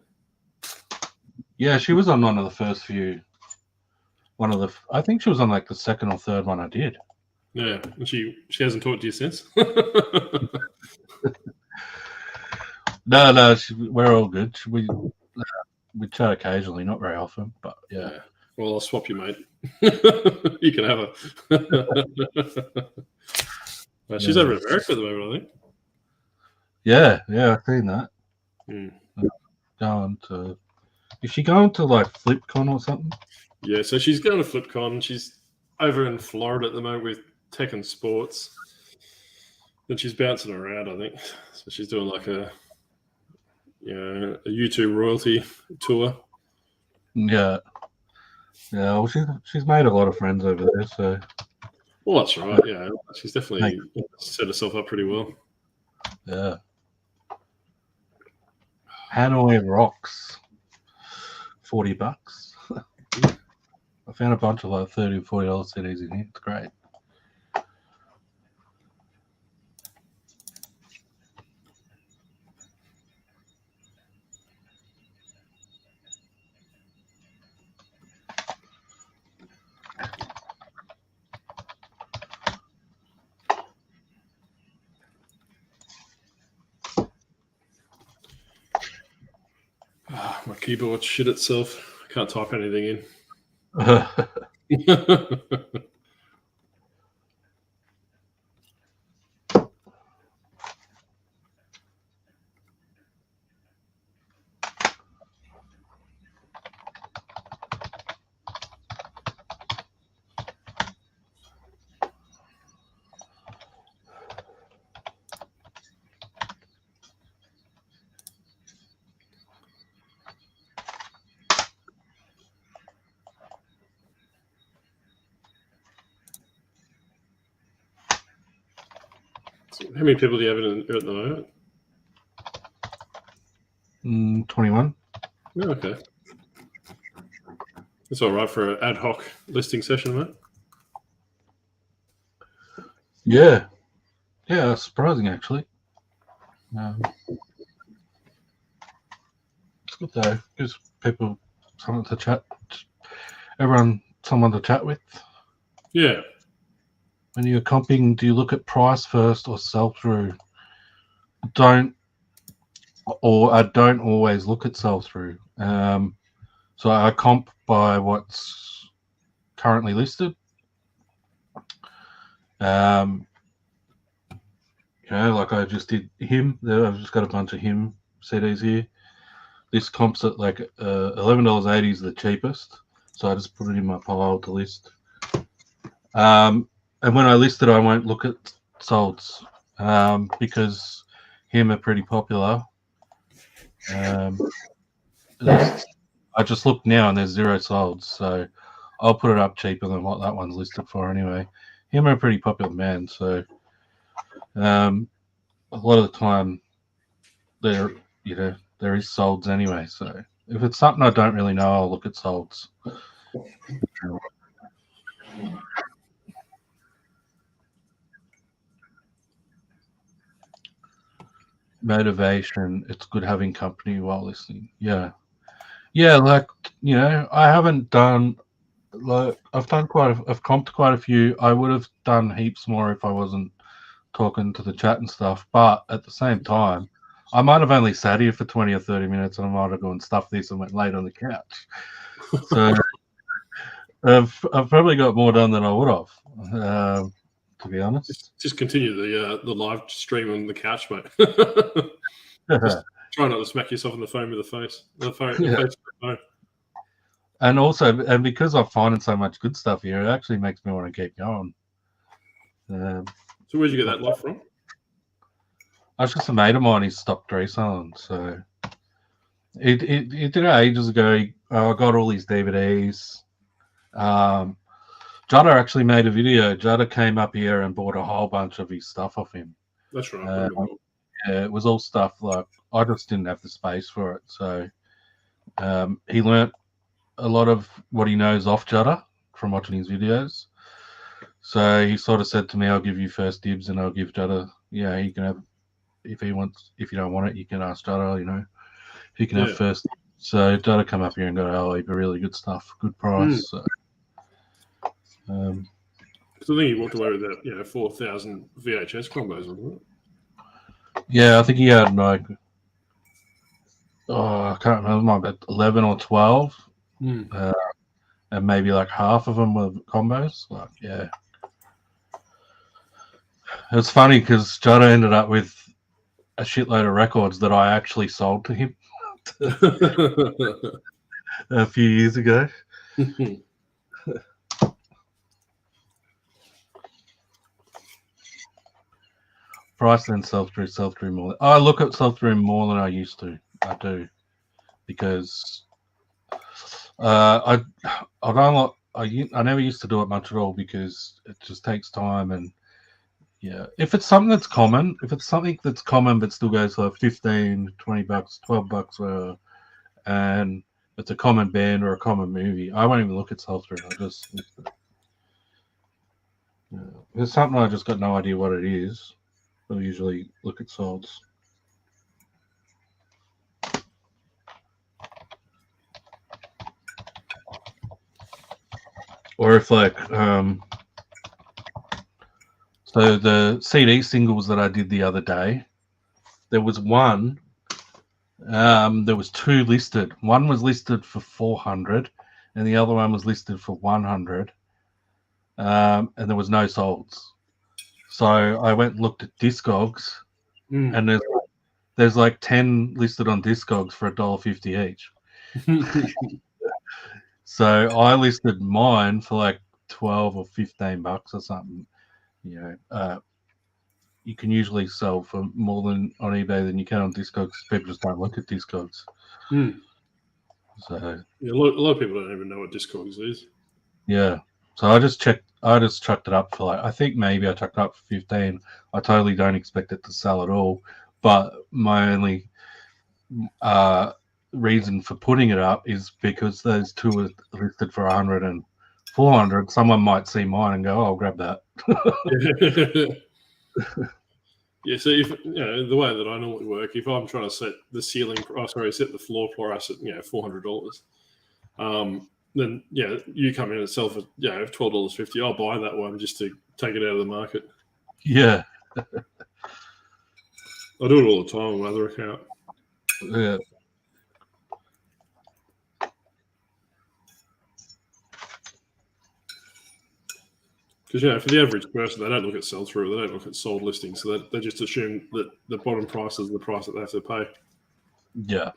Yeah, she was on one of the first few. I think she was on like the second or third one I did. Yeah, and she hasn't talked to you since. No, we're all good. We chat occasionally, not very often, but yeah. Well, I'll swap you, mate. You can have her. She's over in America at the moment, I think. Yeah, I've seen that. Is she going to like FlipCon or something? Yeah, so she's going to FlipCon. She's over in Florida at the moment with Tech and Sports. And she's bouncing around, I think. So she's doing like a YouTube royalty tour. Yeah. Well, she's made a lot of friends over there, so. Well, that's right. Yeah, she's definitely set herself up pretty well. Yeah. Hanoi rocks. $40. I found a bunch of like $30 or $40 CDs in here. It's great. My keyboard shit itself. I can't type anything in. How many people do you have in at the moment? 21. Oh, okay. That's all right for an ad hoc listing session, mate. Yeah, surprising actually. It's good though. Gives people someone to chat. Everyone, someone to chat with. Yeah. When you're comping, do you look at price first or sell through? I don't always look at sell through. So I comp by what's currently listed. Like I just did him. I've just got a bunch of him CDs here. This comps at like $11.80 is the cheapest, so I just put it in my pile to list. And when I list it, I won't look at solds because him are pretty popular. I just look now and there's 0 solds, so I'll put it up cheaper than what that one's listed for anyway. Him are a pretty popular man, so a lot of the time there is solds anyway. So if it's something I don't really know, I'll look at solds. Motivation, it's good having company while listening. Yeah, like I haven't done, like I've comped quite a few. I would have done heaps more if I wasn't talking to the chat and stuff, but at the same time I might have only sat here for 20 or 30 minutes and I might have gone stuff this and went laid on the couch. So I've probably got more done than I would have, to be honest. Just continue the live stream on the couch, mate. Just try not to smack yourself in the phone with the face. The phone. And also, because I'm finding so much good stuff here, it actually makes me want to keep going. So where'd you get that lot from? I was just a mate of mine. He stopped reselling, so it did it ages ago. I got all these DVDs. Judder actually made a video. Judder came up here and bought a whole bunch of his stuff off him. That's right. Yeah, it was all stuff like I just didn't have the space for it. So he learnt a lot of what he knows off Judder from watching his videos. So he sort of said to me, "I'll give you first dibs, and I'll give Judder. Yeah, he can have if he wants. If you don't want it, you can ask Judder. He can have first." So Judder come up here and got a whole heap of really good stuff, good price. So. Because I think he walked away with that, 4,000 VHS combos, wasn't it? Yeah, I think he had like, I can't remember, about 11 or 12, and maybe like half of them were combos. Like, yeah, it's funny because Judder ended up with a shitload of records that I actually sold to him a few years ago. Price then sell-through more. I look at sell-through more than I used to. I do, because I never used to do it much at all because it just takes time. And if it's something that's common, but still goes for $15, $20, $12, and it's a common band or a common movie, I won't even look at sell-through. I just if it's something I just got no idea what it is, I'll usually look at solds. Or if like, so the CD singles that I did the other day, there was one There was 2 listed. One was listed for 400, and the other one was listed for 100. And there was no solds. So I went and looked at Discogs, and there's like 10 listed on Discogs for $1.50 each. So I listed mine for like 12 or 15 bucks or something. You know, you can usually sell for more than on eBay than you can on Discogs. People just don't look at Discogs. So yeah, a lot of people don't even know what Discogs is. Yeah. So I just chucked it up for like, I think maybe I chucked it up for 15. I totally don't expect it to sell at all. But my only reason for putting it up is because those 2 are listed for 100 and 400. Someone might see mine and go, oh, I'll grab that. Yeah, so if the way that I normally work, if I'm trying to set the set the floor price at $400, then you come in and sell for $12.50. I'll buy that one just to take it out of the market. Yeah, I do it all the time on my other account. yeah. Because for the average person, they don't look at sell through, they don't look at sold listings, so they just assume that the bottom price is the price that they have to pay. Yeah.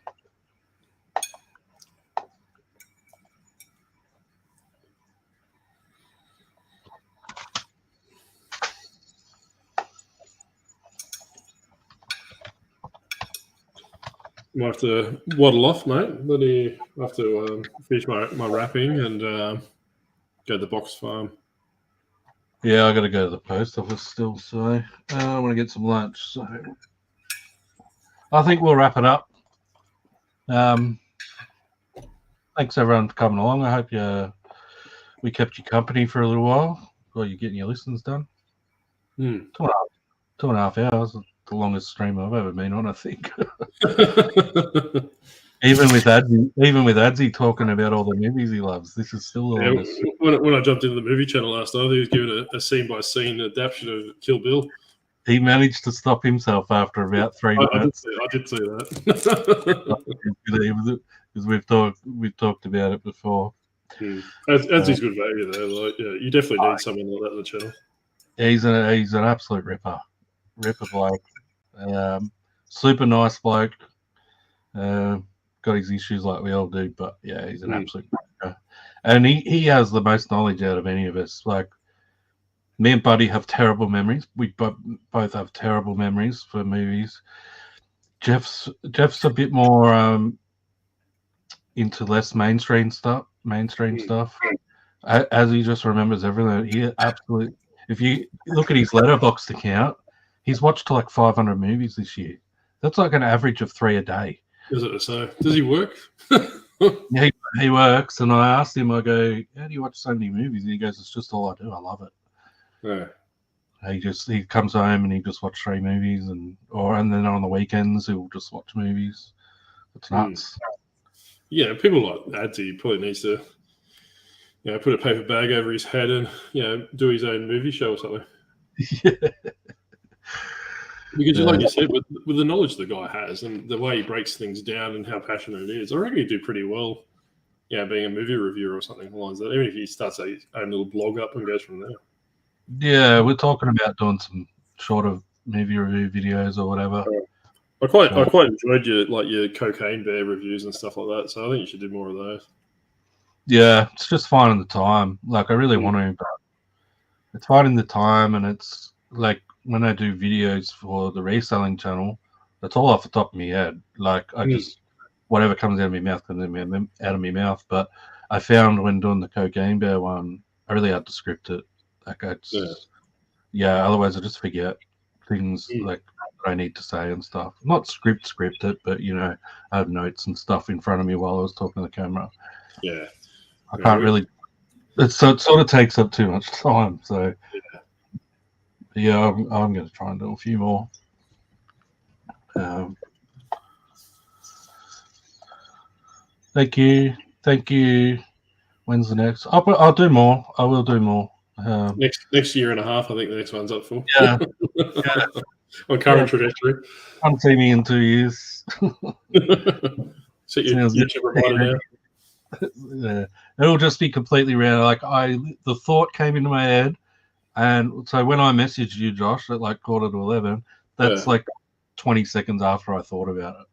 I have to waddle off, mate. I have to finish my wrapping and go to the box farm. Yeah, I got to go to the post office still, so I want to get some lunch. So I think we'll wrap it up. Thanks everyone for coming along. I hope we kept you company for a little while you're getting your listens done. 2.5 hours, the longest stream I've ever been on, I think. Even with Adzi talking about all the movies he loves, this is still the longest. When I jumped into the movie channel last night, he was given a scene-by-scene adaptation of Kill Bill. He managed to stop himself after about 3 minutes. I did see that. Because we've talked about it before. Adzi's good value though. Like, you definitely need someone like that in the channel. He's an absolute ripper bloke. Super nice bloke. Got his issues like we all do, but yeah, he's an absolute ripper. And he has the most knowledge out of any of us. Like, me and Buddy have terrible memories. We both have terrible memories for movies. Jeff's a bit more into less mainstream stuff. As he just remembers everything. He absolutely. If you look at his Letterboxd account, he's watched like 500 movies this year. That's like an average of 3 a day. Is it so? Does he work? Yeah, he works. And I asked him, I go, how do you watch so many movies? And he goes, it's just all I do. I love it. Yeah. He comes home and he just watch 3 movies, and then on the weekends he'll just watch movies. It's nuts. Yeah, people like Adzi probably needs to put a paper bag over his head and do his own movie show or something. Yeah. Because like you said, with the knowledge the guy has and the way he breaks things down and how passionate it is, I reckon he'd do pretty well being a movie reviewer or something along that. Even if he starts his own little blog up and goes from there. Yeah, we're talking about doing some shorter movie review videos or whatever. I quite enjoyed your Cocaine Bear reviews and stuff like that. So I think you should do more of those. Yeah, it's just finding the time. Like, I really want to, but it's finding the time, and it's like when I do videos for the reselling channel, it's all off the top of my head. Like, I just whatever comes out of my mouth comes out of my mouth. But I found when doing the Cocaine Bear one, I really had to script it. Like, otherwise I just forget things like I need to say and stuff. Not script it, but I have notes and stuff in front of me while I was talking to the camera. Yeah, I can't really. It sort of takes up too much time. So I'm going to try and do a few more. Thank you. When's the next? I'll do more. I will do more. Next year and a half, I think the next one's up for. Yeah. on current trajectory. Come see me in 2 years. Set your YouTube reminder now. Yeah. It'll just be completely random. Like the thought came into my head, and so when I messaged you, Josh, at like 11:15, that's like 20 seconds after I thought about it.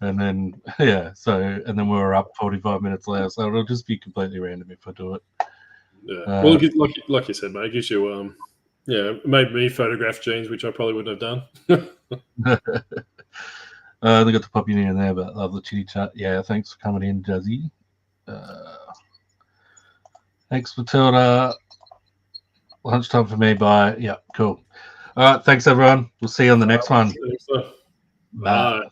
And then and then we were up 45 minutes later, so it'll just be completely random if I do it. Yeah. Well, like you said, mate, it gives you made me photograph jeans, which I probably wouldn't have done. They got to pop you in there, but love the chitty chat. Yeah, thanks for coming in, Jazzy. Thanks, Matilda. Lunchtime for me. Bye. Yeah, cool. All right, thanks everyone. We'll see you on the next one. Bye.